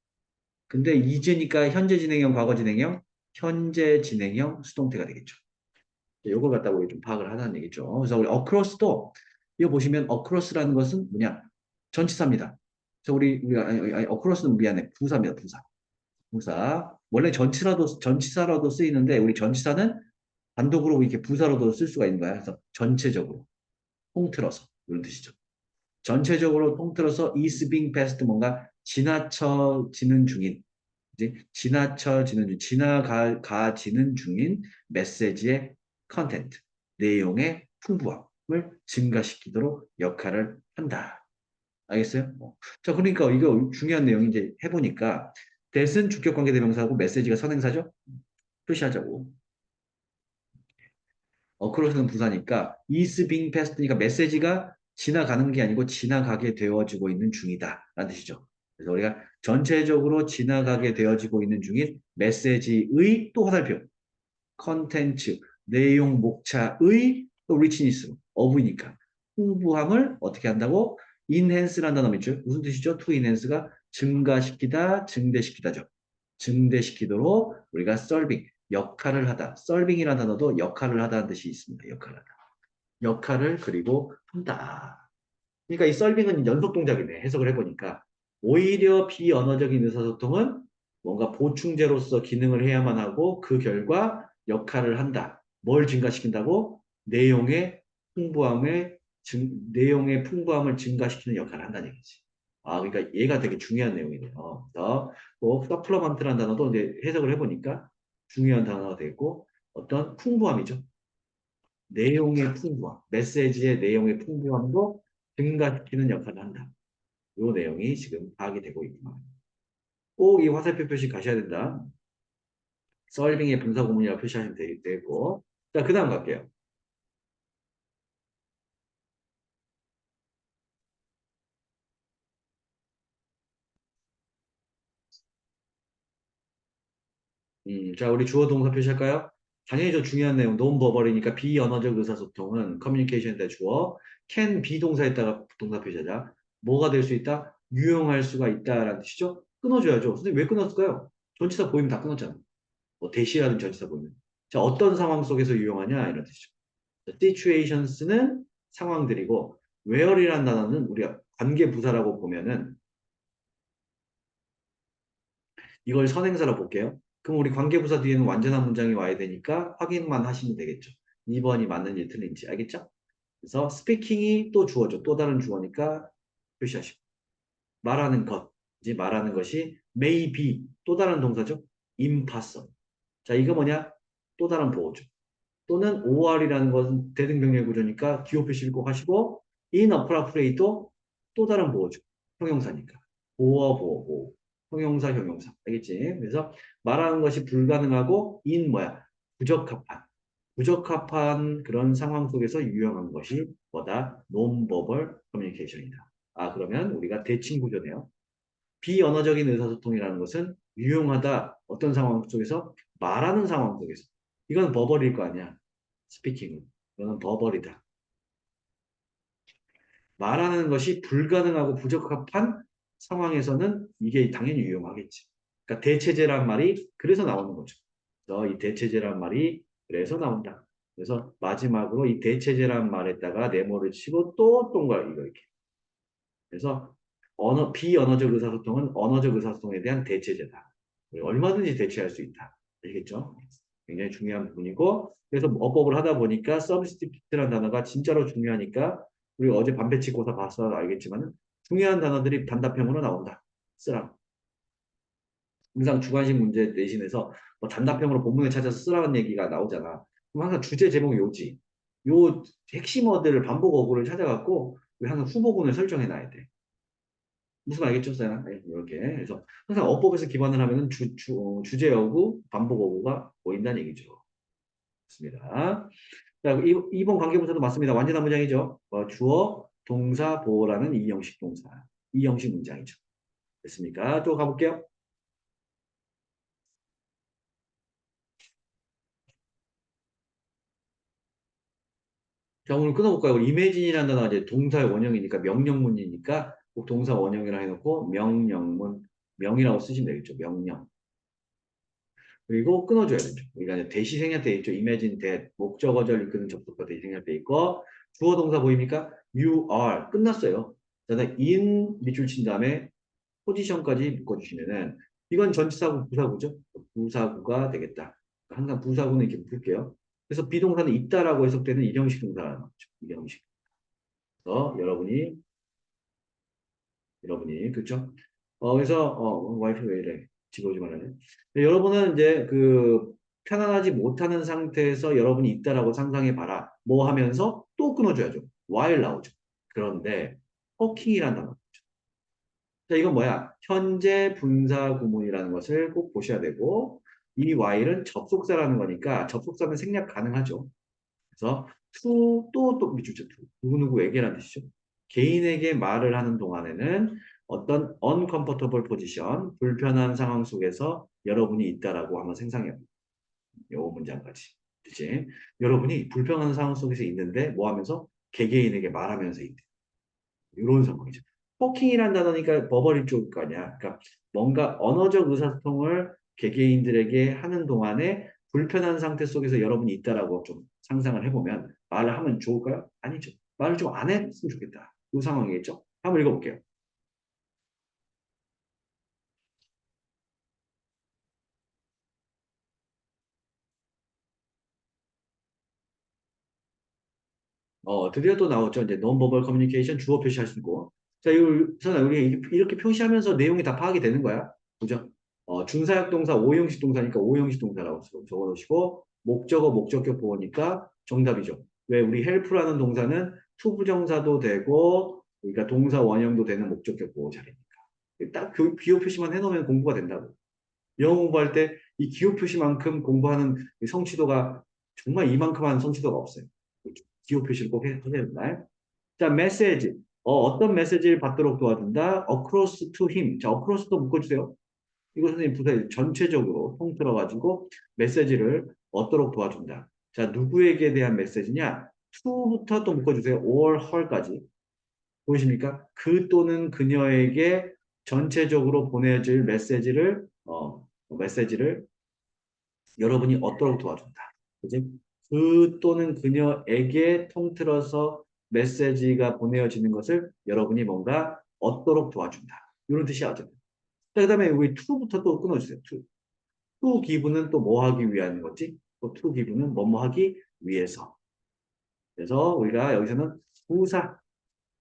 근데 is니까 현재 진행형, 과거 진행형, 현재 진행형 수동태가 되겠죠. 요걸 갖다가 우리 좀 파악을 하자는 얘기죠. 그래서 우리 across도 이거 보시면 across라는 것은 뭐냐? 전치사입니다. 그래서 우리가 아니, across는 미안해. 부사입니다. 부사. 부사. 원래 전치사라도 쓰이는데 우리 전치사는 단독으로 이렇게 부사로도 쓸 수가 있는 거야. 그래서 전체적으로 통틀어서 이런 뜻이죠. 전체적으로 통틀어서 is being passed 뭔가 지나쳐지는 중인, 이제 지나쳐지는 중, 지나가지는 중인 메시지의 컨텐트, 내용의 풍부함을 증가시키도록 역할을 한다. 알겠어요? 자, 그러니까 이거 중요한 내용 이제 해보니까 that은 주격 관계 대명사고 메시지가 선행사죠? 표시하자고. 어크로스는 부사니까 is being passed니까 메시지가 지나가는 게 아니고 지나가게 되어지고 있는 중이다 라는 뜻이죠. 그래서 우리가 전체적으로 지나가게 되어지고 있는 중인 메시지의 또 화살표 컨텐츠 내용 목차의 또 리치니스 어브니까 풍부함을 어떻게 한다고 enhance라는 단어 있죠. 무슨 뜻이죠? to enhance가 증가시키다 증대시키다죠. 증대시키도록 우리가 serving 역할을 하다. serving이라는 단어도 역할을 하다는 뜻이 있습니다. 역할을 하다. 역할을 그리고 한다. 그러니까 이 serving은 연속 동작이네. 해석을 해보니까 오히려 비언어적인 의사소통은 뭔가 보충제로서 기능을 해야만 하고 그 결과 역할을 한다. 뭘 증가시킨다고? 내용의 풍부함을 증가시키는 역할을 한다는 얘기지. 아, 그러니까 얘가 되게 중요한 내용이네요. 그래서 뭐 서플러먼트라는 단어도 이제 해석을 해보니까 중요한 단어가 되고 어떤 풍부함이죠. 내용의 풍부함, 메시지의 내용의 풍부함도 증가시키는 역할을 한다. 이 내용이 지금 파악이 되고 있구나. 꼭 이 화살표 표시 가셔야 된다. 썰빙의 분사 구문이라고 표시하시면 되고. 자, 그 다음 갈게요. 자, 우리 주어 동사 표시할까요? 당연히 저 중요한 내용, 논버벌이니까 비언어적 의사소통은 커뮤니케이션에 주어, can 비동사에다가 동사 표시하자. 뭐가 될 수 있다? 유용할 수가 있다라는 뜻이죠? 끊어줘야죠. 선생님 왜 끊었을까요? 전치사 보이면 다 끊었잖아. 뭐 대시라든 전치사 보이면. 자, 어떤 상황 속에서 유용하냐? 이런 뜻이죠. situations는 상황들이고, where이라는 단어는 우리가 관계 부사라고 보면은 이걸 선행사로 볼게요. 그럼 우리 관계부사 뒤에는 완전한 문장이 와야 되니까 확인만 하시면 되겠죠. 2번이 맞는지 틀린지 알겠죠? 그래서 스피킹이 또 주어죠. 또 다른 주어니까 표시하시고 말하는 것, 이제 말하는 것이 may be 또 다른 동사죠. impossible. 자, 이거 뭐냐? 또 다른 보호죠. 또는 or이라는 것은 대등변경 구조니까 기호 표시를 꼭 하시고 inappropriate도 또 다른 보호죠. 형용사니까. 보호. 형용사, 형용사. 알겠지? 그래서 말하는 것이 불가능하고 in 뭐야? 부적합한. 부적합한 그런 상황 속에서 유용한 것이 뭐다? non-verbal communication이다. 아, 그러면 우리가 대칭 구조네요. 비언어적인 의사소통이라는 것은 유용하다. 어떤 상황 속에서? 말하는 상황 속에서. 이건 버벌일 거 아니야. 스피킹은. 이거는 버벌이다. 말하는 것이 불가능하고 부적합한 상황에서는 이게 당연히 유용하겠지. 그러니까 대체제란 말이 그래서 나오는 거죠. 그래서 이 대체제란 말이 그래서 나온다. 그래서 마지막으로 이 대체제란 말에다가 네모를 치고 또 동그라미 이거 이렇게. 그래서 비언어적 의사소통은 언어적 의사소통에 대한 대체제다. 얼마든지 대체할 수 있다. 알겠죠? 굉장히 중요한 부분이고 그래서 어법을 하다 보니까 substitute라는 단어가 진짜로 중요하니까 우리 어제 반배치고사 봐서 알겠지만 중요한 단어들이 단답형으로 나온다. 쓰라. 항상 주관식 문제 내신에서 뭐 단답형으로 본문에 찾아서 쓰라는 얘기가 나오잖아. 그럼 항상 주제 제목 요지. 요 핵심 어들을 반복 어구를 찾아갖고 항상 후보군을 설정해 놔야 돼. 무슨 알겠죠, 쌤? 네, 이렇게. 그래서 항상 어법에서 기반을 하면은 주제 어구, 반복 어구가 보인다는 얘기죠. 좋습니다. 자, 2번 관계부사도 맞습니다. 완전한 문장이죠. 주어, 동사, 보어라는 이형식 동사. 이형식 문장이죠. 됐습니까? 또 가볼게요. 자, 오늘 끊어볼까요? 이매진이라는 단어가 이제 동사의 원형이니까 명령문이니까 꼭 동사 원형이라 해놓고 명령문, 명이라고 쓰시면 되겠죠. 명령. 그리고 끊어줘야 되죠. 우리가 이제 대시 생략돼 있죠. imagine that, 목적어절 이끄는 접속사 대시 생략돼 있고, 주어 동사 보입니까? you are. 끝났어요. 자, in 밑줄 친 다음에 포지션까지 묶어주시면은, 이건 전치사구, 부사구죠. 부사구가 되겠다. 항상 부사구는 이렇게 묶을게요. 그래서 비동사는 있다라고 해석되는 일형식 동사라는 거죠. 일형식. 그래서 여러분이, 그쵸? 그래서, 와이프 왜 이래? 집어오지 말아요. 여러분은 이제 그, 편안하지 못하는 상태에서 여러분이 있다라고 상상해 봐라. 뭐 하면서 또 끊어줘야죠. while 나오죠. 그런데, talking이라는 단어. 자, 이건 뭐야? 현재 분사 구문이라는 것을 꼭 보셔야 되고, 이 while은 접속사라는 거니까 접속사는 생략 가능하죠. 그래서 또 밑줄쳐 누구누구에게라는 뜻이죠. 개인에게 말을 하는 동안에는 어떤 uncomfortable position, 불편한 상황 속에서 여러분이 있다라고 한번 생각해 봅니다. 요 문장까지. 그치? 여러분이 불편한 상황 속에서 있는데 뭐 하면서 개개인에게 말하면서 있대. 이런 상황이죠. 토킹이란 단어니까 버버리 쪽일 거 아니야. 그러니까 뭔가 언어적 의사소통을 개개인들에게 하는 동안에 불편한 상태 속에서 여러분이 있다라고 좀 상상을 해보면 말을 하면 좋을까요? 아니죠. 말을 좀 안 했으면 좋겠다. 이 상황이겠죠? 한번 읽어볼게요. 드디어 또 나왔죠. 이제 non-verbal communication 주어 표시할 수 있고. 자, 이거 우리 이렇게 표시하면서 내용이 다 파악이 되는 거야. 그죠? 준사역 동사, 오형식 동사니까 오형식 동사라고 적어 놓으시고, 목적어, 목적격 보호니까 정답이죠. 왜 우리 help라는 동사는 투부정사도 되고, 그러니까 동사 원형도 되는 목적격 보호 자리니까. 딱 기호 표시만 해놓으면 공부가 된다고. 영어 공부할 때 이 기호 표시만큼 공부하는 이 성취도가 정말 이만큼 하는 성취도가 없어요. 기호 표시를 꼭 해야 된다. 자, 메시지. 어떤 메시지를 받도록 도와준다? across to him. 자, across도 묶어주세요. 이거 선생님 부사 전체적으로 통틀어가지고 메시지를 얻도록 도와준다. 자, 누구에게 대한 메시지냐? to부터 또 묶어주세요. or her까지. 보이십니까? 그 또는 그녀에게 전체적으로 보내질 메시지를 여러분이 얻도록 도와준다. 그지? 그 또는 그녀에게 통틀어서 메시지가 보내어지는 것을 여러분이 뭔가 얻도록 도와준다. 이런 뜻이야, 어쨌든. 자, 그 다음에 우리 to부터 또 끊어주세요. to 기분은 또 뭐 하기 위한 거지? 또 to 기분은 뭐뭐 하기 위해서. 그래서 우리가 여기서는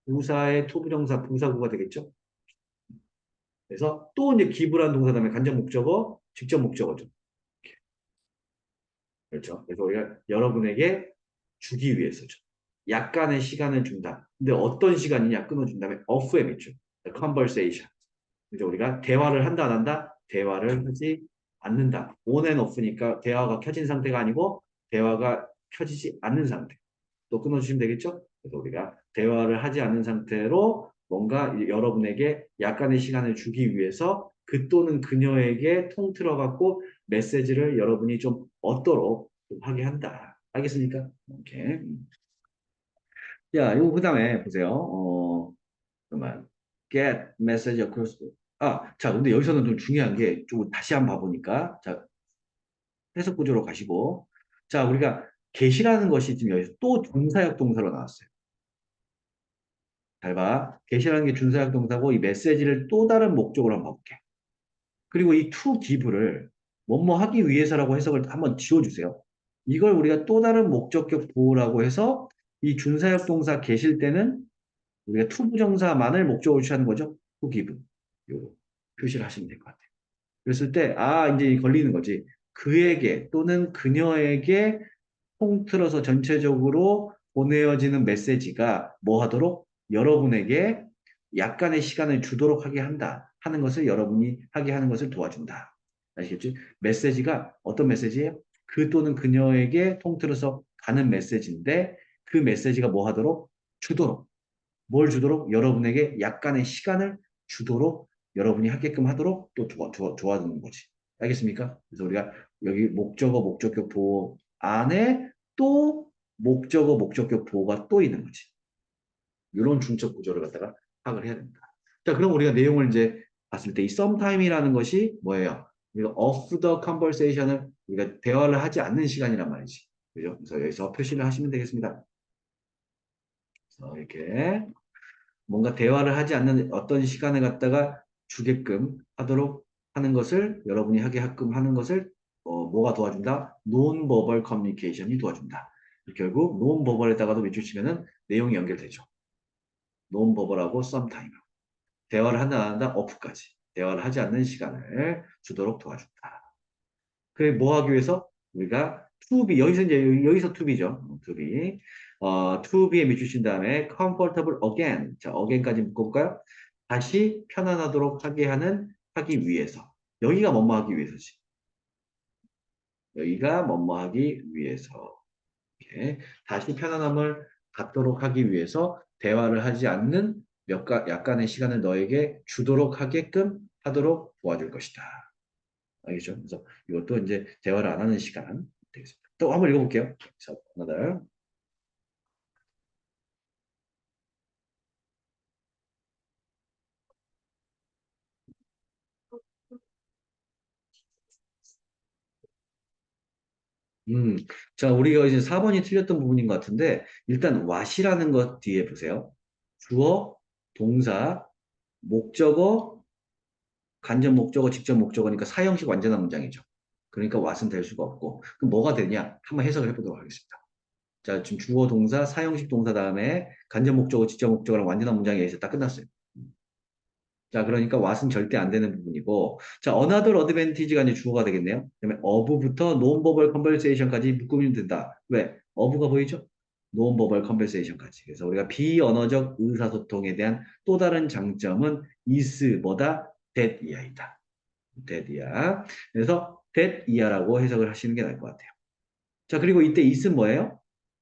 부사의 to 부정사, 부사구가 되겠죠? 그래서 또 이제 기부란 동사 다음에 간접 목적어, 직접 목적어죠. 그렇죠? 그래서 우리가 여러분에게 주기 위해서죠. 약간의 시간을 준다. 근데 어떤 시간이냐 끊어준다면 off에 맺죠. conversation. 그래서 우리가 대화를 한다 안 한다? 대화를 하지 않는다. on and off니까 대화가 켜진 상태가 아니고 대화가 켜지지 않는 상태. 또 끊어주시면 되겠죠? 그래서 우리가 대화를 하지 않는 상태로 뭔가 여러분에게 약간의 시간을 주기 위해서 그 또는 그녀에게 통틀어 갖고 메시지를 여러분이 좀 얻도록 좀 하게 한다. 알겠습니까? 오케이. 자, 요거 그 다음에 보세요. 잠깐만. get message across. 자, 근데 여기서는 좀 중요한 게, 좀 다시 한번 봐보니까, 자, 해석 구조로 가시고, 자, 우리가 get이라는 것이 지금 여기서 또 동사역 동사로 나왔어요. 잘 봐. get이라는 게 준사역 동사고, 이 메시지를 또 다른 목적으로 한번 봐볼게. 그리고 이 to give를 뭐뭐 하기 위해서라고 해석을 한번 지워주세요. 이걸 우리가 또 다른 목적격 보호라고 해서 이 준사역 동사 계실 때는 우리가 to 부정사만을 목적으로 취하는 거죠. to give. 요 표시를 하시면 될 것 같아요. 그랬을 때, 이제 걸리는 거지. 그에게 또는 그녀에게 통틀어서 전체적으로 보내어지는 메시지가 뭐 하도록 여러분에게 약간의 시간을 주도록 하게 한다 하는 것을 여러분이 하게 하는 것을 도와준다. 아시겠죠? 메시지가 어떤 메시지예요? 그 또는 그녀에게 통틀어서 가는 메시지인데 그 메시지가 뭐 하도록 주도록 뭘 주도록 여러분에게 약간의 시간을 주도록 여러분이 하게끔 하도록 또 도와주는 거지. 알겠습니까? 그래서 우리가 여기 목적어, 목적격 보호 안에 또 목적어, 목적격 보호가 또 있는 거지. 이런 중적 구조를 갖다가 파악을 해야 됩니다. 자, 그럼 우리가 내용을 이제 봤을 때 이 sometime이라는 것이 뭐예요? 우리가 off the conversation을 우리가 대화를 하지 않는 시간이란 말이지. 그죠? 그래서 여기서 표시를 하시면 되겠습니다. 그래서 이렇게 뭔가 대화를 하지 않는 어떤 시간을 갖다가 주게끔 하도록 하는 것을 여러분이 하게끔 하는 것을 뭐가 도와준다? 논버벌 커뮤니케이션이 도와준다. 결국 논버벌에다가도 밑줄 치면은 내용이 연결되죠. 논버벌하고 썸타임. 대화를 한다 안 한다 off까지. 대화를 하지 않는 시간을 주도록 도와준다. 그래 뭐 하기 위해서 우리가 to be 여기서 이제 여기서 to be죠. to be to be에 밑줄 친 다음에 comfortable again. 자, again까지 묶어볼까요? 다시 편안하도록 하게 하기 위해서. 여기가 뭐뭐 하기 위해서지. 여기가 뭐뭐 하기 위해서. 이렇게 다시 편안함을 갖도록 하기 위해서 대화를 하지 않는 약간의 시간을 너에게 주도록 하게끔 하도록 도와줄 것이다. 알겠죠? 그래서 이것도 이제 대화를 안 하는 시간 되겠습니다. 또 한번 읽어볼게요. 자, 하나, 음, 자, 우리가 이제 4번이 틀렸던 부분인 것 같은데, 일단 what이라는 것 뒤에 보세요. 주어, 동사, 목적어, 간접 목적어, 직접 목적어니까 사형식 완전한 문장이죠. 그러니까 what은 될 수가 없고, 그럼 뭐가 되냐? 한번 해석을 해보도록 하겠습니다. 자, 지금 주어, 동사, 사형식 동사 다음에 간접 목적어, 직접 목적어랑 완전한 문장이 여기서 딱 끝났어요. 자, 그러니까 what은 절대 안 되는 부분이고, 자, another advantage가 이제 주어가 되겠네요. 그다음에 of부터 non-verbal conversation까지 묶으면 된다. 왜? of가 보이죠? non-verbal conversation까지. 그래서 우리가 비언어적 의사소통에 대한 또 다른 장점은 is 뭐다? that 이하이다. that 이하. 그래서 that 이하라고 해석을 하시는 게 나을 것 같아요. 자, 그리고 이때 is는 뭐예요?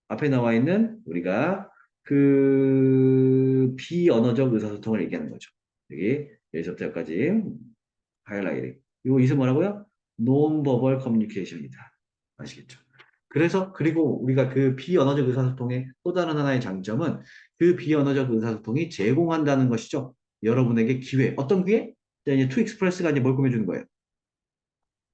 앞에 나와 있는 우리가 그 비언어적 의사소통을 얘기하는 거죠. 여기서부터 여기까지 하이라이트. 이거 이름 뭐라고요? 논버벌 커뮤니케이션이다. 아시겠죠? 그래서 그리고 우리가 그 비언어적 의사소통의 또 다른 하나의 장점은 그 비언어적 의사소통이 제공한다는 것이죠. 여러분에게 기회. 어떤 기회? 자, 이제 투 익스프레스가 이제 뭘 꾸며주는 거예요?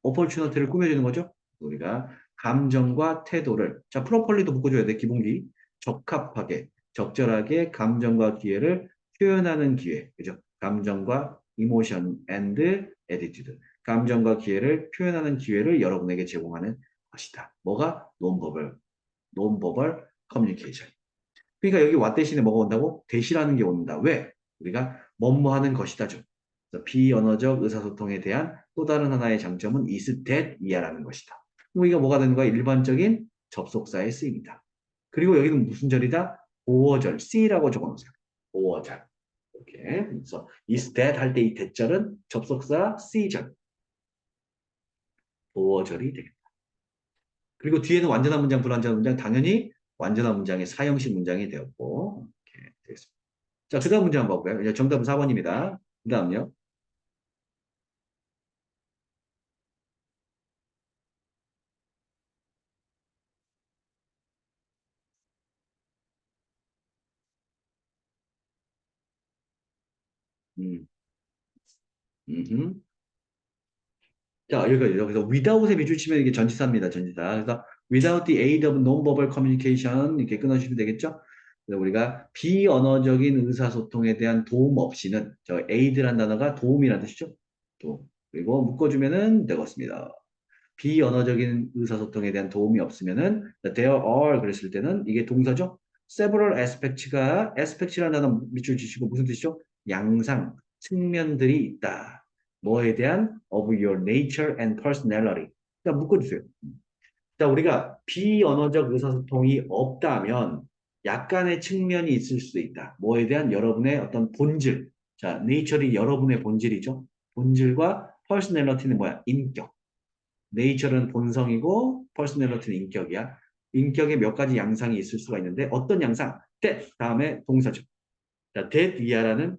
오퍼튜너티를 꾸며주는 거죠. 우리가 감정과 태도를 자 프로폴리도 묶어줘야 돼. 기본기 적합하게 적절하게 감정과 기회를 표현하는 기회 그죠? 감정과 이모션 앤드 에티튜드 감정과 기회를 표현하는 기회를 여러분에게 제공하는 것이다. 뭐가 논버벌 커뮤니케이션. 그러니까 여기 what 대신에 뭐가 온다고? 대시라는 게 온다. 왜? 우리가 뭐뭐 하는 것이다죠. 그래서 비언어적 의사소통에 대한 또 다른 하나의 장점은 is that 이하라는 것이다. 그럼 이거 뭐가 되는 거야? 일반적인 접속사의 쓰임이다. 그리고 여기는 무슨 절이다? 보어절, C라고 적어놓으세요. 보어절. 이렇게. 그래서 is that 할 때 이 대절은 접속사 C절, 보어절이 되겠다. 그리고 뒤에는 완전한 문장, 불완전한 문장, 당연히 완전한 문장의 사형식 문장이 되었고, 이렇게 되겠습니다. 자, 그 다음 문제 한번 볼까요? 이제 정답은 4번입니다. 그 다음요. 음, 음흠. 자, 여기서 without에 밑줄 치면 이게 전치사입니다. 전치사. 그래서 without the aid of non-verbal communication 이렇게 끊어주시면 되겠죠? 그래서 우리가 비언어적인 의사소통에 대한 도움 없이는 저 aid라는 단어가 도움이라는 뜻이죠. 도움. 그리고 묶어주면은 되겠습니다. 비언어적인 의사소통에 대한 도움이 없으면은 there are 그랬을 때는 이게 동사죠. several aspects라는 단어 밑줄 치시고 무슨 뜻이죠? 양상, 측면들이 있다. 뭐에 대한 of your nature and personality. 자, 묶어주세요. 자, 우리가 비언어적 의사소통이 없다면 약간의 측면이 있을 수도 있다. 뭐에 대한 여러분의 어떤 본질. 자, nature이 여러분의 본질이죠. 본질과 personality는 뭐야? 인격. 네이처는 본성이고 퍼스널리티는 인격이야. 인격의 몇 가지 양상이 있을 수가 있는데 어떤 양상? that 다음에 동사죠. 자, that 이하라는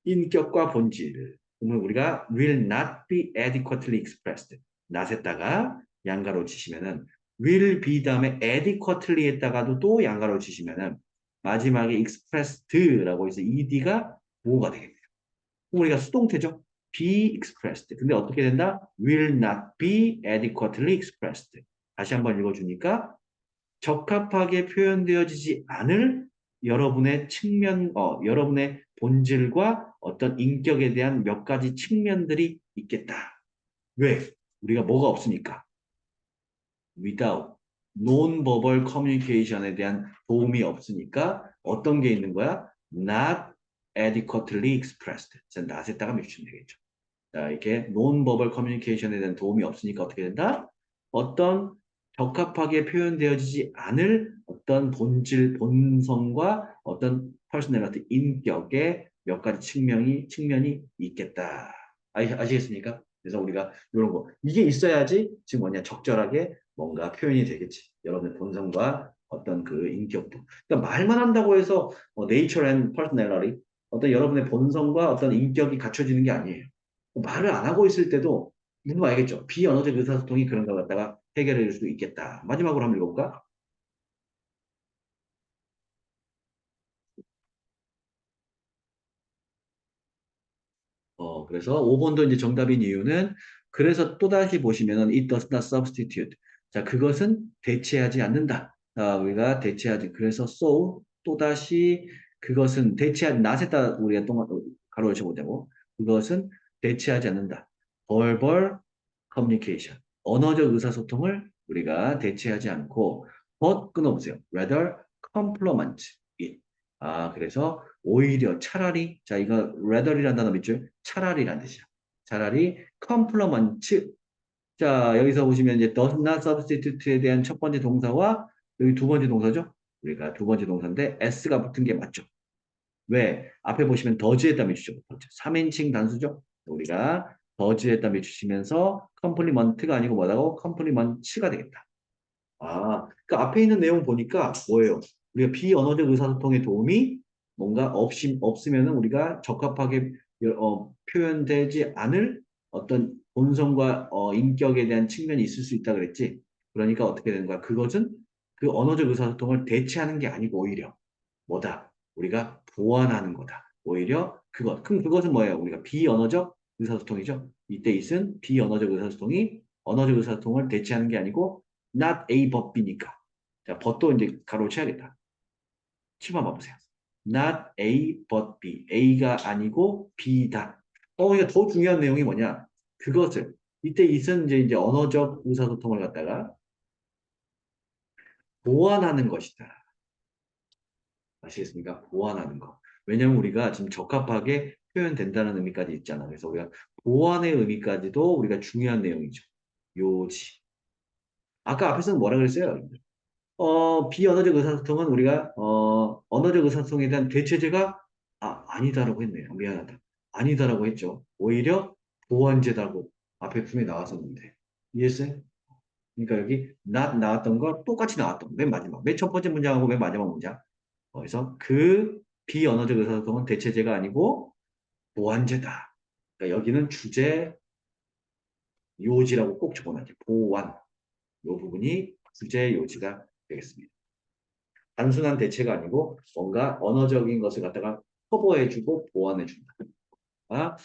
인격과 본질. 그러면 우리가 will not be adequately expressed. not에다가 양가로 치시면은 will be 다음에 adequately 했다가도 또 양가로 치시면은 마지막에 expressed라고 해서 ed가 보호가 되겠네요. 그럼 우리가 수동태죠. be expressed. 근데 어떻게 된다? will not be adequately expressed. 다시 한번 읽어주니까 적합하게 표현되어지지 않을 여러분의 측면, 여러분의 본질과 어떤 인격에 대한 몇 가지 측면들이 있겠다. 왜? 우리가 뭐가 없으니까. without non-verbal communication에 대한 도움이 없으니까 어떤 게 있는 거야? not adequately expressed. 자, not에다가 맞추면 되겠죠. 자, 이렇게 non-verbal communication에 대한 도움이 없으니까 어떻게 된다? 어떤 적합하게 표현되어지지 않을 어떤 본질, 본성과 어떤 personality, 인격의 몇 가지 측면이 있겠다. 아시겠습니까? 그래서 우리가 이런 거, 이게 있어야지 지금 뭐냐, 적절하게 뭔가 표현이 되겠지. 여러분의 본성과 어떤 그 인격도. 그러니까 말만 한다고 해서 nature and personality, 어떤 여러분의 본성과 어떤 인격이 갖춰지는 게 아니에요. 말을 안 하고 있을 때도 무슨 말 알겠죠? 비언어적 의사소통이 그런 걸 갖다가 해결해 줄 수 있겠다. 마지막으로 한번 읽어볼까? 그래서 5번도 이제 정답인 이유는 그래서 또다시 보시면은 it does not substitute. 자, 그것은 대체하지 않는다. 우리가 대체하지. 그래서 so 또다시 그것은 대체하지 not에다 우리가 또 가로를 쳐보자고. 그것은 대체하지 않는다. verbal communication. 언어적 의사소통을 우리가 대체하지 않고 but 끊어보세요. rather complement it. 그래서 오히려 차라리 자 이거 rather이라는 단어 있죠? 차라리란 뜻이야. 차라리 complement 자 여기서 보시면 이제 does not substitute에 대한 첫 번째 동사와 여기 두 번째 동사죠. 우리가 두 번째 동사인데 s가 붙은 게 맞죠. 왜? 앞에 보시면 더즈에다 맞추죠. 3인칭 단수죠. 우리가 더즈에다 맞추시면서 컴플리먼트가 아니고 뭐라고? 컴플리먼츠가 되겠다. 그 앞에 있는 내용 보니까 뭐예요? 우리가 비언어적 의사소통의 도움이 뭔가 없으면은 우리가 적합하게 표현되지 않을 어떤 본성과 인격에 대한 측면이 있을 수 있다 그랬지. 그러니까 어떻게 되는 거야? 그것은 그 언어적 의사소통을 대체하는 게 아니고 오히려 뭐다? 우리가 보완하는 거다. 오히려 그것. 그럼 그것은 뭐예요? 우리가 비언어적 의사소통이죠. 이때 있은 비언어적 의사소통이 언어적 의사소통을 대체하는 게 아니고 not A but B니까. 자, but도 이제 가로 쳐야겠다. 치마 봐보세요. not A but B. A가 아니고 B다. 이거 더 중요한 내용이 뭐냐? 그것을 이때 있은 이제 언어적 의사소통을 갖다가 보완하는 것이다. 아시겠습니까? 보완하는 거. 왜냐면 우리가 지금 적합하게 표현된다는 의미까지 있잖아. 그래서 우리가 보완의 의미까지도 우리가 중요한 내용이죠. 요지. 아까 앞에서는 뭐라 그랬어요? 비언어적 의사소통은 우리가 언어적 의사소통에 대한 대체제가 아니다라고 했네요. 미안하다. 아니다라고 했죠. 오히려 보완제다고 앞에 분명히 나왔었는데. 이해했어요? 그러니까 여기 not 나왔던 거 똑같이 나왔던 거. 맨 마지막. 맨 첫 번째 문장하고 맨 마지막 문장. 그래서 그 비언어적 의사소통은 대체제가 아니고 보완제다. 그러니까 여기는 주제 요지라고 꼭 적어놔야지. 보완. 이 부분이 주제 요지가 되겠습니다. 단순한 대체가 아니고 뭔가 언어적인 것을 갖다가 커버해주고 보완해준다. 아,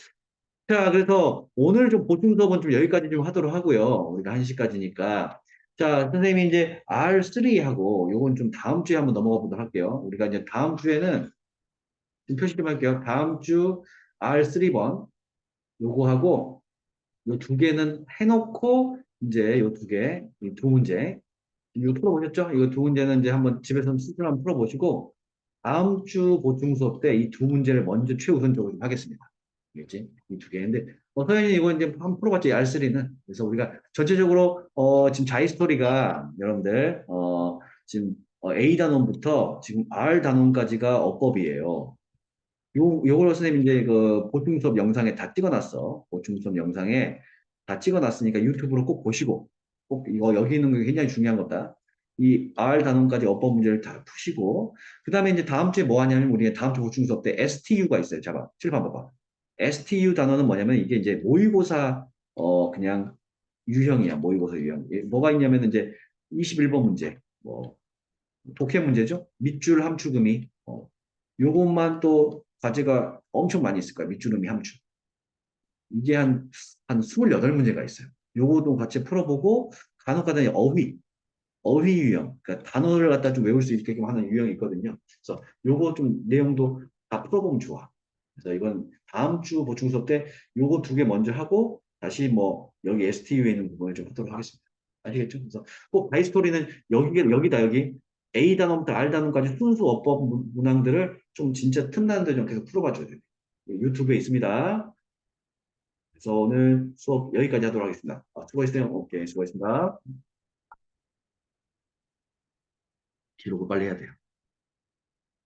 자, 그래서 오늘 좀 보충 수업은 좀 여기까지 좀 하도록 하고요. 우리가 1시까지니까. 자, 선생님이 이제 R3하고 요건 좀 다음 주에 한번 넘어가 보도록 할게요. 우리가 이제 다음 주에는 좀 표시 좀 할게요. 다음 주 R3번 요거 하고 요 두 개는 해놓고 이제 요 두 개, 이 두 문제 이거 풀어보셨죠? 이거 두 문제는 이제 한번 집에서 스스로 한번 풀어보시고 다음 주 보충 수업 때 이 두 문제를 먼저 최우선적으로 좀 하겠습니다. 알겠지? 이 두 개인데 선생님 이거 이제 한번 풀어봤죠? R3는 그래서 우리가 전체적으로 지금 자이스토리가 여러분들 지금 A 단원부터 지금 R 단원까지가 어법이에요. 요걸 선생님 이제 그 보충 수업 영상에 다 찍어놨어. 보충 수업 영상에 다 찍어놨으니까 유튜브로 꼭 보시고 꼭 이거 여기 있는 게 굉장히 중요한 거다. 이 R 단원까지 어법 문제를 다 푸시고, 그 다음에 이제 다음 주에 뭐 하냐면, 우리 다음 주 보충 수업 때 STU가 있어요. 잡아. 칠판 봐봐. STU 단어는 뭐냐면, 이게 이제 모의고사, 그냥 유형이야. 모의고사 유형. 뭐가 있냐면, 이제 21번 문제, 뭐, 독해 문제죠. 밑줄 함축음이, 요것만 또 과제가 엄청 많이 있을 거야. 밑줄 음이 함축. 이게 한 28문제가 있어요. 요거도 같이 풀어보고, 간혹가다 어휘 유형, 그러니까 단어를 갖다 좀 외울 수 있게끔 하는 유형이 있거든요. 그래서 요거 좀 내용도 다 풀어보면 좋아. 그래서 이건 다음 주 보충 수업 때 요거 두 개 먼저 하고 다시 뭐 여기 STU에 있는 부분을 좀 하도록 하겠습니다. 아시겠죠? 그래서 꼭 바이스토리는 여기다 여기 A 단원부터 R 단원까지 순수 어법 문항들을 좀 진짜 틈나는 데좀 계속 풀어봐 줘야 돼요. 유튜브에 있습니다. 그래서 오늘 수업 여기까지 하도록 하겠습니다. 수고하셨어요. 오케이, 수고하셨습니다. 기록을 빨리 해야 돼요.